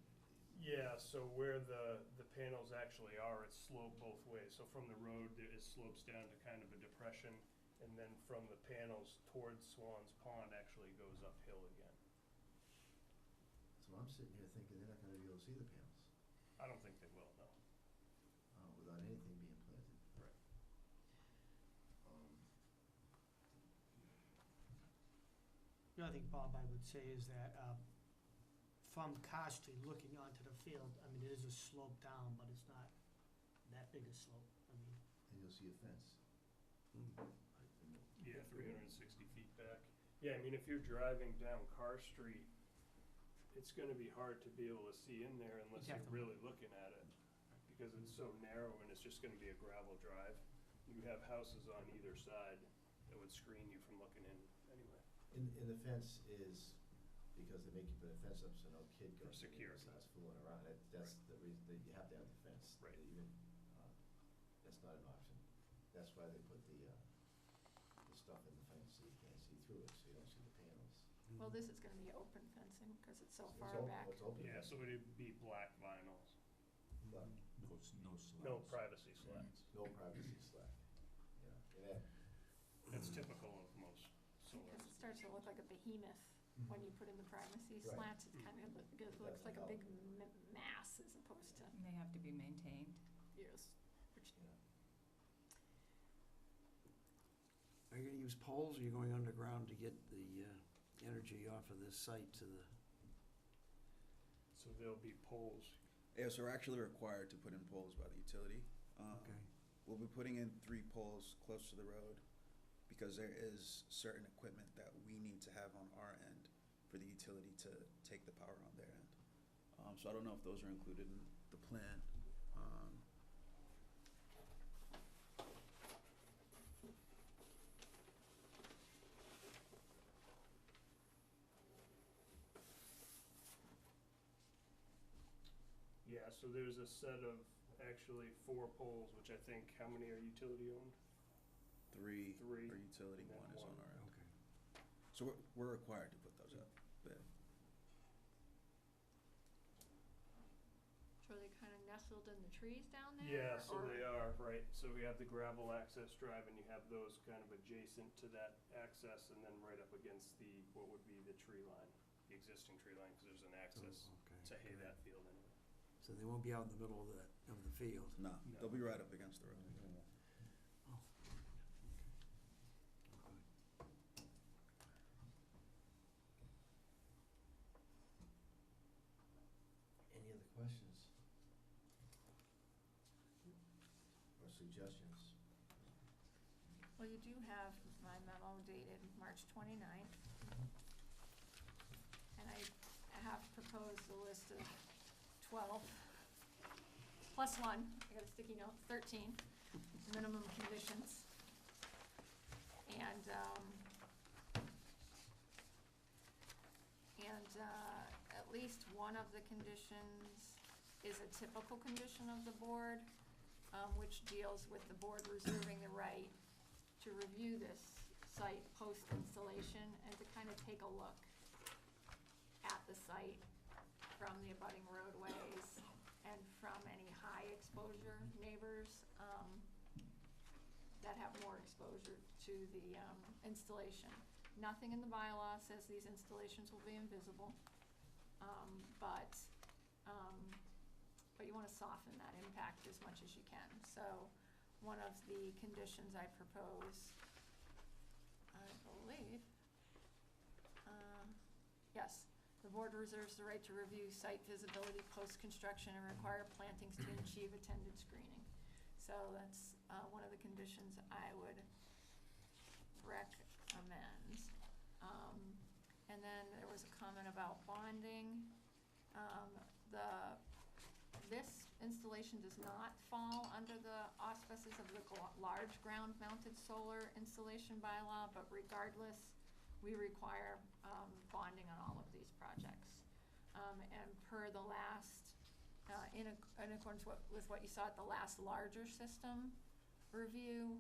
Speaker 4: Yeah, so where the panels actually are, it's sloped both ways. So from the road, it slopes down to kind of a depression, and then from the panels towards Swan's Pond actually goes uphill again.
Speaker 1: So I'm sitting here thinking they're not gonna be able to see the panels,
Speaker 4: I don't think they will, no.
Speaker 1: without anything being planted.
Speaker 4: Right.
Speaker 8: The other thing, Bob, I would say is that from Carr Street looking onto the field, I mean, it is a slope down, but it's not that big a slope. I mean,
Speaker 1: And you'll see a fence.
Speaker 4: Yeah, 360 feet back. Yeah, I mean, if you're driving down Carr Street, it's gonna be hard to be able to see in there unless you're
Speaker 8: Exactly.
Speaker 4: really looking at it, because it's so narrow and it's just gonna be a gravel drive. You have houses on either side that would screen you from looking in anyway.
Speaker 1: And the fence is, because they make you put a fence up so no kid
Speaker 4: For
Speaker 1: goes in and
Speaker 4: security.
Speaker 1: starts fooling around, that's the reason, that you have to have the fence.
Speaker 4: Right.
Speaker 1: Even, that's not an option. That's why they put the stuff in the fence, so you can't see through it, so you don't see the panels.
Speaker 2: Well, this is gonna be open fencing, cause it's so
Speaker 1: It's
Speaker 2: far
Speaker 1: open-
Speaker 2: back.
Speaker 1: It's open.
Speaker 4: Yeah, so it'd be black vinyl,
Speaker 1: But
Speaker 6: No slats.
Speaker 4: no privacy slats.
Speaker 1: no privacy slack, and that,
Speaker 4: That's typical of most solar.
Speaker 2: Because it starts to look like a behemoth when you put in the privacy
Speaker 1: Right.
Speaker 2: slats. It kind of looks
Speaker 1: doesn't
Speaker 2: like a
Speaker 1: help.
Speaker 2: big mass as opposed to,
Speaker 17: They have to be maintained.
Speaker 2: yes, which,
Speaker 7: Are you gonna use poles, or are you going underground to get the energy off of this site to the,
Speaker 4: So there'll be poles.
Speaker 16: Yeah, so we're actually required to put in poles by the utility.
Speaker 7: okay?
Speaker 16: We'll be putting in 3 poles close to the road because there is certain equipment that we need to have on our end for the utility to take the power on their end. So I don't know if those are included in the plan.
Speaker 4: Yeah, so there's a set of actually 4 poles, which I think, how many are utility owned?
Speaker 16: three,
Speaker 9: Three,
Speaker 16: our utility,
Speaker 9: and then
Speaker 16: one is on
Speaker 9: one.
Speaker 16: our end.
Speaker 7: Okay.
Speaker 16: So we're required to put those up there.
Speaker 2: So are they kind of nestled in the trees down there?
Speaker 9: Yeah, so
Speaker 2: or-
Speaker 9: they are, right, so we have the gravel access drive, and you have those kind of adjacent to that access, and then right up against the, what would be the tree line, the existing tree line, because there's an access
Speaker 7: Okay,
Speaker 9: to hay
Speaker 7: good.
Speaker 9: that field anyway.
Speaker 7: So they won't be out in the middle of the field?
Speaker 16: No,
Speaker 9: No.
Speaker 16: they'll be right up against the road.
Speaker 7: Oh.
Speaker 12: Any other questions?
Speaker 1: Or suggestions?
Speaker 2: Well, you do have my memo dated March 29th. And I have proposed a list of 12, plus one, I got a sticky note, 13 minimum conditions. And at least one of the conditions is a typical condition of the board, which deals with the board reserving the right to review this site post-installation and to kind of take a look at the site from the abutting roadways and from any high exposure neighbors that have more exposure to the installation. Nothing in the bylaw says these installations will be invisible, but you want to soften that impact as much as you can. So one of the conditions I propose, I believe, yes, the board reserves the right to review site visibility post-construction and require plantings to achieve attended screening. So that's one of the conditions I would recommend. And then there was a comment about bonding. This installation does not fall under the auspices of the large ground-mounted solar installation bylaw, but regardless, we require bonding on all of these projects. And per the last, in accordance with what you saw at the last larger system review,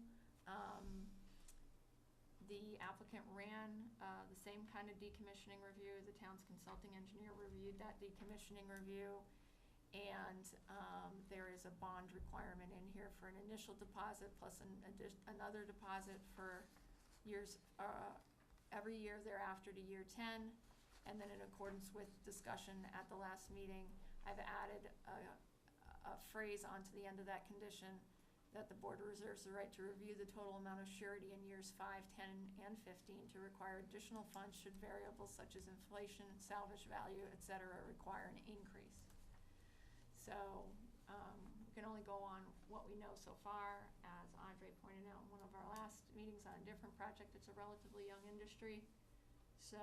Speaker 2: the applicant ran the same kind of decommissioning review. The town's consulting engineer reviewed that decommissioning review. And there is a bond requirement in here for an initial deposit plus another deposit for years, every year thereafter to year 10. And then in accordance with discussion at the last meeting, I've added a phrase onto the end of that condition that the board reserves the right to review the total amount of surety in years 5, 10, and 15 to require additional funds should variables such as inflation, salvage value, et cetera, require an increase. So we can only go on what we know so far. As Andre pointed out in one of our last meetings on a different project, it's a relatively young industry. So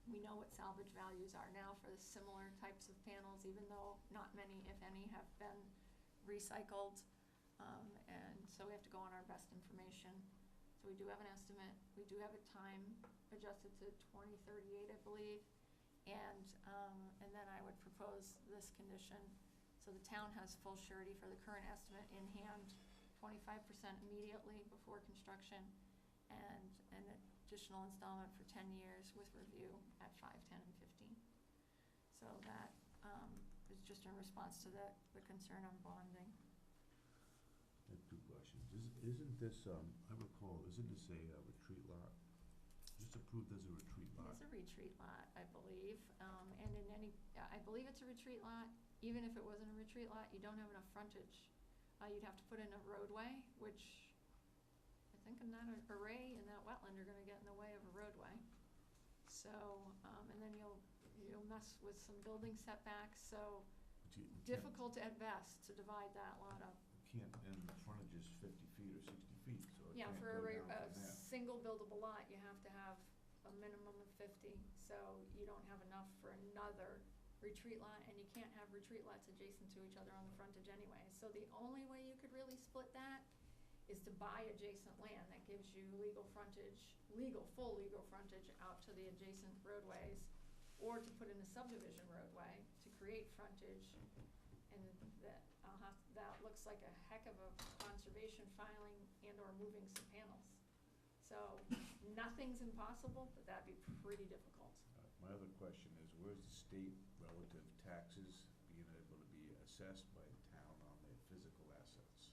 Speaker 2: we know what salvage values are now for the similar types of panels, even though not many, if any, have been recycled. And so we have to go on our best information. So we do have an estimate. We do have a time adjusted to 2038, I believe. And then I would propose this condition. So the town has full surety for the current estimate in hand, 25% immediately before construction, and an additional installment for 10 years with review at 5, 10, and 15. So that is just in response to the concern on bonding.
Speaker 6: I have two questions. Isn't this, I recall, isn't this a retreat lot? Just approved as a retreat lot?
Speaker 2: It's a retreat lot, I believe, and in any, I believe it's a retreat lot. Even if it wasn't a retreat lot, you don't have enough frontage. You'd have to put in a roadway, which I think in that array in that wetland are gonna get in the way of a roadway. So, and then you'll mess with some building setbacks, so
Speaker 6: You can't-
Speaker 2: difficult at best to divide that lot up.
Speaker 6: You can't, and the frontage is 50 feet or 60 feet, so it
Speaker 2: Yeah,
Speaker 6: can't
Speaker 2: for
Speaker 6: go
Speaker 2: a
Speaker 6: down from there.
Speaker 2: single buildable lot, you have to have a minimum of 50, so you don't have enough for another retreat lot, and you can't have retreat lots adjacent to each other on the frontage anyway. So the only way you could really split that is to buy adjacent land that gives you legal frontage, full legal frontage out to the adjacent roadways, or to put in a subdivision roadway to create frontage, and that that looks like a heck of a conservation filing and or moving some panels. So, nothing's impossible, but that'd be pretty difficult.
Speaker 6: My other question is, where's the state relative taxes being able to be assessed by the town on their physical assets?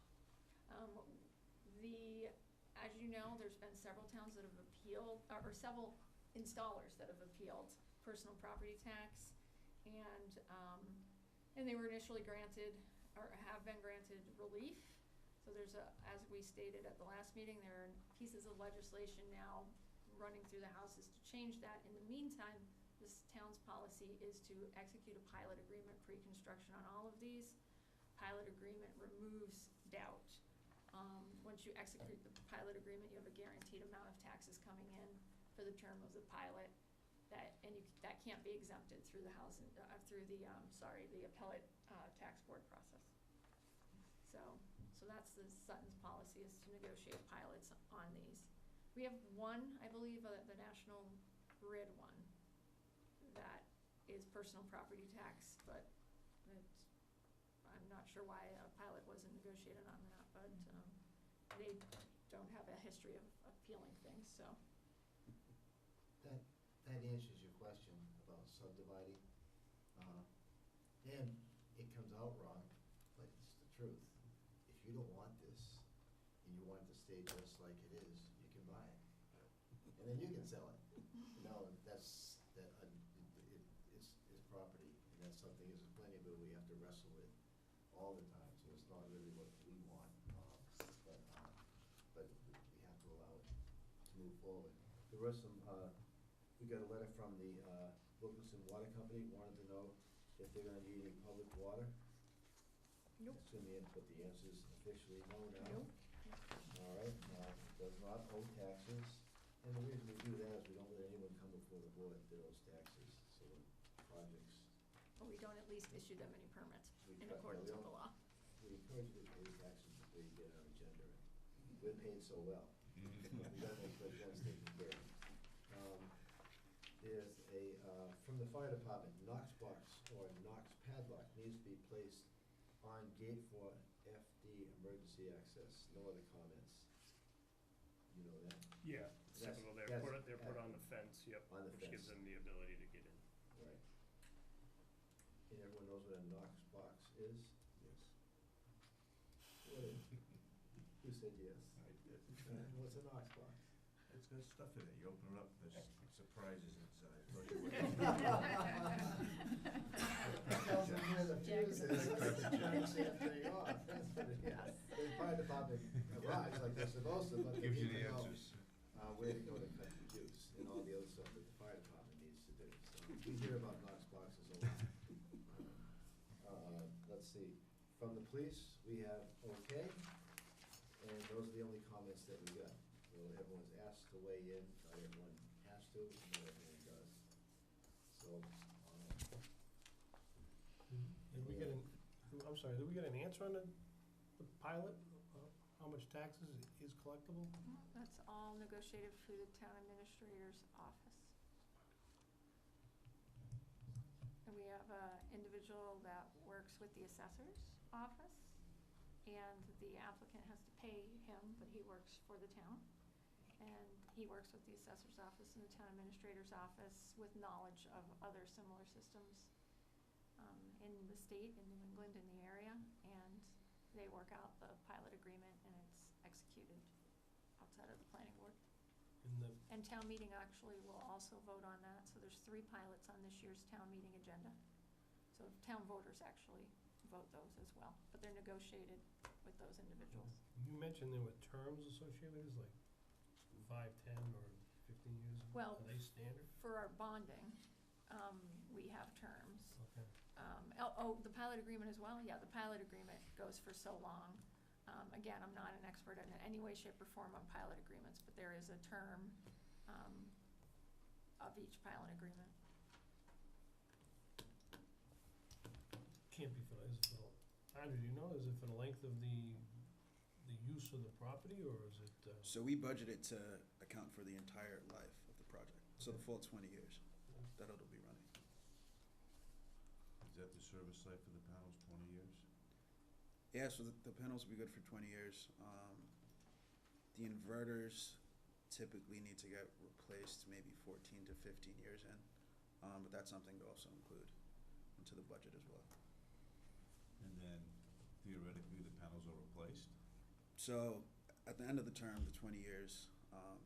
Speaker 2: As you know, there's been several towns that have appealed, or several installers that have appealed personal property tax, and they were initially granted, or have been granted relief. So there's as we stated at the last meeting, there are pieces of legislation now running through the houses to change that. In the meantime, this town's policy is to execute a pilot agreement pre-construction on all of these. Pilot agreement removes doubt. Once you execute the pilot agreement, you have a guaranteed amount of taxes coming in for the term of the pilot, that can't be exempted through the the appellate tax board process. So that's the Sutton's policy, is to negotiate pilots on these. We have one, I believe, the National Grid one, that is personal property tax, but I'm not sure why a pilot wasn't negotiated on that, but they don't have a history of appealing things, so.
Speaker 1: That answers your question about subdividing. And it comes out wrong, but it's the truth. If you don't want this, and you want it to stay just like it is, you can buy it. And then you can sell it. It's property, and that's something as a planning board we have to wrestle with all the time, so it's not really what we want. But we have to allow it to move forward. There was some, we got a letter from the Wilkinson Water Company, wanted to know if they're gonna need any public water.
Speaker 2: Nope.
Speaker 1: Assume the answer's officially no now.
Speaker 2: Nope.
Speaker 1: All right, does not owe taxes, and the reason we do that is we don't let anyone come before the board that owes taxes, so when projects.
Speaker 2: Or we don't at least issue them any permits
Speaker 1: we
Speaker 2: in
Speaker 1: cut-
Speaker 2: accordance
Speaker 1: we
Speaker 2: with the
Speaker 1: don't-
Speaker 2: law.
Speaker 1: We encourage you to pay taxes before you get our agenda. We're paid so well. We gotta make sure that's taken care of. There's from the fire department, Knox box or Knox padlock needs to be placed on gate for FD emergency access. No other comments. You know that?
Speaker 4: Yeah,
Speaker 1: That's-
Speaker 4: typical,
Speaker 1: that's
Speaker 4: they're put on the fence, yep,
Speaker 1: on the
Speaker 4: which gives
Speaker 1: fence.
Speaker 4: them the ability to get in.
Speaker 1: Right. And everyone knows what a Knox box is?
Speaker 6: Yes.
Speaker 1: What is? Who said yes?
Speaker 6: I did.
Speaker 1: What's a Knox box?
Speaker 6: It's got stuff in it. You open it up, there's surprises inside.
Speaker 1: Tells them where the fuse is, it's the jacks they have to take off, that's what it is. The fire department arrives like they're supposed to, but they
Speaker 6: Gives you
Speaker 1: need
Speaker 6: the
Speaker 1: to know
Speaker 6: answers.
Speaker 1: where to go to cut the juice and all the other stuff that the fire department needs to do. So we hear about Knox boxes a lot. Let's see, from the police, we have okay, and those are the only comments that we got. So everyone's asked to weigh in, not everyone has to, not everyone does. So,
Speaker 4: Did we get I'm sorry, did we get an answer on the pilot? How much taxes is collectible?
Speaker 2: That's all negotiated through the town administrator's office. And we have an individual that works with the assessor's office, and the applicant has to pay him, but he works for the town. And he works with the assessor's office and the town administrator's office with knowledge of other similar systems in the state, in New England, in the area, and they work out the pilot agreement, and it's executed outside of the planning board. And town meeting actually will also vote on that, so there's 3 pilots on this year's town meeting agenda. So town voters actually vote those as well, but they're negotiated with those individuals.
Speaker 4: You mentioned there were terms associated with this, like 5, 10, or 15 years?
Speaker 2: Well,
Speaker 4: Are they standard?
Speaker 2: For our bonding, we have terms.
Speaker 4: Okay.
Speaker 2: The pilot agreement as well? Yeah, the pilot agreement goes for so long. Again, I'm not an expert in any way, shape, or form on pilot agreements, but there is a term of each pilot agreement.
Speaker 4: Can't be for, Andrew, do you know, is it for the length of the use of the property, or is it?
Speaker 16: So we budgeted to account for the entire life of the project, so the full 20 years that it'll be running.
Speaker 6: Is that the service life of the panels, 20 years?
Speaker 16: Yeah, so the panels will be good for 20 years. The inverters typically need to get replaced maybe 14 to 15 years in, but that's something to also include into the budget as well.
Speaker 6: And then theoretically, the panels are replaced?
Speaker 16: So at the end of the term, the 20 years,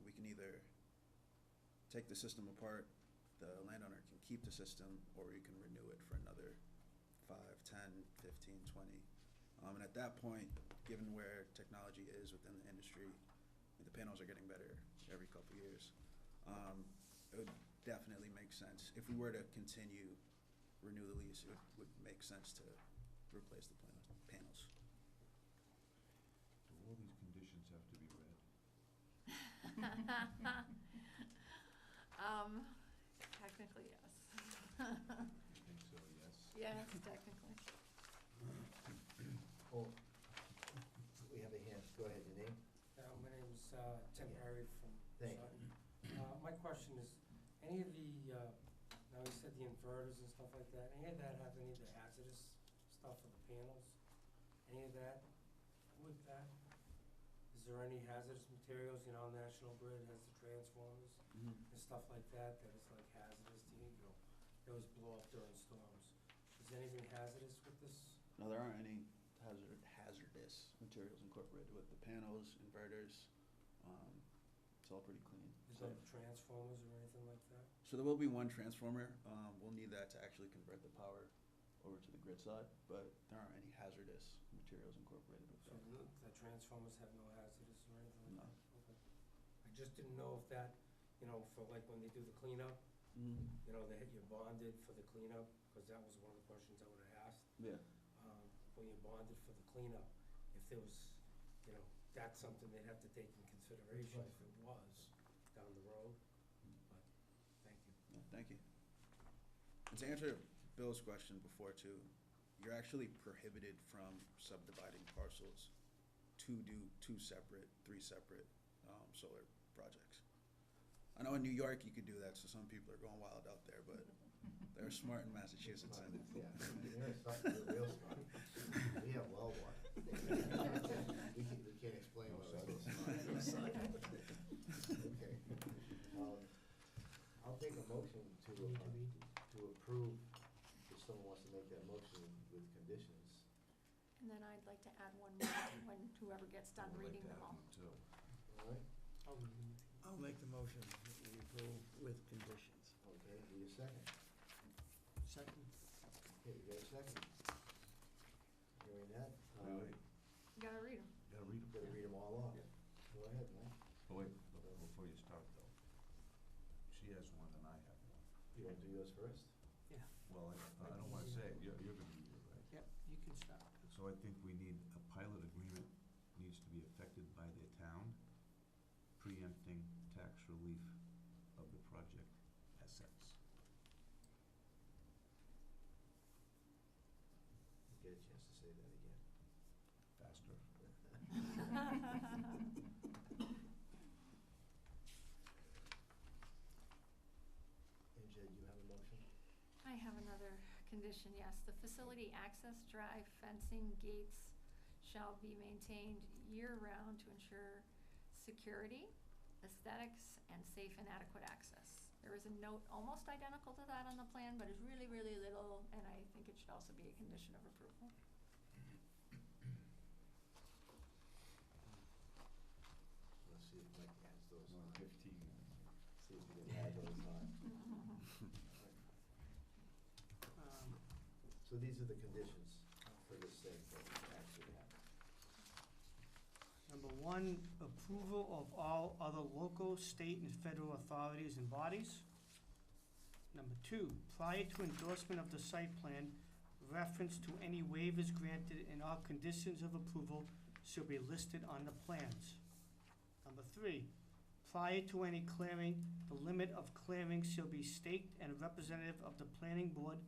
Speaker 16: we can either take the system apart, the landowner can keep the system, or you can renew it for another 5, 10, 15, 20. And at that point, given where technology is within the industry, the panels are getting better every couple years. It would definitely make sense. If we were to continue, renew the lease, it would make sense to replace the panels.
Speaker 6: Do all these conditions have to be read?
Speaker 2: Technically, yes.
Speaker 6: I think so, yes.
Speaker 2: Yes, technically.
Speaker 1: Oh, we have a hand, go ahead, your name?
Speaker 5: My name's Tim Perry from
Speaker 1: Thank
Speaker 5: Sutton. My question is, any of the, now you said the inverters and stuff like that, any of that have any of the hazardous stuff for the panels? Any of that with that? Is there any hazardous materials, you know, National Grid has the transformers and stuff like that, that is like hazardous to you, you know, they always blow up during storms. Is anything hazardous with this?
Speaker 16: No, there aren't any hazardous materials incorporated with the panels, inverters. It's all pretty clean.
Speaker 5: Is there transformers or anything like that?
Speaker 16: So there will be one transformer. We'll need that to actually convert the power over to the grid side, but there aren't any hazardous materials incorporated with
Speaker 5: So
Speaker 16: that.
Speaker 5: the transformers have no hazardous or anything
Speaker 16: No.
Speaker 5: like that? Okay. I just didn't know if that, you know, for like when they do the cleanup, you know, you're bonded for the cleanup, because that was one of the questions I would've asked.
Speaker 16: Yeah.
Speaker 5: When you're bonded for the cleanup, if there was, you know, that's something they'd have to take in consideration if it was down the road, but, thank you.
Speaker 16: Yeah, thank you. And to answer Bill's question before too, you're actually prohibited from subdividing parcels to do 3 separate solar projects. I know in New York you could do that, so some people are going wild out there, but they're smart in Massachusetts. And
Speaker 1: Yeah, you're Sutton, we're real smart. We have well water. We can't explain what we're smart. Okay. I'll take a motion to approve, if someone wants to make that motion with conditions.
Speaker 2: And then I'd like to add one more when whoever gets done
Speaker 6: I would like
Speaker 2: reading
Speaker 6: to
Speaker 2: them
Speaker 6: add
Speaker 2: all.
Speaker 6: one too.
Speaker 1: All right,
Speaker 7: I'll make the motion that we approve with conditions.
Speaker 1: okay, need a second.
Speaker 8: Second.
Speaker 1: Okay, we got a second. Hearing that,
Speaker 6: Wait,
Speaker 2: You gotta read them.
Speaker 6: you gotta read them.
Speaker 1: gotta read them all off.
Speaker 6: Yeah.
Speaker 1: Go ahead, Mike.
Speaker 6: But wait, before you start though, she has one and I have one.
Speaker 1: You want to do yours first?
Speaker 8: Yeah,
Speaker 6: Well, I don't wanna say it, you're gonna read it, right?
Speaker 8: yep, you can start.
Speaker 6: So I think we need, a pilot agreement needs to be affected by the town, preempting tax relief of the project assets.
Speaker 1: Get a chance to say that again.
Speaker 6: Faster.
Speaker 1: And Jed, you have a motion?
Speaker 2: I have another condition, yes. The facility access drive fencing gates shall be maintained year-round to ensure security, aesthetics, and safe and adequate access. There is a note almost identical to that on the plan, but it's really, really little, and I think it should also be a condition of approval.
Speaker 1: Let's see if Mike adds those on.
Speaker 6: Number 15.
Speaker 1: See if we can add those on. So these are the conditions for this thing that actually happened.
Speaker 8: Number 1, approval of all other local, state, and federal authorities and bodies. Number 2, prior to endorsement of the site plan, reference to any waivers granted and all conditions of approval shall be listed on the plans. Number 3, prior to any clearing, the limit of clearing shall be staked, and a representative of the planning board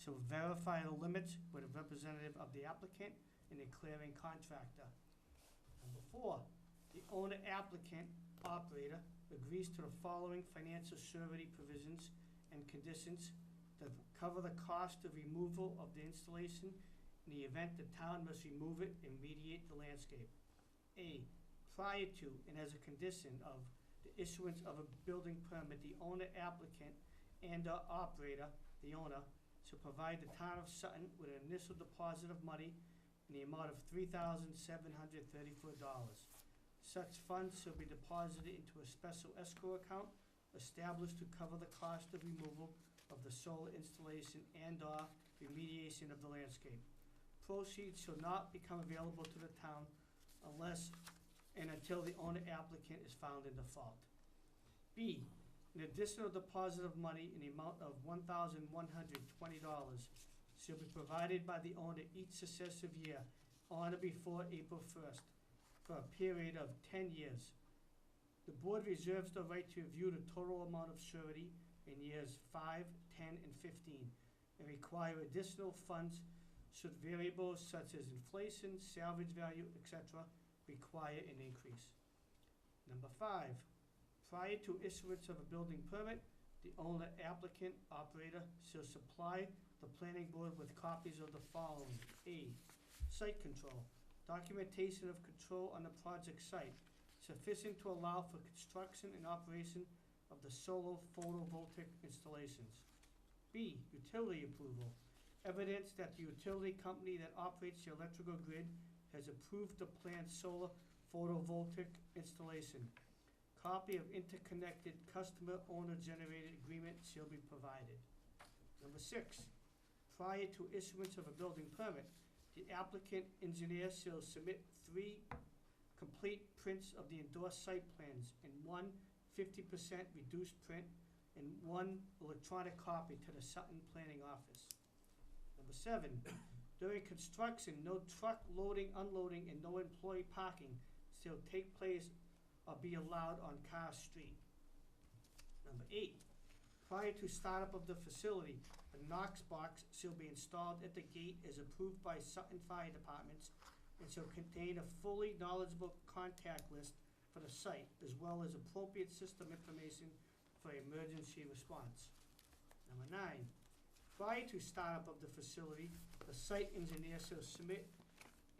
Speaker 8: shall verify the limits with a representative of the applicant and a clearing contractor. Number 4, the owner applicant operator agrees to the following financial surety provisions and conditions that cover the cost of removal of the installation In the event the town must remove it and mediate the landscape. A, prior to and as a condition of the issuance of a building permit, the owner applicant and/or operator, the owner, shall provide the town of Sutton with an initial deposit of money in the amount of $3,734. Such funds shall be deposited into a special escrow account established to cover the cost of removal of the solar installation and/or remediation of the landscape. Proceeds shall not become available to the town unless and until the owner applicant is found in default. B, an additional deposit of money in the amount of $1,120 shall be provided by the owner each successive year on or before April 1st for a period of 10 years. The board reserves the right to review the total amount of surety in years 5, 10, and 15 and require additional funds should variables such as inflation, salvage value, etc. require an increase. Number 5, prior to issuance of a building permit, the owner, applicant, operator shall supply the planning board with copies of the following. A, site control, documentation of control on the project site, sufficient to allow for construction and operation of the solar photovoltaic installations. B, utility approval, evidence that the utility company that operates the electrical grid has approved the planned solar photovoltaic installation. Copy of interconnected customer owner-generated agreement shall be provided. Number 6, prior to issuance of a building permit, the applicant engineer shall submit 3 complete prints of the endorsed site plans and 1 50% reduced print and 1 electronic copy to the Sutton Planning Office. Number 7, during construction, no truck loading, unloading, and no employee parking shall take place or be allowed on Carr Street. Number 8, prior to startup of the facility, a Knox box shall be installed at the gate as approved by Sutton Fire Departments and shall contain a fully knowledgeable contact list for the site, as well as appropriate system information for emergency response. Number 9, prior to startup of the facility, the site engineer shall submit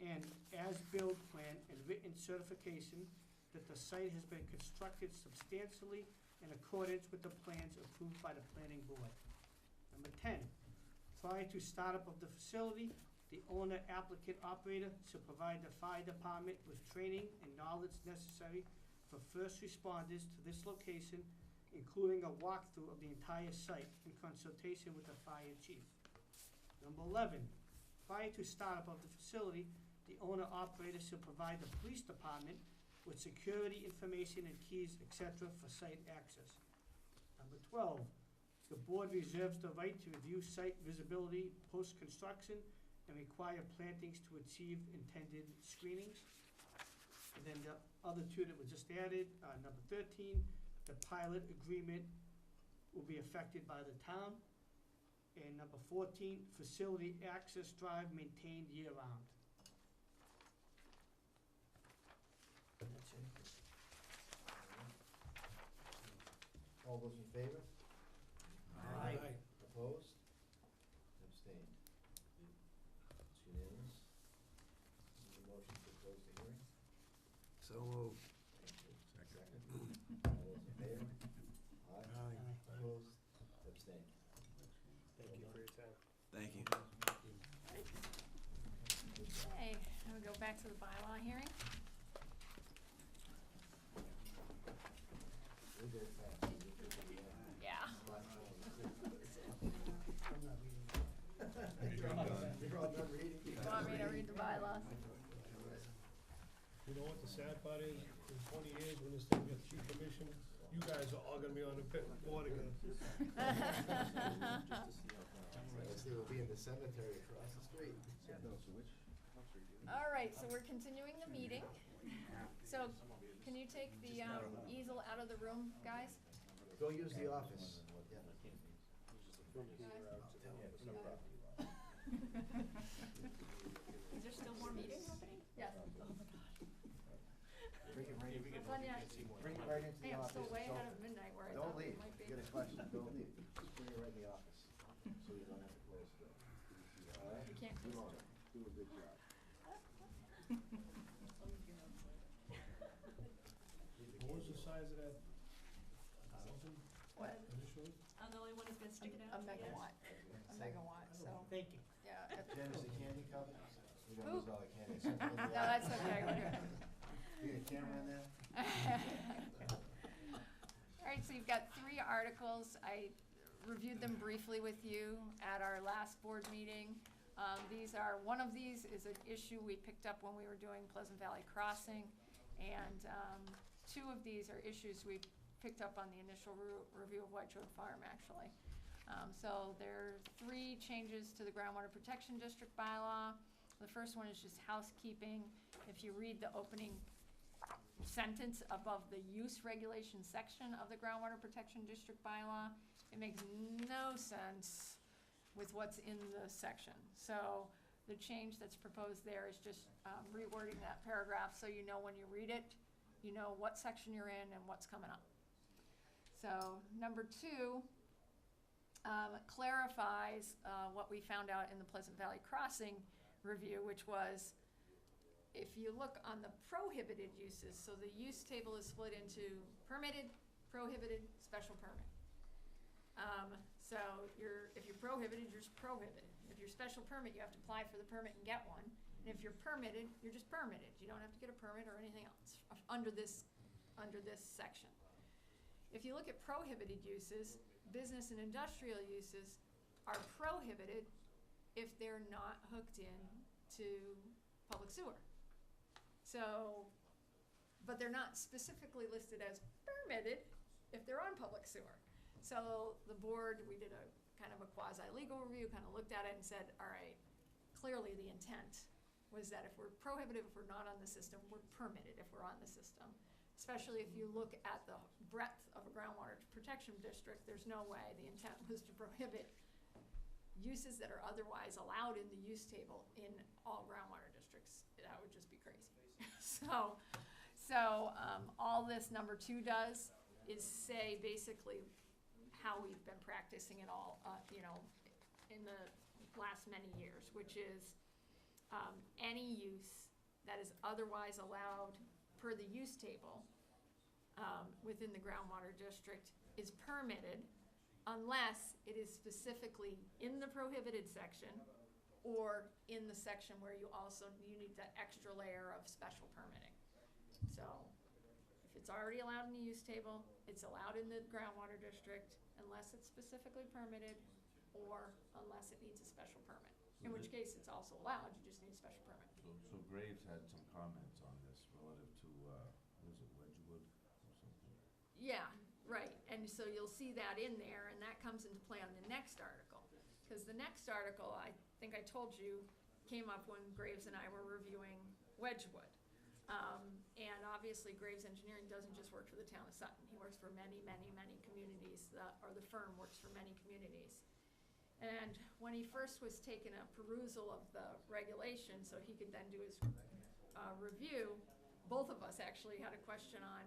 Speaker 8: an as-built plan and written certification that the site has been constructed substantially in accordance with the plans approved by the planning board. Number 10, prior to startup of the facility, the owner, applicant, operator shall provide the fire department with training and knowledge necessary for first responders to this location, including a walkthrough of the entire site in consultation with the fire chief. Number 11, prior to startup of the facility, the owner, operator shall provide the police department with security information and keys, etc. for site access. Number 12, the board reserves the right to review site visibility post-construction and require plantings to achieve intended screenings. And then the other 2 that were just added, number 13, the pilot agreement will be affected by the town. And number 14, facility access drive maintained year-round. That's it.
Speaker 1: All those in favor?
Speaker 8: Aye.
Speaker 1: Opposed? Abstained? It's unanimous. Need a motion to close the hearing?
Speaker 7: So moved.
Speaker 1: Thank you. Second. All those in favor? Aye. Opposed? Abstained?
Speaker 4: Thank you for your time.
Speaker 16: Thank you.
Speaker 2: Okay, now we go back to the bylaw hearing.
Speaker 1: We did fast. We did the,
Speaker 2: Yeah.
Speaker 1: last one.
Speaker 8: I'm not reading it.
Speaker 1: You're all done reading?
Speaker 2: You want me to read the bylaws?
Speaker 4: You know what the sad part is? In 20 years, when this thing gets tree commission, you guys are all gonna be on the board again.
Speaker 1: See, we'll be in the cemetery across the street.
Speaker 2: All right, so we're continuing the meeting. So can you take the easel out of the room, guys?
Speaker 1: Go use the office. Yeah.
Speaker 14: Is there still more meetings happening?
Speaker 2: Yes.
Speaker 14: Oh my God.
Speaker 1: Bring it right,
Speaker 2: It's on yet.
Speaker 1: bring it right into
Speaker 2: Hey,
Speaker 1: the
Speaker 2: I'm
Speaker 1: office.
Speaker 2: still way
Speaker 1: So-
Speaker 2: ahead of midnight where I
Speaker 1: Don't
Speaker 2: thought it
Speaker 1: leave.
Speaker 2: might be.
Speaker 1: Get a question, don't leave. Just bring it right in the office, so you don't have to close the door. All right?
Speaker 2: You can't
Speaker 1: You
Speaker 2: close
Speaker 1: won't.
Speaker 2: the
Speaker 3: do a good job.
Speaker 4: What was the size of that fountain
Speaker 2: What?
Speaker 4: initially?
Speaker 14: I'm the only one who's gonna stick it out.
Speaker 2: A megawatt, so,
Speaker 8: Thank you.
Speaker 2: yeah.
Speaker 1: Jen, is the candy cup? We don't
Speaker 2: Ooh.
Speaker 1: lose all the candy. Something in the
Speaker 2: No, that's okay, we're good.
Speaker 1: You got a camera in there?
Speaker 2: All right, so you've got 3 articles. I reviewed them briefly with you at our last board meeting. One of these is an issue we picked up when we were doing Pleasant Valley Crossing, and 2 of these are issues we picked up on the initial review of Wedgewood Farm, actually. So there are 3 changes to the Groundwater Protection District bylaw. The first one is just housekeeping. If you read the opening sentence above the use regulation section of the Groundwater Protection District bylaw, it makes no sense with what's in the section. So the change that's proposed there is just rewording that paragraph so you know when you read it, you know what section you're in and what's coming up. So number 2 clarifies what we found out in the Pleasant Valley Crossing review, which was, if you look on the prohibited uses, so the use table is split into permitted, prohibited, special permit. So if you're prohibited, you're just prohibited. If you're special permit, you have to apply for the permit and get one. And if you're permitted, you're just permitted. You don't have to get a permit or anything else under this section. If you look at prohibited uses, business and industrial uses are prohibited if they're not hooked in to public sewer. So, but they're not specifically listed as permitted if they're on public sewer. So the board, we did a kind of a quasi-legal review, kind of looked at it and said, all right, clearly the intent was that if we're prohibited, if we're not on the system, we're permitted if we're on the system. Especially if you look at the breadth of a groundwater protection district, there's no way the intent was to prohibit uses that are otherwise allowed in the use table in all groundwater districts. That would just be crazy. So all this number 2 does is say basically how we've been practicing it all, in the last many years, which is any use that is otherwise allowed per the use table within the groundwater district is permitted unless it is specifically in the prohibited section or in the section where you need that extra layer of special permitting. So if it's already allowed in the use table, it's allowed in the groundwater district unless it's specifically permitted or unless it needs a special permit. In which case it's also allowed, you just need a special permit.
Speaker 6: So Graves had some comments on this relative to, what is it, Wedgewood or something?
Speaker 2: Yeah, right, and so you'll see that in there, and that comes into play on the next article. Because the next article, I think I told you, came up when Graves and I were reviewing Wedgewood. And obviously Graves Engineering doesn't just work for the town of Sutton. He works for many, many, many communities, or the firm works for many communities. And when he first was taking a perusal of the regulation so he could then do his review, both of us actually had a question on,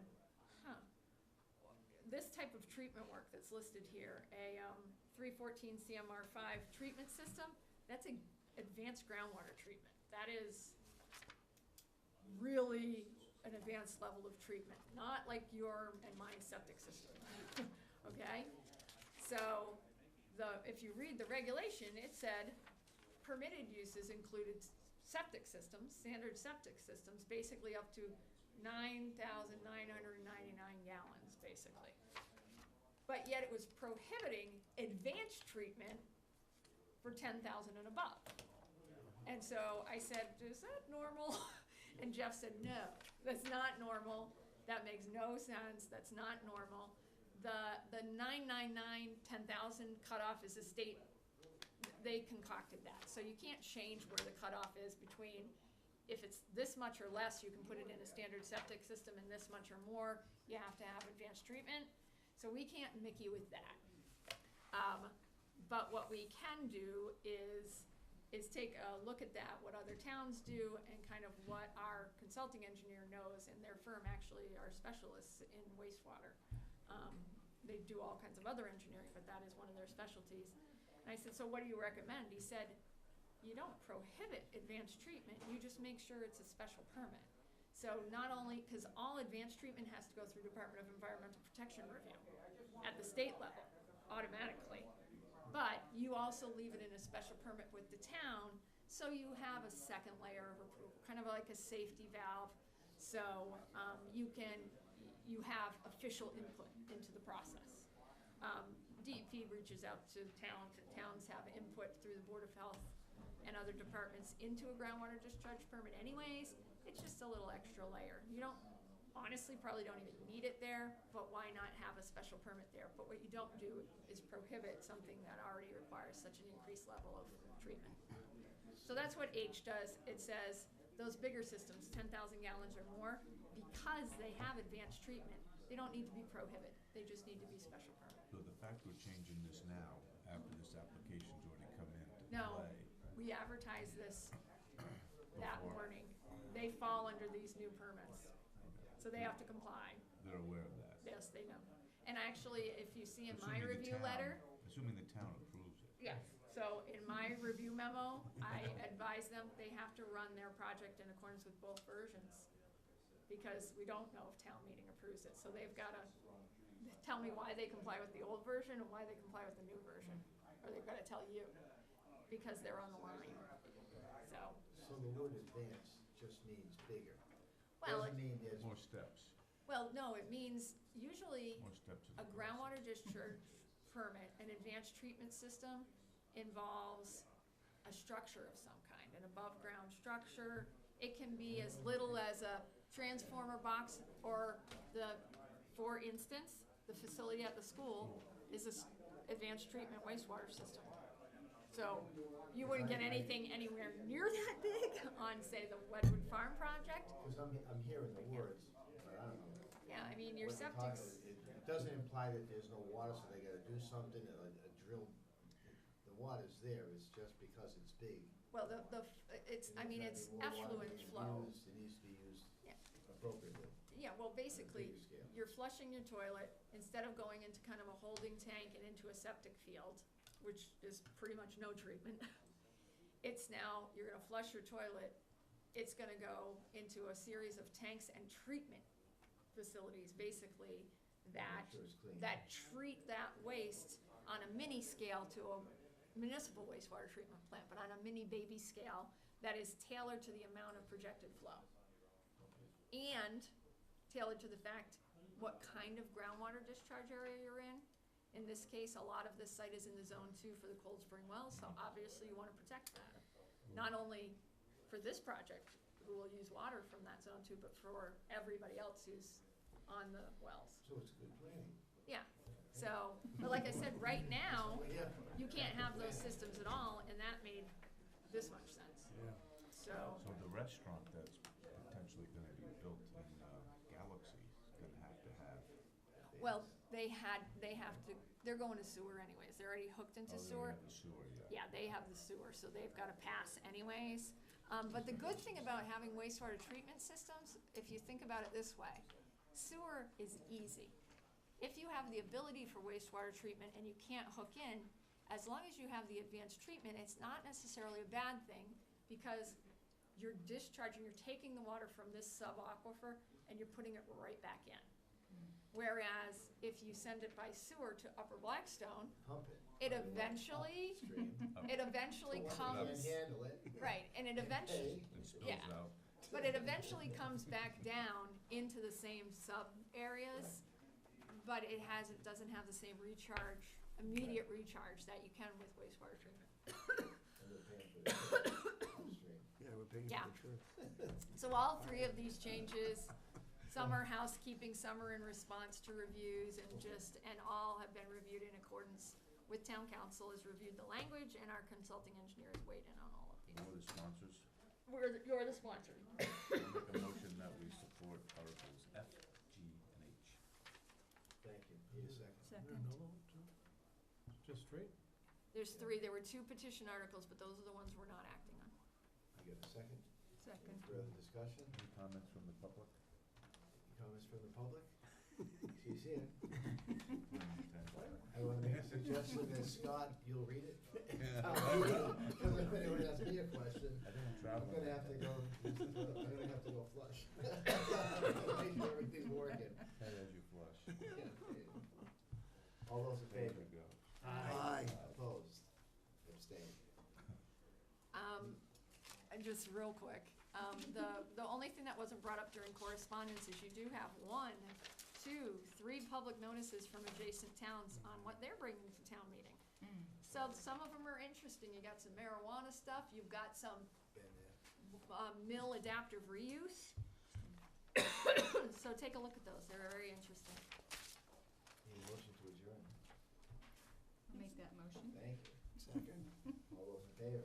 Speaker 2: this type of treatment work that's listed here, a 314 CMR5 treatment system, that's advanced groundwater treatment. That is really an advanced level of treatment, not like your and my septic system, okay? So if you read the regulation, it said permitted uses included septic systems, standard septic systems, basically up to 9,999 gallons, basically. But yet it was prohibiting advanced treatment for 10,000 and above. And so I said, is that normal? And Jeff said, no, that's not normal. That makes no sense. That's not normal. The 999, 10,000 cutoff is a state, they concocted that. So you can't change where the cutoff is between, if it's this much or less, you can put it in a standard septic system, and this much or more, you have to have advanced treatment. So we can't mickey with that. But what we can do is take a look at that, what other towns do, and kind of what our consulting engineer knows, and their firm actually are specialists in wastewater. They do all kinds of other engineering, but that is one of their specialties. And I said, so what do you recommend? He said, you don't prohibit advanced treatment, you just make sure it's a special permit. So not only, because all advanced treatment has to go through Department of Environmental Protection review at the state level, automatically. But you also leave it in a special permit with the town, so you have a second layer of approval, kind of like a safety valve. So you have official input into the process. Deep Feed reaches out to towns, and towns have input through the Board of Health and other departments into a groundwater discharge permit anyways. It's just a little extra layer. You don't, honestly, probably don't even need it there, but why not have a special permit there? But what you don't do is prohibit something that already requires such an increased level of treatment. So that's what H does. It says those bigger systems, 10,000 gallons or more, because they have advanced treatment, they don't need to be prohibited. They just need to be special permit.
Speaker 6: So the fact we're changing this now, after this application's already come into
Speaker 2: No,
Speaker 6: play.
Speaker 2: we advertise this that
Speaker 6: Before.
Speaker 2: morning. They fall under these new permits, so they have to comply.
Speaker 6: They're aware of that.
Speaker 2: Yes, they know. And actually, if you see in my
Speaker 6: Assuming the
Speaker 2: review
Speaker 6: town-
Speaker 2: letter,
Speaker 6: Assuming the town approves it.
Speaker 2: yes, so in my review memo, I advise them they have to run their project in accordance with both versions, because we don't know if town meeting approves it, so they've gotta tell me why they comply with the old version and why they comply with the new version, or they've gotta tell you, because they're on the line, so.
Speaker 1: So the word advanced just means bigger.
Speaker 2: Well,
Speaker 1: Doesn't mean there's.
Speaker 6: More steps,
Speaker 2: Well, no, it means usually
Speaker 6: more steps. in
Speaker 2: a
Speaker 6: the process.
Speaker 2: groundwater discharge permit, an advanced treatment system involves a structure of some kind, an above-ground structure. It can be as little as a transformer box, or for instance, the facility at the school is a advanced treatment wastewater system. So you wouldn't get anything anywhere near that big on, say, the Wedwood Farm project.
Speaker 1: Because I'm hearing the words, but I don't know.
Speaker 2: Yeah, I mean, your
Speaker 1: what they're talking
Speaker 2: septic's,
Speaker 1: about. It doesn't imply that there's no water, so they gotta do something, a drill. The water's there, it's just because it's big.
Speaker 2: well, it's, I mean, it's effluent flow.
Speaker 1: It needs to be used
Speaker 2: Yeah.
Speaker 1: appropriately.
Speaker 2: Yeah, well, basically,
Speaker 1: bigger scale.
Speaker 2: you're flushing your toilet, instead of going into kind of a holding tank and into a septic field, which is pretty much no treatment. It's now, you're gonna flush your toilet, it's gonna go into a series of tanks and treatment facilities, basically, that,
Speaker 1: Make sure it's clean.
Speaker 2: that treat that waste on a mini scale to a municipal wastewater treatment plant, but on a mini baby scale that is tailored to the amount of projected flow. And tailored to the fact what kind of groundwater discharge area you're in. In this case, a lot of this site is in the zone 2 for the Cold Spring wells, so obviously you wanna protect that. Not only for this project, who will use water from that zone 2, but for everybody else who's on the wells.
Speaker 1: So it's good planning.
Speaker 2: Yeah, so, but like I said, right now,
Speaker 1: Yeah.
Speaker 2: you can't have those systems at all, and that made this much sense. So,
Speaker 6: So the restaurant that's potentially gonna be built in Galaxy is gonna have to have.
Speaker 2: well, they have to, they're going to sewer anyways, they're already hooked into
Speaker 6: Oh, they
Speaker 2: sewer.
Speaker 6: have the sewer, yeah.
Speaker 2: Yeah, they have the sewer, so they've gotta pass anyways. But the good thing about having wastewater treatment systems, if you think about it this way, sewer is easy. If you have the ability for wastewater treatment and you can't hook in, as long as you have the advanced treatment, it's not necessarily a bad thing, because you're discharging, you're taking the water from this sub-aquifer and you're putting it right back in. Whereas if you send it by sewer to Upper Blackstone,
Speaker 1: Pump it.
Speaker 2: it eventually, it eventually
Speaker 1: So one
Speaker 2: comes,
Speaker 1: can't handle it.
Speaker 2: right, and it eventually,
Speaker 1: Hey.
Speaker 6: It spills
Speaker 2: yeah.
Speaker 6: out.
Speaker 2: but it eventually comes back down into the same sub-areas, but it doesn't have the same recharge, immediate recharge that you can with wastewater treatment.
Speaker 1: And they're paying for it upstream.
Speaker 7: Yeah, we're paying
Speaker 2: Yeah.
Speaker 7: for the truth.
Speaker 2: So all 3 of these changes, some are housekeeping, some are in response to reviews, and all have been reviewed in accordance with town council, has reviewed the language, and our consulting engineers weighed in on all of these.
Speaker 6: We're the sponsors.
Speaker 2: You're the sponsor.
Speaker 6: I'll make a motion that we support Articles F, G, and H.
Speaker 1: Thank you. Need a second.
Speaker 4: Is there
Speaker 2: Second.
Speaker 4: another one, too? Just straight?
Speaker 2: There's 3, there were 2 petition articles, but those are the ones we're not acting on.
Speaker 1: I get a second.
Speaker 2: Second.
Speaker 1: Further discussion?
Speaker 6: Any comments from the public?
Speaker 1: Comments from the public? She's here.
Speaker 6: Okay.
Speaker 1: I wanna make a suggestion. suggestion is, Scott, you'll read it?
Speaker 6: Yeah.
Speaker 1: Because if anyone asks me a question,
Speaker 6: I don't
Speaker 1: I'm
Speaker 6: travel.
Speaker 1: gonna have to go, I'm gonna have to go flush. Make sure everything's working.
Speaker 6: Head as you flush.
Speaker 1: All those in
Speaker 6: There
Speaker 1: favor?
Speaker 6: we go.
Speaker 7: Aye.
Speaker 1: Opposed? Abstained?
Speaker 2: And just real quick, the only thing that wasn't brought up during correspondence is you do have 1, 2, 3 public notices from adjacent towns on what they're bringing to town meeting. So some of them are interesting. You got some marijuana stuff, you've got some
Speaker 1: Been there.
Speaker 2: mill adaptive reuse. So take a look at those, they're very interesting.
Speaker 1: Need a motion to adjourn.
Speaker 17: I'll make that motion.
Speaker 1: Thank you.
Speaker 7: Second.
Speaker 1: All those in favor?